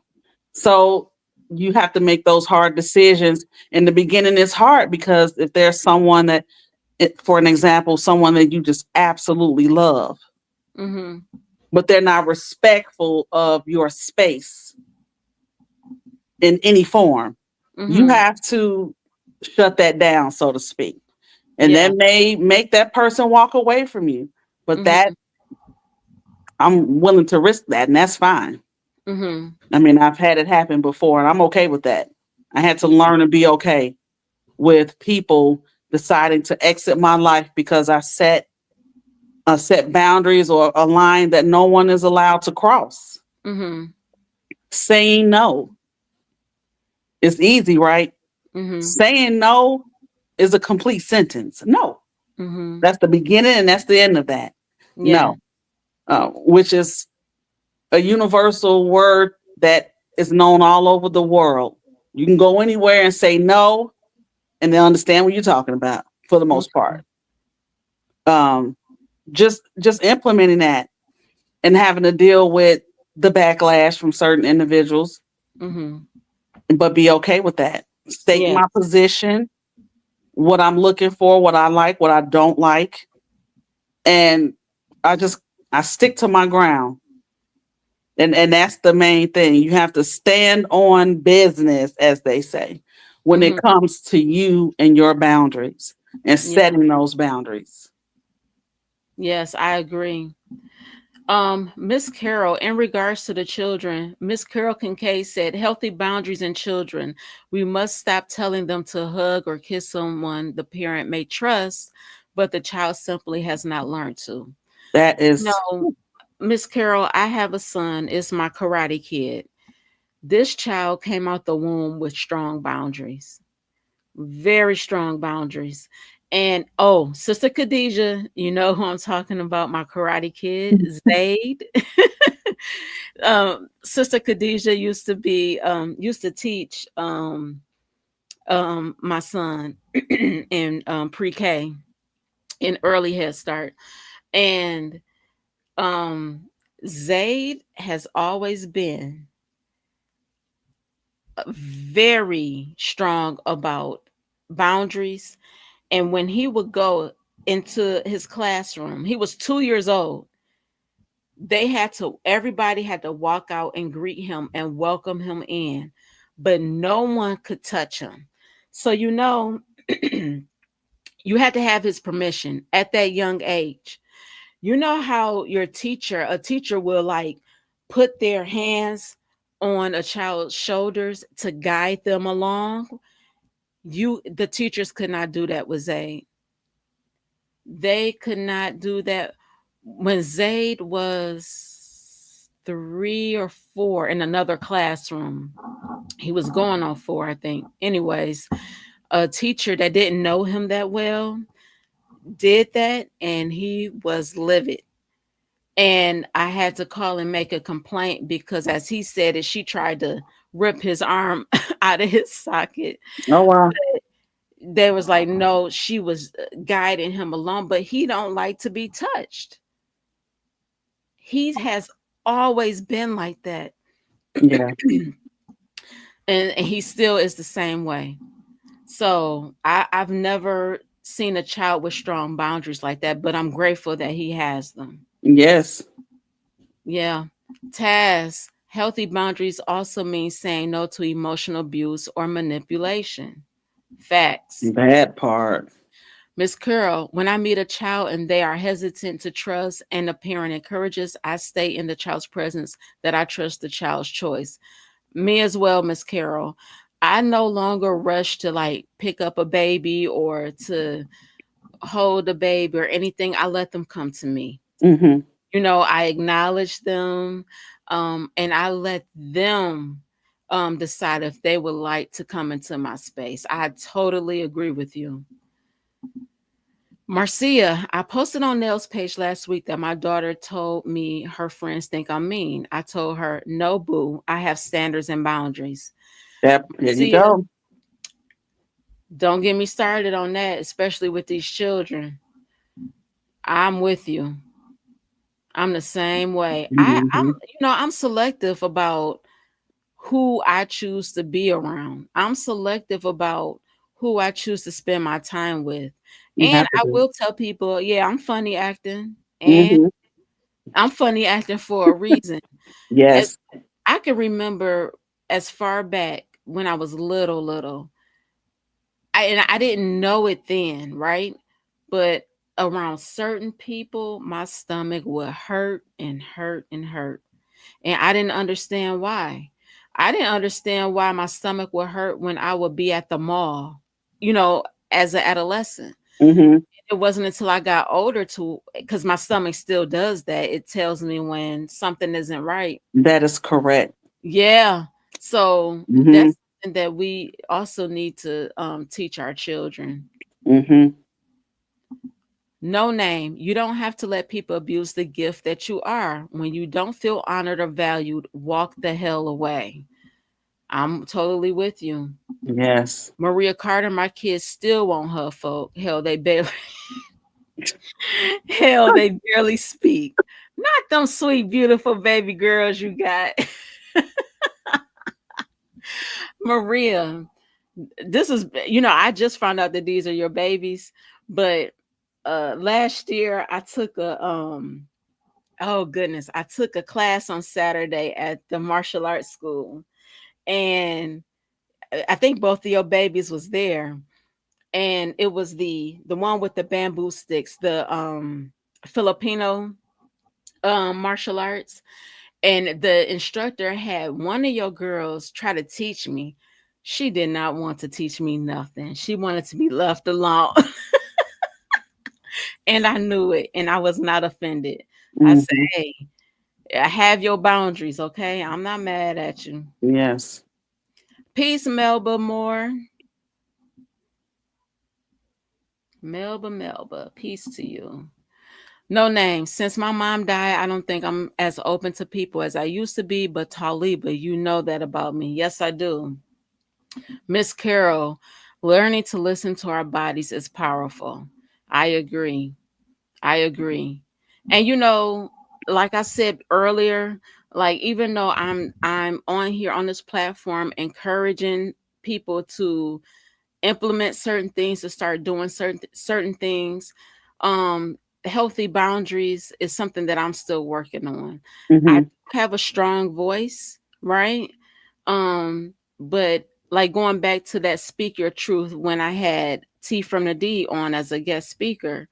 [SPEAKER 4] So you have to make those hard decisions. In the beginning, it's hard because if there's someone that, for an example, someone that you just absolutely love,
[SPEAKER 3] Mm-hmm.
[SPEAKER 4] but they're not respectful of your space in any form, you
[SPEAKER 3] Mm-hmm.
[SPEAKER 4] have to shut that down, so to speak. And
[SPEAKER 3] Yeah.
[SPEAKER 4] that may make that person walk away from you. But
[SPEAKER 3] Mm-hmm.
[SPEAKER 4] that I'm willing to risk that, and that's fine.
[SPEAKER 3] Mm-hmm.
[SPEAKER 4] I mean, I've had it happen before, and I'm okay with that. I had to
[SPEAKER 3] Yeah.
[SPEAKER 4] learn to be okay with people deciding to exit my life because I set boundaries or a line that no one is allowed to cross.
[SPEAKER 3] Mm-hmm.
[SPEAKER 4] Saying no is easy, right?
[SPEAKER 3] Mm-hmm.
[SPEAKER 4] Saying no is a complete sentence. No,
[SPEAKER 3] Mm-hmm.
[SPEAKER 4] that's the beginning and that's the end of that.
[SPEAKER 3] Yeah.
[SPEAKER 4] No, which is a universal word that is known all over the world. You can go anywhere and say no, and they understand what you're talking about for the most
[SPEAKER 3] Mm-hmm.
[SPEAKER 4] part. Um, just implementing that and having to deal with the backlash from certain individuals,
[SPEAKER 3] Mm-hmm.
[SPEAKER 4] but be okay with that. State
[SPEAKER 3] Yes.
[SPEAKER 4] my position, what I'm looking for, what I like, what I don't like, and I just I stick to my ground. And that's the main thing. You have to stand on business, as they say, when it
[SPEAKER 3] Mm-hmm.
[SPEAKER 4] comes to you and your boundaries and
[SPEAKER 3] Yeah.
[SPEAKER 4] setting those boundaries.
[SPEAKER 3] Yes, I agree. Miss Carol, in regards to the children, Miss Carol Kincaid said, healthy boundaries in children. We must stop telling them to hug or kiss someone the parent may trust, but the child simply has not learned to.
[SPEAKER 4] That is
[SPEAKER 3] No, Miss Carol, I have a son. It's my karate kid. This child came out the womb with strong boundaries, very strong boundaries. And oh, Sister Khadijah, you know who I'm talking about, my karate kid, Zaid. Sister Khadijah used to teach my son in pre-K in early Head Start. And um Zaid has always been very strong about boundaries. And when he would go into his classroom, he was 2 years old. Everybody had to walk out and greet him and welcome him in, but no one could touch him. So, you had to have his permission at that young age. You know how a teacher will like put their hands on a child's shoulders to guide them along. The teachers could not do that with Zaid. They could not do that when Zaid was 3 or 4 in another classroom. He was going on 4, I think. Anyways, a teacher that didn't know him that well did that, and he was livid. And I had to call and make a complaint because, as he said it, she tried to rip his arm out of his socket.
[SPEAKER 4] oh wow.
[SPEAKER 3] They was like, no, she was guiding him along, but he don't like to be touched. He has always been like that.
[SPEAKER 4] Yeah.
[SPEAKER 3] And he still is the same way. So I've never seen a child with strong boundaries like that, but I'm grateful that he has them.
[SPEAKER 4] Yes.
[SPEAKER 3] Yeah. Taz, healthy boundaries also mean saying no to emotional abuse or manipulation. Facts.
[SPEAKER 4] Bad part.
[SPEAKER 3] Miss Curl, when I meet a child and they are hesitant to trust and the parent encourages, I stay in the child's presence that I trust the child's choice. Me as well, Miss Carol. I no longer rush to like pick up a baby or to hold a baby or anything. I let them come to me.
[SPEAKER 4] Mm-hmm.
[SPEAKER 3] I acknowledge them, and I let them decide if they would like to come into my space. I totally agree with you. Marcia, I posted on Nell's page last week that my daughter told me her friends think I'm mean. I told her, no, boo, I have standards and boundaries.
[SPEAKER 4] Yep. There you
[SPEAKER 3] Marcia,
[SPEAKER 4] go.
[SPEAKER 3] don't get me started on that, especially with these children. I'm with you. I'm the same way. I'm
[SPEAKER 4] Mm-hmm.
[SPEAKER 3] I'm selective about who I choose to be around. I'm selective about who I choose to spend my time with.
[SPEAKER 4] You
[SPEAKER 3] And
[SPEAKER 4] have to
[SPEAKER 3] I
[SPEAKER 4] do.
[SPEAKER 3] will tell people, yeah, I'm funny acting. And
[SPEAKER 4] Mm-hmm.
[SPEAKER 3] I'm funny acting for a reason. As
[SPEAKER 4] Yes.
[SPEAKER 3] I can remember as far back when I was little, and I didn't know it then, right? But around certain people, my stomach would hurt and hurt and hurt. And I didn't understand why. I didn't understand why my stomach would hurt when I would be at the mall, you know, as an adolescent.
[SPEAKER 4] Mm-hmm.
[SPEAKER 3] It wasn't until I got older to, because my stomach still does that. It tells me when something isn't right.
[SPEAKER 4] That is correct.
[SPEAKER 3] Yeah. So
[SPEAKER 4] Mm-hmm.
[SPEAKER 3] that's something that we also need to teach our children.
[SPEAKER 4] Mm-hmm.
[SPEAKER 3] No name. You don't have to let people abuse the gift that you are. When you don't feel honored or valued, walk the hell away. I'm totally with you.
[SPEAKER 4] Yes.
[SPEAKER 3] Maria Carter, my kids still won't hug folk. Hell, they barely speak. Not them sweet, beautiful baby girls you got. Maria, this is I just found out that these are your babies, but last year I took a oh goodness, I took a class on Saturday at the martial arts school, and I think both of your babies was there, and it was the one with the bamboo sticks, the Filipino martial arts, and the instructor had one of your girls try to teach me. She did not want to teach me nothing. She wanted to be left alone. And I knew it, and I was not offended. I said,
[SPEAKER 4] Mm-hmm.
[SPEAKER 3] hey, I have your boundaries, okay? I'm not mad at you.
[SPEAKER 4] Yes.
[SPEAKER 3] Peace, Melba Moore. Melba, peace to you. No name. Since my mom died, I don't think I'm as open to people as I used to be, but Talibah, you know that about me. Yes, I do. Miss Carol, learning to listen to our bodies is powerful. I agree. I agree. And like I said earlier, like even though I'm on here on this platform encouraging people to implement certain things, to start doing certain things, um healthy boundaries is something that I'm still working on. I
[SPEAKER 4] Mm-hmm.
[SPEAKER 3] have a strong voice, right? But like going back to that speak your truth, when I had T from the D on as a guest speaker,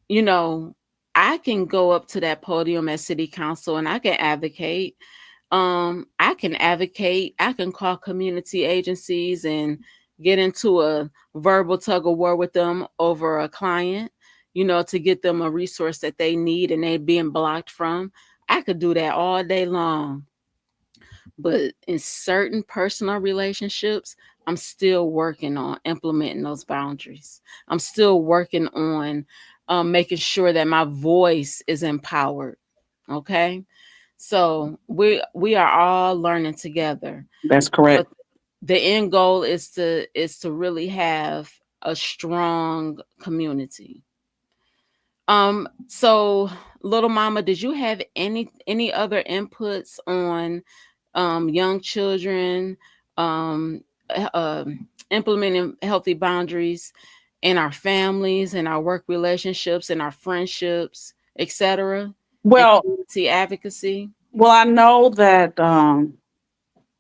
[SPEAKER 3] you know I can go up to that podium at city council and I can advocate. I can call community agencies and get into a verbal tug of war with them over a client, to get them a resource that they need and they being blocked from. I could do that all day long. But in certain personal relationships, I'm still working on implementing those boundaries. I'm still working on making sure that my voice is empowered. Okay. So we are all learning together.
[SPEAKER 4] That's
[SPEAKER 3] But
[SPEAKER 4] correct.
[SPEAKER 3] the end goal is to really have a strong community. So little mama, did you have any other inputs on young children, um, implementing healthy boundaries in our families, in our work relationships, in our friendships, etc., and
[SPEAKER 4] Well,
[SPEAKER 3] community advocacy?
[SPEAKER 4] I know that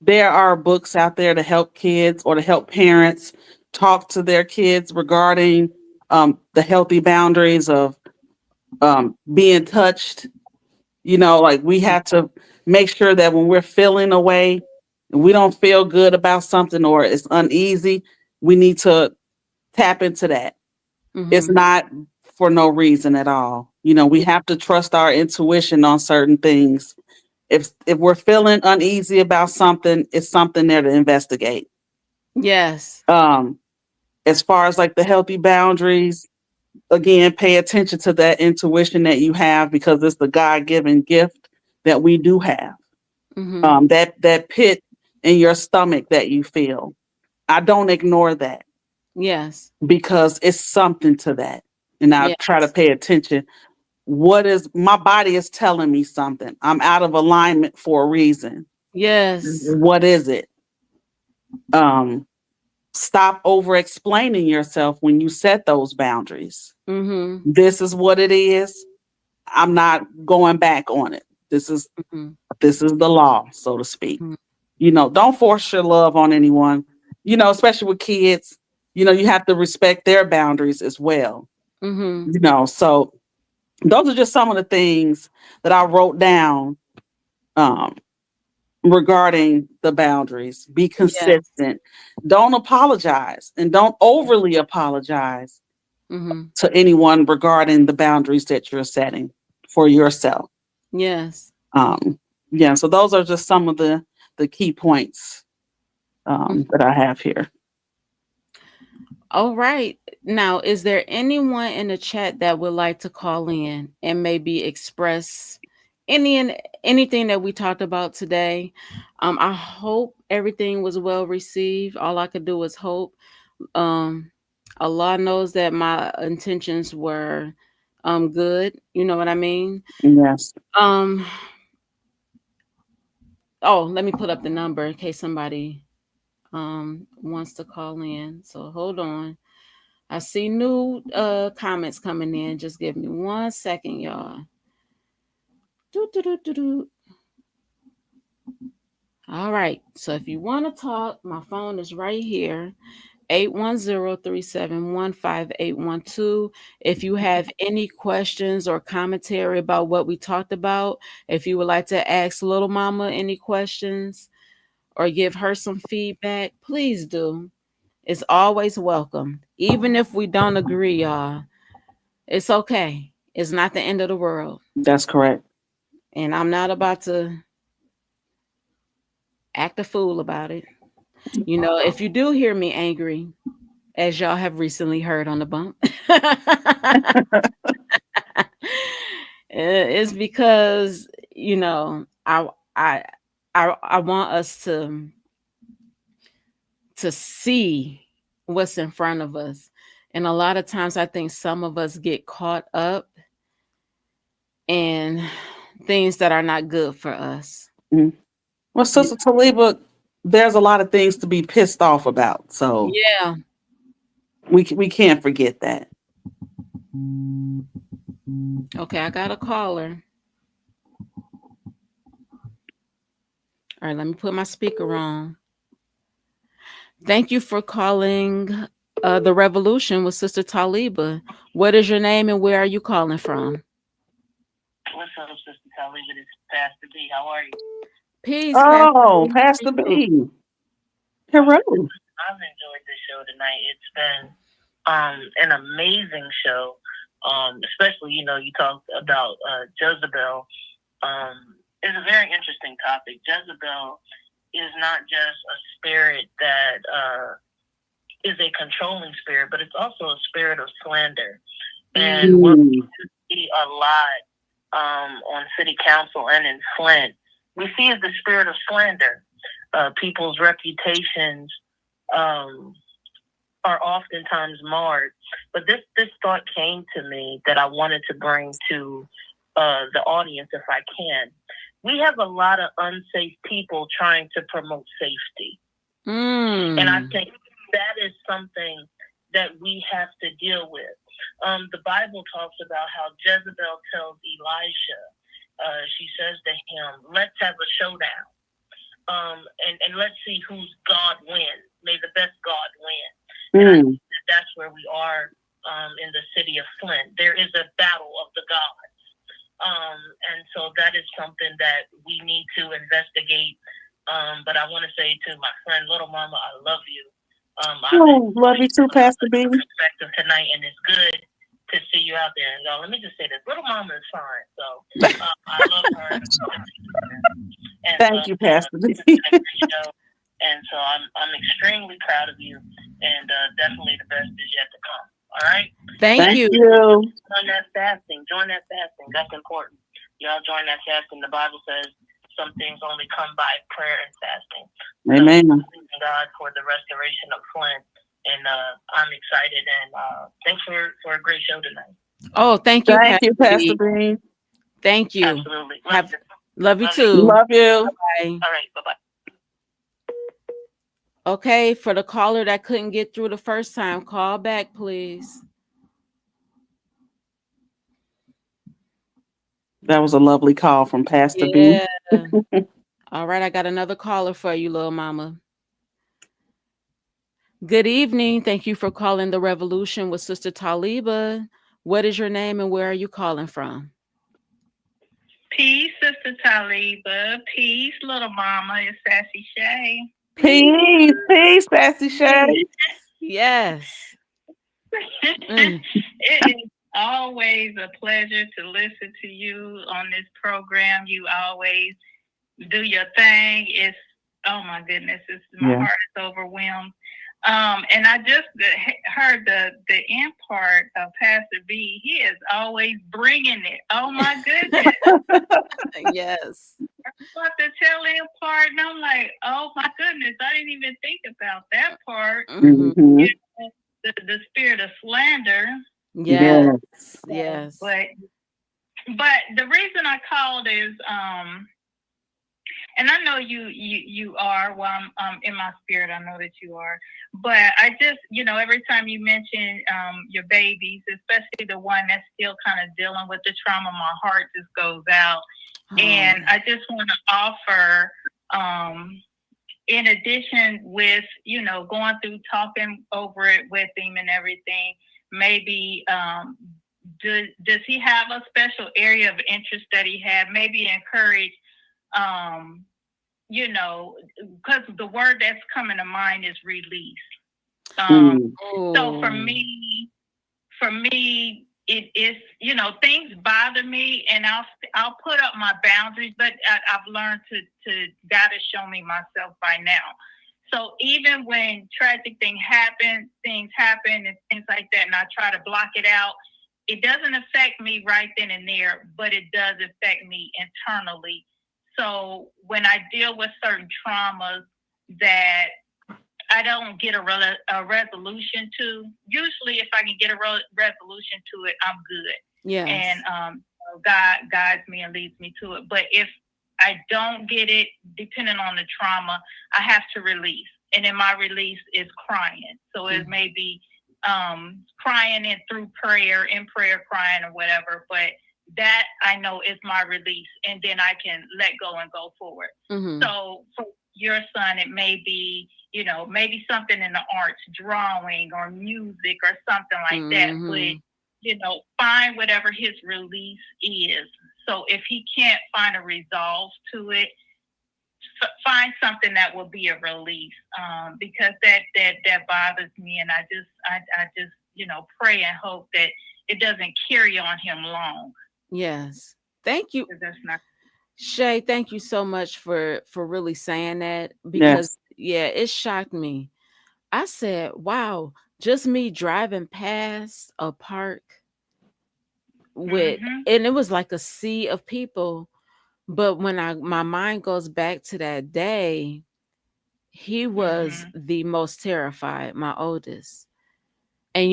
[SPEAKER 4] there are books out there to help kids or to help parents talk to their kids regarding the healthy boundaries of being touched. Like we have to make sure that when we're feeling a way, we don't feel good about something or it's uneasy, we need to tap into that. It's
[SPEAKER 3] Mm-hmm.
[SPEAKER 4] not for no reason at all. We have to trust our intuition on certain things. If we're feeling uneasy about something, it's something there to investigate.
[SPEAKER 3] Yes.
[SPEAKER 4] Um, as far as like the healthy boundaries, again, pay attention to that intuition that you have because it's the God-given gift that we do have.
[SPEAKER 3] Mm-hmm.
[SPEAKER 4] That pit in your stomach that you feel. I don't ignore that
[SPEAKER 3] Yes.
[SPEAKER 4] because it's something to that. And I try to
[SPEAKER 3] Yes.
[SPEAKER 4] pay attention. What is my body is telling me something. I'm out of alignment for a reason.
[SPEAKER 3] Yes.
[SPEAKER 4] What is it? Um, Stop over explaining yourself when you set those boundaries.
[SPEAKER 3] Mm-hmm.
[SPEAKER 4] This is what it is. I'm not going back on it. This is
[SPEAKER 3] Mm-hmm.
[SPEAKER 4] this is the law, so to speak. Don't force your love on anyone. Especially with kids, you have to respect their boundaries as well.
[SPEAKER 3] Mm-hmm.
[SPEAKER 4] So those are just some of the things that I wrote down um, regarding the boundaries. Be
[SPEAKER 3] Yes.
[SPEAKER 4] consistent. Don't apologize and don't overly apologize
[SPEAKER 3] Mm-hmm.
[SPEAKER 4] to anyone regarding the boundaries that you're setting for yourself.
[SPEAKER 3] Yes.
[SPEAKER 4] Um, yeah, so those are just some of the key points that I have here.
[SPEAKER 3] All right. Now, is there anyone in the chat that would like to call in and maybe express anything that we talked about today? I hope everything was well received. All I could do is hope. Um, Allah knows that my intentions were good. You know what I mean?
[SPEAKER 4] Yes,
[SPEAKER 3] Um, oh, let me put up the number in case somebody wants to call in. So hold on. I see new comments coming in. Just give me 1 second, y'all. Doo, doo, doo, doo, doo. All right. So if you want to talk, my phone is right here. 810-371-5812. If you have any questions or commentary about what we talked about, if you would like to ask Little Mama any questions or give her some feedback, please do. It's always welcome. Even if we don't agree, y'all. It's okay. It's not the end of the world.
[SPEAKER 4] that's correct.
[SPEAKER 3] And I'm not about to act a fool about it. If you do hear me angry, as y'all have recently heard on the bump, it's because, I want us to see what's in front of us. And a lot of times I think some of us get caught up in things that are not good for us.
[SPEAKER 4] Mhm. Well,
[SPEAKER 3] Y-
[SPEAKER 4] Sister Talibah, there's a lot of things to be pissed off about, so
[SPEAKER 3] Yeah.
[SPEAKER 4] we can't forget that.
[SPEAKER 3] Okay, I got a caller. All right, let me put my speaker on. Thank you for calling the Revolution with Sister Talibah. What is your name and where are you calling from?
[SPEAKER 5] What's up, Sister Talibah? It's Pastor B. How are you?
[SPEAKER 3] Peace, Pastor
[SPEAKER 4] Oh,
[SPEAKER 3] B.
[SPEAKER 4] Pastor B. Hello.
[SPEAKER 5] I've enjoyed this show tonight. It's been an amazing show. Especially, you talked about Jezebel. It's a very interesting topic. Jezebel is not just a spirit that is a controlling spirit, but it's also a spirit of slander. And what we see a lot on city council and in Flint, we see is the spirit of slander. People's reputations are oftentimes marred. But this thought came to me that I wanted to bring to the audience, if I can. We have a lot of unsafe people trying to promote safety. And I think that is something that we have to deal with. The Bible talks about how Jezebel tells Elisha, she says to him, let's have a showdown. And let's see whose God wins. May the best God win. And I think that's where we are in the city of Flint. There is a battle of the gods. And so that is something that we need to investigate But I want to say to my friend Little Mama, I love you.
[SPEAKER 4] Love you too, Pastor B.
[SPEAKER 5] Perspective tonight, and it's good to see you out there. And y'all, let me just say this: Little Mama is fine, so I love her. And
[SPEAKER 4] Thank you, Pastor B.
[SPEAKER 5] And so I'm extremely proud of you, and definitely the best is yet to come. All right.
[SPEAKER 3] Thank you.
[SPEAKER 5] Join that fasting. Join that fasting. That's important. Y'all join that fasting. The Bible says some things only come by prayer and fasting.
[SPEAKER 4] Amen.
[SPEAKER 5] So, thank God for the restoration of Flint, and I'm excited. And thanks for a great show tonight.
[SPEAKER 3] Oh, thank you,
[SPEAKER 4] Pastor B.
[SPEAKER 3] Thank you.
[SPEAKER 5] Absolutely.
[SPEAKER 3] Love you too.
[SPEAKER 4] Love you.
[SPEAKER 3] Bye.
[SPEAKER 5] All right. Bye-bye.
[SPEAKER 3] Okay, for the caller that couldn't get through the first time, call back, please.
[SPEAKER 4] That was a lovely call from Pastor B.
[SPEAKER 3] All right, I got another caller for you, Lil Mama. Good evening. Thank you for calling The Revolution with Sister Talibah. What is your name and where are you calling from?
[SPEAKER 6] Peace, Sister Talibah. Peace, Little Mama. It's Sassy Shay.
[SPEAKER 4] Peace, Sassy Shay.
[SPEAKER 3] Yes.
[SPEAKER 6] It is always a pleasure to listen to you on this program. You always do your thing. It's, oh my goodness, my heart is overwhelmed. And I just heard the end part of Pastor B. He is always bringing it. Oh my goodness.
[SPEAKER 3] Yes.
[SPEAKER 6] But the tail end part, and I'm like, oh my goodness, I didn't even think about that part.
[SPEAKER 4] Mm-hmm.
[SPEAKER 6] You know, the spirit of slander.
[SPEAKER 3] Yes.
[SPEAKER 6] But the reason I called is, and I know you are. Well, I'm in my spirit. I know that you are. But I just, every time you mention your babies, especially the one that's still kind of dealing with the trauma, my heart just goes out. And I just want to offer, in addition with, going through talking over it with him and everything, maybe does he have a special area of interest that he had? Maybe encourage, because the word that's coming to mind is release. So for me, it is, things bother me, and I'll put up my boundaries, but I've learned to God has shown me myself by now. So even when tragic things happen and things like that, and I try to block it out, it doesn't affect me right then and there, but it does affect me internally. So when I deal with certain traumas that I don't get a resolution to, usually if I can get a resolution to it, I'm good.
[SPEAKER 3] Yes.
[SPEAKER 6] And God guides me and leads me to it. But if I don't get it, depending on the trauma, I have to release. And in my release is crying. So it may be crying and through prayer, crying or whatever. But that I know is my release. And then I can let go and go forward. Mm-hmm. So for your son, it may be, maybe something in the arts, drawing or music or something like that. But, find whatever his release is. So if he can't find a resolve to it, find something that will be a release, because that bothers me. And I just, pray and hope that it doesn't carry on him long.
[SPEAKER 3] Yes. Thank you.
[SPEAKER 6] That's not
[SPEAKER 3] Shay, thank you so much for really saying that, because it shocked me. I said, wow, just me driving past a park with, and it was like a sea of people. But when my mind goes back to that day, he was the most terrified, my oldest. And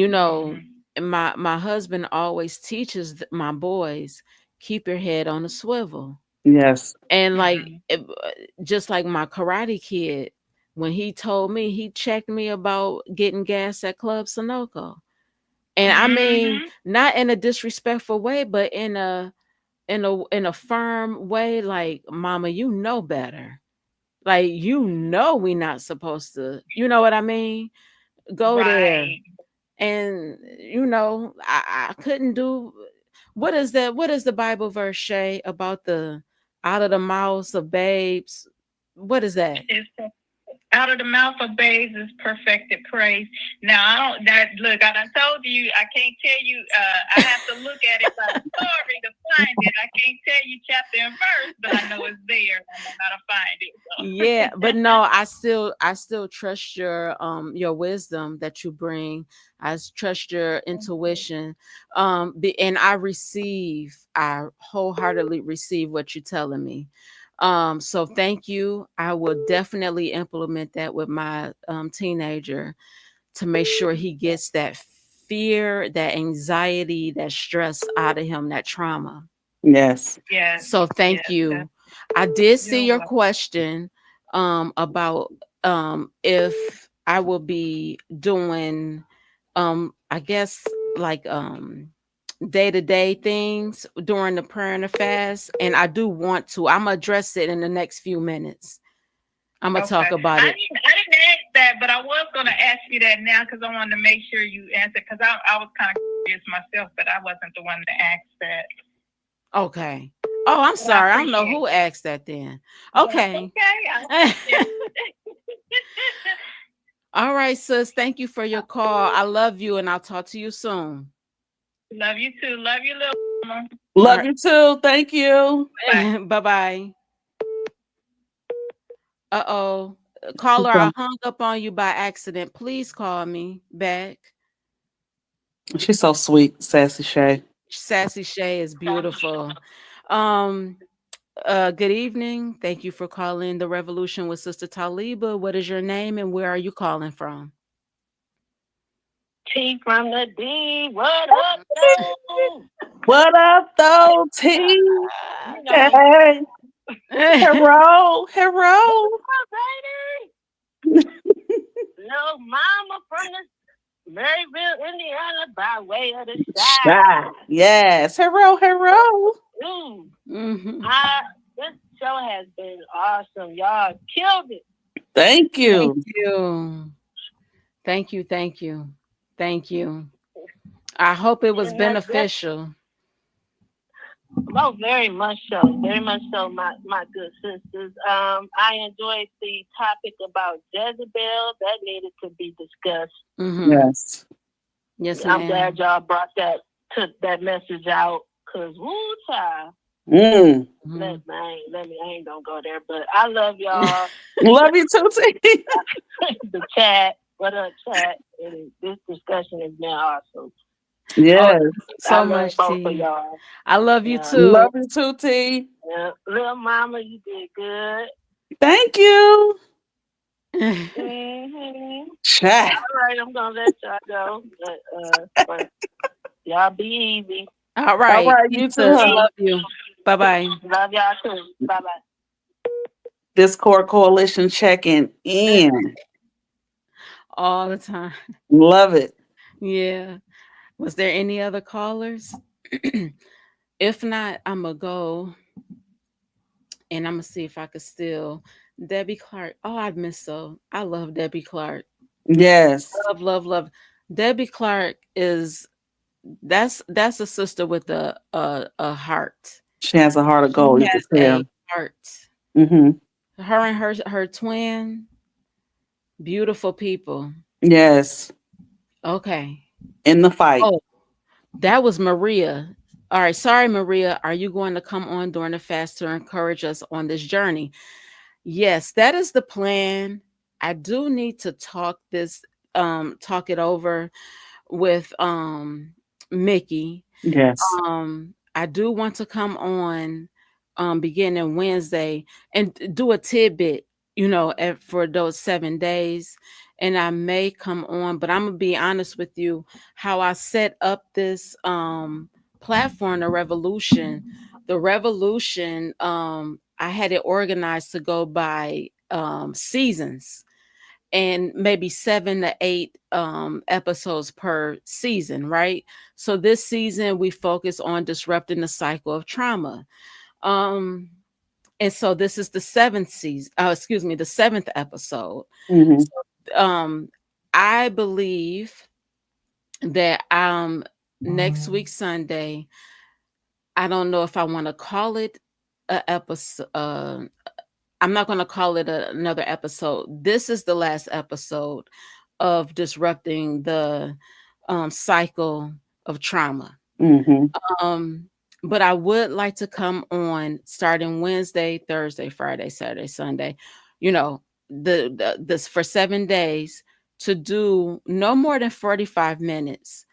[SPEAKER 3] my husband always teaches my boys, keep your head on a swivel.
[SPEAKER 4] Yes.
[SPEAKER 3] And just like my karate kid, when he told me, he checked me about getting gas at Club Sunoco. And I mean, not in a disrespectful way, but in a firm way, like, Mama, you know better. Like, we're not supposed to, you know what I mean? Go there. And I couldn't do. What is the Bible verse, Shay, about the out of the mouths of babes What is that?
[SPEAKER 6] It's out of the mouth of babes is perfected praise. Now I don't. That look, I done told you. I can't tell you. I have to look at it by the story to find it. I can't tell you chapter and verse, but I know it's there. I know how to find it. So.
[SPEAKER 3] Yeah, but no, I still trust your wisdom that you bring. Trust your intuition. And I wholeheartedly receive what you're telling me. So thank you. I will definitely implement that with my teenager to make sure he gets that fear, that anxiety, that stress out of him, that trauma.
[SPEAKER 4] Yes.
[SPEAKER 6] Yes.
[SPEAKER 3] So thank
[SPEAKER 6] yes,
[SPEAKER 3] you. I did see
[SPEAKER 6] You're
[SPEAKER 3] your
[SPEAKER 6] welcome.
[SPEAKER 3] question about if I will be doing I guess like day-to-day things during the prayer and the fast, and I do want to. I'm gonna address it in the next few minutes. I'm gonna talk about
[SPEAKER 6] I
[SPEAKER 3] it.
[SPEAKER 6] didn't ask that, but I was going to ask you that now because I wanted to make sure you answered because I was kind of curious myself, but I wasn't the one to ask that.
[SPEAKER 3] Okay. Oh, I'm sorry. I don't know
[SPEAKER 6] appreciate
[SPEAKER 3] who
[SPEAKER 6] it.
[SPEAKER 3] asked that then.
[SPEAKER 6] That's
[SPEAKER 3] Okay.
[SPEAKER 6] okay.
[SPEAKER 3] All right, sis. Thank you for your call. I love you, and I'll talk to you soon.
[SPEAKER 6] Love you too. Love you, Lil Momma.
[SPEAKER 4] Love
[SPEAKER 3] All
[SPEAKER 4] you too. Thank you.
[SPEAKER 3] right. Bye-bye. Uh-oh. Caller, I hung up on you by accident. Please call me back.
[SPEAKER 4] She's so sweet, Sassy Shay.
[SPEAKER 3] Sassy Shay is beautiful. Um, good evening. Thank you for calling The Revolution with Sister Talibah. What is your name and where are you calling from?
[SPEAKER 5] T from the D. What up, though?
[SPEAKER 4] What up, though, T?
[SPEAKER 5] You know,
[SPEAKER 4] Hey. Hero. Hero.
[SPEAKER 5] baby. Lil Mama from the Maryville, Indiana, by way of the side.
[SPEAKER 4] Yes. Hero. Hero.
[SPEAKER 5] Ooh,
[SPEAKER 3] Mhm.
[SPEAKER 5] this show has been awesome. Y'all killed it.
[SPEAKER 4] Thank
[SPEAKER 3] Thank
[SPEAKER 4] you.
[SPEAKER 3] you. Thank you. Thank you. Thank you. I hope it was
[SPEAKER 5] And that's
[SPEAKER 3] beneficial.
[SPEAKER 5] oh, very much so. Very much so, my good sisters. I enjoyed the topic about Jezebel. That needed to be discussed.
[SPEAKER 3] Mhm.
[SPEAKER 4] Yes.
[SPEAKER 3] Yes,
[SPEAKER 5] I'm glad
[SPEAKER 3] ma'am.
[SPEAKER 5] y'all brought took that message out. Cause woo child.
[SPEAKER 4] Mm.
[SPEAKER 3] Mhm.
[SPEAKER 5] I ain't gonna go there, but I love y'all.
[SPEAKER 4] Love you too, T.
[SPEAKER 5] The chat, what up, chat? This discussion has been awesome.
[SPEAKER 3] Oh,
[SPEAKER 4] Yes.
[SPEAKER 3] thank you
[SPEAKER 5] I
[SPEAKER 3] so
[SPEAKER 5] love
[SPEAKER 3] much,
[SPEAKER 5] both of
[SPEAKER 3] T.
[SPEAKER 5] y'all.
[SPEAKER 3] I love you
[SPEAKER 5] Yeah.
[SPEAKER 3] too.
[SPEAKER 4] Love you too, T.
[SPEAKER 5] Yeah. Little mama, you did good.
[SPEAKER 4] Thank you.
[SPEAKER 5] Mm-hmm.
[SPEAKER 4] Chat.
[SPEAKER 5] All right, I'm gonna let y'all go. But y'all be easy.
[SPEAKER 3] All
[SPEAKER 4] All
[SPEAKER 3] right.
[SPEAKER 4] right, you
[SPEAKER 3] Peace,
[SPEAKER 4] too,
[SPEAKER 3] sis.
[SPEAKER 4] huh?
[SPEAKER 3] Love you. Bye-bye.
[SPEAKER 5] Love y'all too. Bye bye.
[SPEAKER 4] Discord Coalition checking in.
[SPEAKER 3] All the time.
[SPEAKER 4] Love it.
[SPEAKER 3] Yeah. Was there any other callers? If not, I'm going to go and I'm going to see if I could still. Debbie Clark. Oh, I miss so. I love Debbie Clark.
[SPEAKER 4] Yes.
[SPEAKER 3] Love, love, love. Debbie Clark is that's a sister with a heart.
[SPEAKER 4] She has a heart of
[SPEAKER 3] She
[SPEAKER 4] gold, you can
[SPEAKER 3] has a
[SPEAKER 4] tell.
[SPEAKER 3] heart.
[SPEAKER 4] Mm-hmm.
[SPEAKER 3] Her and her twin, beautiful people.
[SPEAKER 4] Yes.
[SPEAKER 3] Okay.
[SPEAKER 4] In the fight.
[SPEAKER 3] Oh, that was Maria. All right. Sorry, Maria. Are you going to come on during the fast to encourage us on this journey? Yes, that is the plan. I do need to talk it over with Mickey.
[SPEAKER 4] Yes.
[SPEAKER 3] I do want to come on beginning Wednesday and do a tidbit, for those 7 days. And I may come on, but I'm gonna be honest with you, how I set up this platform, the revolution, I had it organized to go by seasons and maybe 7 to 8 episodes per season, right? So this season we focus on disrupting the cycle of trauma. Um, and so this is the seventh season, the seventh episode.
[SPEAKER 4] Mm-hmm.
[SPEAKER 3] Um, I believe that next week Sunday, I don't know if I want to call it a episode. I'm not going to call it another episode. This is the last episode of disrupting the cycle of trauma.
[SPEAKER 4] Mm-hmm.
[SPEAKER 3] Um, but I would like to come on starting Wednesday, Thursday, Friday, Saturday, Sunday, you know, this for 7 days to do no more than 45 minutes,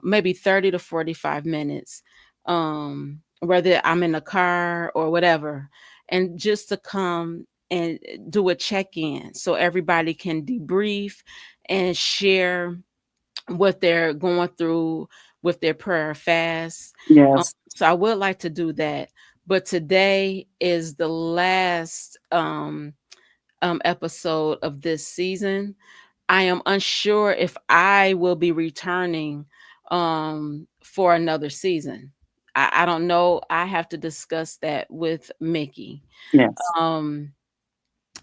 [SPEAKER 3] maybe 30 to 45 minutes, whether I'm in the car or whatever, and just to come and do a check-in so everybody can debrief and share what they're going through with their prayer fast.
[SPEAKER 4] Yes.
[SPEAKER 3] So I would like to do that. But today is the last episode of this season. I am unsure if I will be returning for another season. I don't know. I have to discuss that with Mickey.
[SPEAKER 4] Yes.
[SPEAKER 3] Um,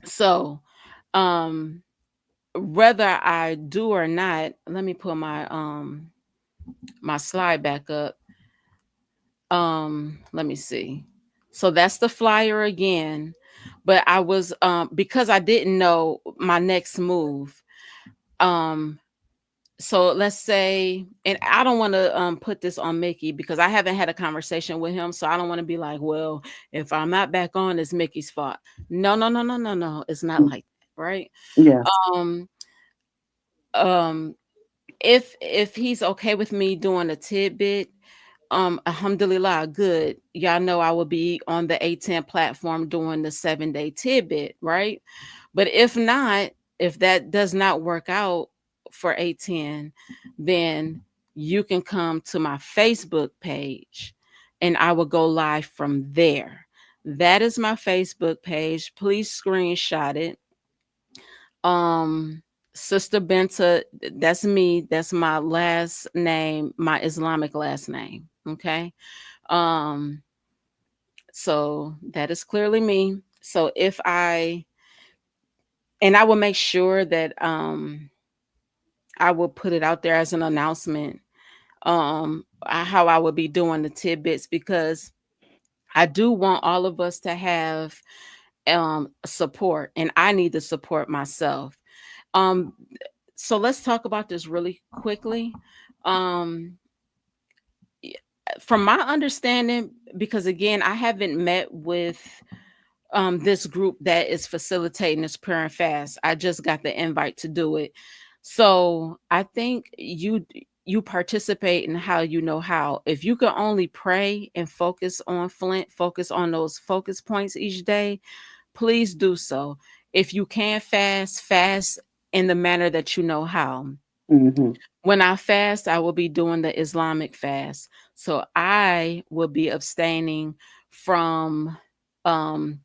[SPEAKER 3] so um, whether I do or not, let me put my slide back up. Let me see. So that's the flyer again. But I was because I didn't know my next move. Um so let's say, and I don't want to put this on Mickey because I haven't had a conversation with him, so I don't want to be like, well, if I'm not back on, it's Mickey's fault. No, no, no, no, no, no. It's not like that, right?
[SPEAKER 4] Yes.
[SPEAKER 3] Um um if he's okay with me doing a tidbit, alhamdulillah, good. Y'all know I will be on the A10 platform doing the 7-day tidbit, right? But if not, if that does not work out for A10, then you can come to my Facebook page and I will go live from there. That is my Facebook page. Please screenshot it. Sister Benta, that's me. That's my last name, my Islamic last name. Okay. Um, so that is clearly me. So if I and I will make sure that I will put it out there as an announcement, how I will be doing the tidbits, because I do want all of us to have support, and I need to support myself. Um so let's talk about this really quickly. Um from my understanding, because again, I haven't met with this group that is facilitating this prayer and fast. I just got the invite to do it. So I think you participate in how you know how. If you can only pray and focus on Flint, focus on those focus points each day, please do so. If you can fast, fast in the manner that you know how.
[SPEAKER 4] Mm-hmm.
[SPEAKER 3] When I fast, I will be doing the Islamic fast. So I will be abstaining from um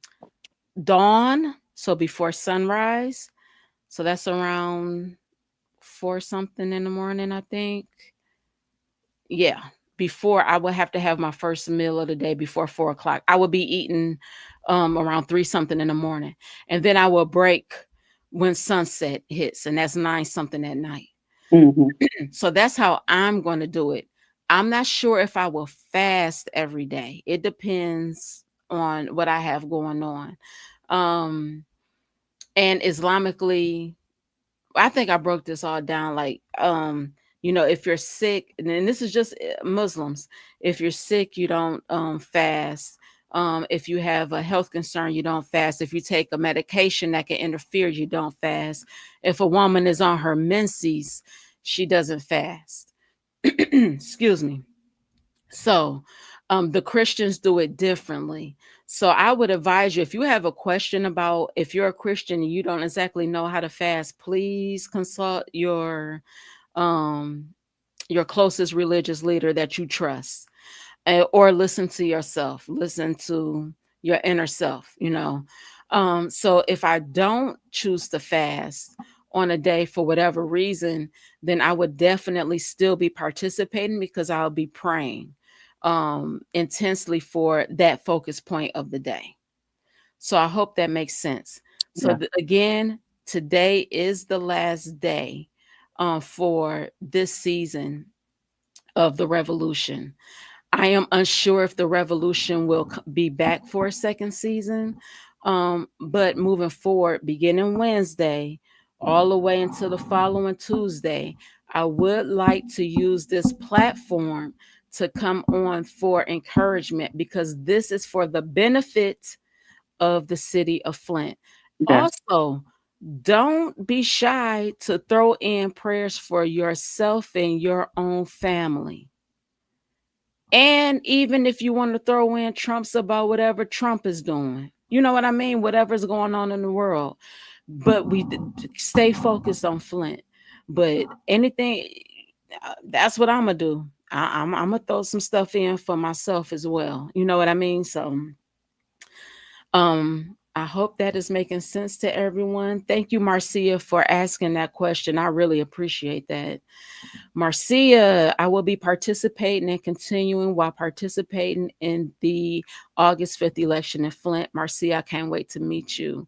[SPEAKER 3] dawn, so before sunrise. So that's around 4 something in the morning, I think. Yeah. Before I will have to have my first meal of the day before 4 o'clock. I will be eating around 3 something in the morning. And then I will break when sunset hits, and that's 9 something at night.
[SPEAKER 4] Mm-hmm.
[SPEAKER 3] So that's how I'm going to do it. I'm not sure if I will fast every day. It depends on what I have going on. And Islamically, I think I broke this all down like if you're sick, and this is just Muslims, if you're sick, you don't fast. If you have a health concern, you don't fast. If you take a medication that can interfere, you don't fast. If a woman is on her menses, she doesn't fast. Excuse me. So the Christians do it differently. So I would advise you, if you have a question about, if you're a Christian and you don't exactly know how to fast, please consult your closest religious leader that you trust, or listen to yourself, listen to your inner self. So if I don't choose to fast on a day for whatever reason, then I would definitely still be participating, because I'll be praying intensely for that focus point of the day. So I hope that makes sense. So
[SPEAKER 4] Yeah.
[SPEAKER 3] again, today is the last day for this season of the revolution. I am unsure if the revolution will be back for a second season, But moving forward, beginning Wednesday, all the way until the following Tuesday, I would like to use this platform to come on for encouragement because this is for the benefit of the city of Flint.
[SPEAKER 4] Yes.
[SPEAKER 3] Also, don't be shy to throw in prayers for yourself and your own family. And even if you want to throw in Trump's about whatever Trump is doing, you know what I mean? Whatever's going on in the world. But we stay focused on Flint. But anything, that's what I'm going to do. I'm going to throw some stuff in for myself as well. You know what I mean? So, I hope that is making sense to everyone. Thank you, Marcia, for asking that question. I really appreciate that. Marcia, I will be participating and continuing while participating in the August 5th election in Flint. Marcia, I can't wait to meet you.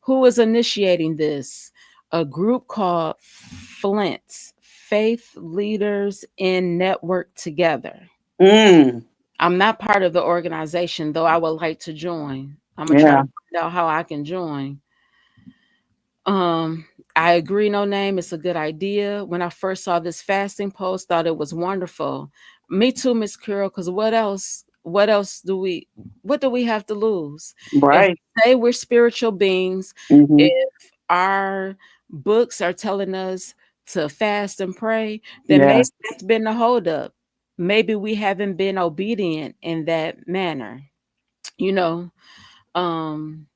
[SPEAKER 3] Who is initiating this? A group called Flint, Faith Leaders in Network Together.
[SPEAKER 4] Mm,
[SPEAKER 3] I'm not part of the organization, though I would like to join. I'm gonna try to
[SPEAKER 4] yeah.
[SPEAKER 3] find out how I can join. Um, I agree, no name. It's a good idea. When I first saw this fasting post, thought it was wonderful. Me too, Miss Carol. Because what else? What else do we? What do we have to lose? If
[SPEAKER 4] Right.
[SPEAKER 3] we say we're spiritual beings,
[SPEAKER 4] Hmm.
[SPEAKER 3] if our books are telling us to fast and pray, then maybe
[SPEAKER 4] Yes.
[SPEAKER 3] that's been the holdup. Maybe we haven't been obedient in that manner. You know, um,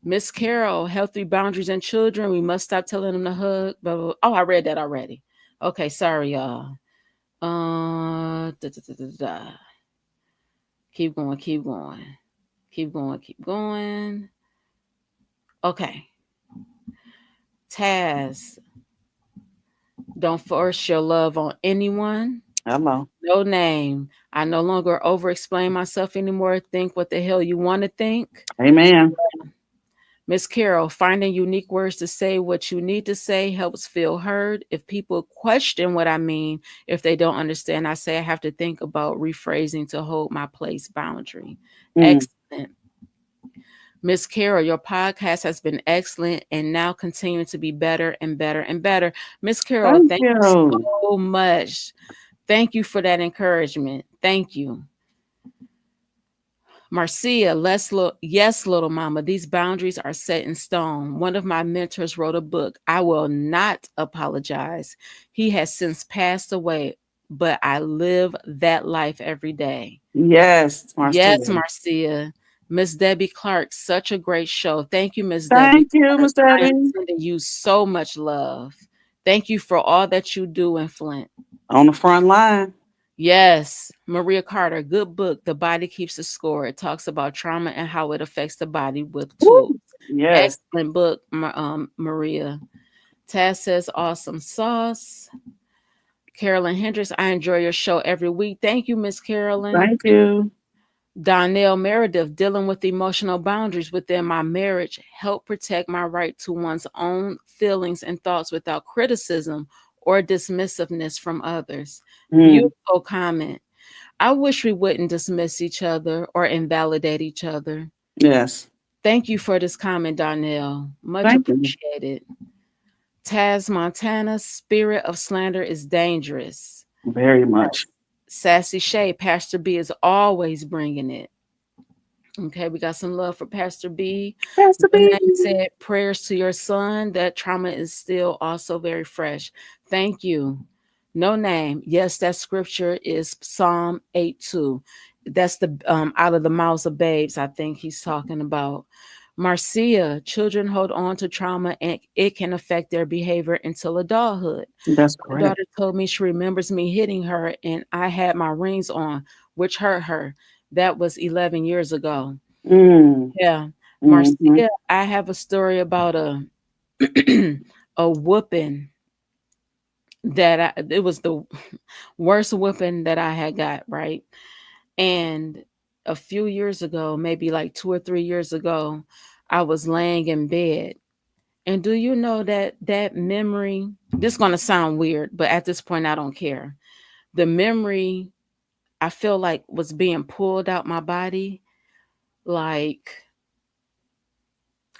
[SPEAKER 3] Miss Carol, healthy boundaries and children. We must stop telling them to hug. Blah, blah, blah. Oh, I read that already. Okay, sorry, y'all. Da, da, da, da, da. Keep going, keep going, keep going, keep going. Okay. Taz, don't force your love on anyone.
[SPEAKER 4] Hello.
[SPEAKER 3] No name. I no longer over explain myself anymore. Think what the hell you want to think.
[SPEAKER 4] Amen.
[SPEAKER 3] Miss Carol, finding unique words to say what you need to say helps feel heard. If people question what I mean, if they don't understand, I say I have to think about rephrasing to hold my place boundary.
[SPEAKER 4] Mm.
[SPEAKER 3] Excellent. Miss Carol, your podcast has been excellent and now continuing to be better and better and better. Miss Carol,
[SPEAKER 4] Thank
[SPEAKER 3] thank you
[SPEAKER 4] you.
[SPEAKER 3] so much. Thank you for that encouragement. Thank you. Marcia, yes, little mama, these boundaries are set in stone. One of my mentors wrote a book, I Will Not Apologize. He has since passed away, but I live that life every day.
[SPEAKER 4] Yes,
[SPEAKER 3] Yes,
[SPEAKER 4] Marcia.
[SPEAKER 3] Marcia. Miss Debbie Clark, such a great show. Thank you, Miss Debbie
[SPEAKER 4] Thank you,
[SPEAKER 3] Clark.
[SPEAKER 4] Miss
[SPEAKER 3] I am
[SPEAKER 4] Debbie.
[SPEAKER 3] sending you so much love. Thank you for all that you do in Flint.
[SPEAKER 4] On the front line.
[SPEAKER 3] Yes, Maria Carter, good book. The Body Keeps the Score. It talks about trauma and how it affects the body with tools.
[SPEAKER 4] Woo. Yes.
[SPEAKER 3] Excellent book, Maria. Taz says, awesome sauce. Carolyn Hendricks, I enjoy your show every week. Thank you, Miss Carolyn.
[SPEAKER 4] Thank you.
[SPEAKER 3] Donnell Meredith, dealing with emotional boundaries within my marriage, help protect my right to one's own feelings and thoughts without criticism or dismissiveness from others.
[SPEAKER 4] Mm.
[SPEAKER 3] Beautiful comment. I wish we wouldn't dismiss each other or invalidate each other.
[SPEAKER 4] Yes.
[SPEAKER 3] Thank you for this comment, Darnell. Much
[SPEAKER 4] Thank you
[SPEAKER 3] appreciated. Taz Montana, spirit of slander is dangerous.
[SPEAKER 4] very much.
[SPEAKER 3] Sassy Shay, Pastor B is always bringing it. Okay, we got some love for Pastor B.
[SPEAKER 4] Pastor
[SPEAKER 3] The
[SPEAKER 4] B.
[SPEAKER 3] name said, prayers to your son. That trauma is still also very fresh. Thank you. No name. Yes, that scripture is Psalm 8:2. That's the out of the mouths of babes, I think he's talking about. Marcia, children hold on to trauma and it can affect their behavior until adulthood.
[SPEAKER 4] That's
[SPEAKER 3] My
[SPEAKER 4] correct.
[SPEAKER 3] daughter told me she remembers me hitting her and I had my rings on, which hurt her. That was 11 years ago.
[SPEAKER 4] Mm.
[SPEAKER 3] Yeah.
[SPEAKER 4] Mm-hmm.
[SPEAKER 3] Marcia, I have a story about a a whooping it was the worst whooping that I had got, right? And a few years ago, maybe like 2 or 3 years ago, I was laying in bed. And do you know that that memory, this is going to sound weird, but at this point, I don't care. The memory I feel like was being pulled out my body, like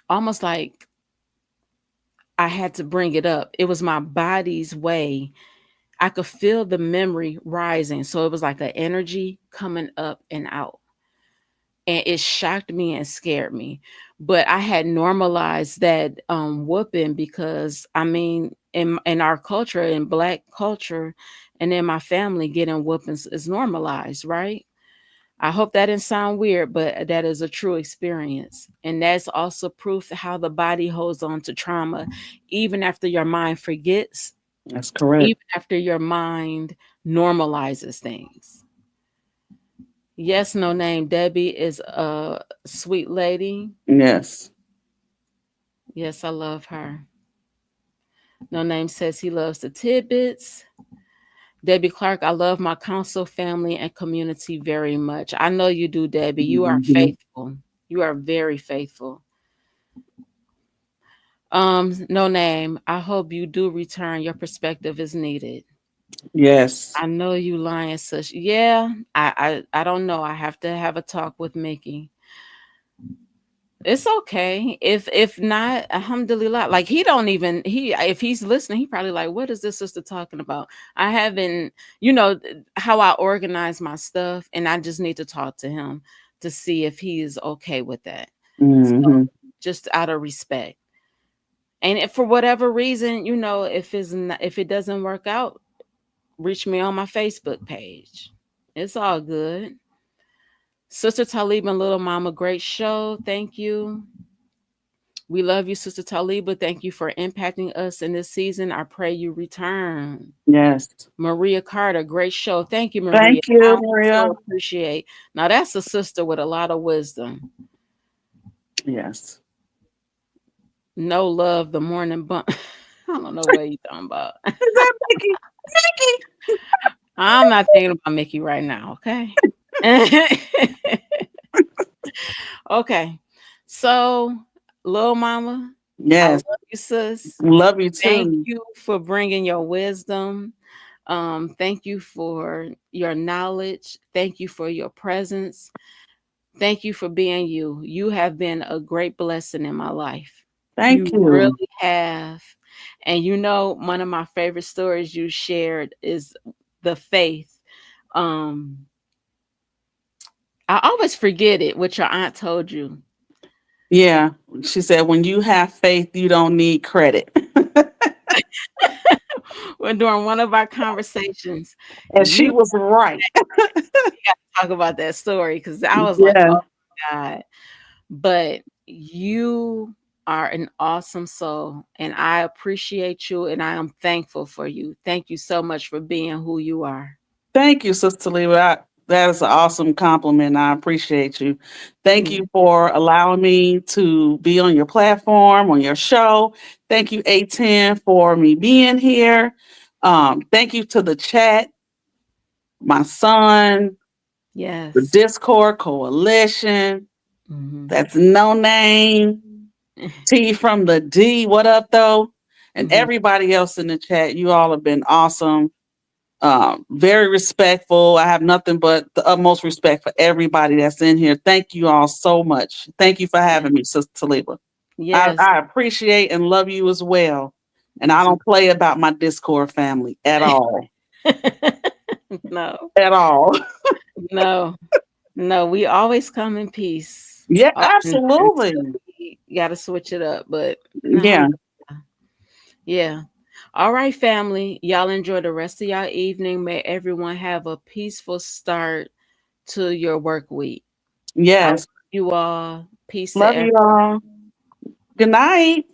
[SPEAKER 3] almost like I had to bring it up. It was my body's way. I could feel the memory rising. So it was like an energy coming up and out. And it shocked me and scared me. But I had normalized that whooping because I mean, in our culture, in Black culture, and in my family, getting whoopings is normalized, right? I hope that didn't sound weird, but that is a true experience. And that's also proof how the body holds on to trauma, even after your mind forgets,
[SPEAKER 4] That's correct.
[SPEAKER 3] even after your mind normalizes things. Yes, no name. Debbie is a sweet lady.
[SPEAKER 4] Yes.
[SPEAKER 3] Yes, I love her. No name says he loves the tidbits. Debbie Clark, I love my council family and community very much. I know you do, Debbie. You are
[SPEAKER 4] Mhm.
[SPEAKER 3] faithful. You are very faithful. No name. I hope you do return. Your perspective is needed.
[SPEAKER 4] Yes.
[SPEAKER 3] I know you lying, such. Yeah, I don't know. I have to have a talk with Mickey. It's okay. If not, alhamdulillah. Like he don't even he if he's listening, he probably like, what is this sister talking about? I haven't, how I organize my stuff, and I just need to talk to him to see if he is okay with that. So
[SPEAKER 4] Hmm.
[SPEAKER 3] just out of respect. And if for whatever reason, if it doesn't work out, reach me on my Facebook page. It's all good. Sister Talib and Little Mama, great show. Thank you. We love you, Sister Talibah. Thank you for impacting us in this season. I pray you return.
[SPEAKER 4] Yes.
[SPEAKER 3] Maria Carter, great show. Thank you, Maria.
[SPEAKER 4] Thank you,
[SPEAKER 3] I
[SPEAKER 4] Maria.
[SPEAKER 3] so appreciate. Now that's a sister with a lot of wisdom.
[SPEAKER 4] Yes.
[SPEAKER 3] No love, the morning bump. I don't know what you talking about.
[SPEAKER 4] Is that Mickey? Mickey.
[SPEAKER 3] I'm not thinking about Mickey right now. Okay. Okay. So, Lil Mama, I love
[SPEAKER 4] Yes.
[SPEAKER 3] you, sis.
[SPEAKER 4] Love you
[SPEAKER 3] Thank
[SPEAKER 4] too.
[SPEAKER 3] you for bringing your wisdom. Thank you for your knowledge. Thank you for your presence. Thank you for being you. You have been a great blessing in my life.
[SPEAKER 4] Thank
[SPEAKER 3] You
[SPEAKER 4] you.
[SPEAKER 3] really have. And one of my favorite stories you shared is the faith. Um, I always forget it, what your aunt told you.
[SPEAKER 4] Yeah. She said, when you have faith, you don't need credit.
[SPEAKER 3] Well, during one of our conversations,
[SPEAKER 4] And she
[SPEAKER 3] you
[SPEAKER 4] was right.
[SPEAKER 3] got to talk about that story because I was like,
[SPEAKER 4] Yeah.
[SPEAKER 3] oh my God. But you are an awesome soul, and I appreciate you, and I am thankful for you. Thank you so much for being who you are.
[SPEAKER 4] Thank you, Sister Talibah. That is an awesome compliment. I appreciate you. Thank
[SPEAKER 3] Yeah.
[SPEAKER 4] you for allowing me to be on your platform, on your show. Thank you, A10, for me being here. Thank you to the chat, my son, the
[SPEAKER 3] Yes.
[SPEAKER 4] Discord Coalition.
[SPEAKER 3] Hmm.
[SPEAKER 4] That's no name. T from the D. What up, though? And
[SPEAKER 3] Hmm.
[SPEAKER 4] everybody else in the chat. You all have been awesome. Very respectful. I have nothing but the utmost respect for everybody that's in here. Thank you all so much. Thank you for having me, Sister Talibah.
[SPEAKER 3] Yes.
[SPEAKER 4] I appreciate and love you as well. And I
[SPEAKER 3] Yes.
[SPEAKER 4] don't play about my Discord family at all.
[SPEAKER 3] No,
[SPEAKER 4] At all.
[SPEAKER 3] no, no. We always come in peace.
[SPEAKER 4] Yeah,
[SPEAKER 3] Until
[SPEAKER 4] absolutely.
[SPEAKER 3] we got to switch it up, but
[SPEAKER 4] Yeah.
[SPEAKER 3] yeah. All right, family. Y'all enjoy the rest of y'all evening. May everyone have a peaceful start to your work week. I love
[SPEAKER 4] Yes.
[SPEAKER 3] you all. Peace to
[SPEAKER 4] Love you
[SPEAKER 3] everyone.
[SPEAKER 4] all. Good night.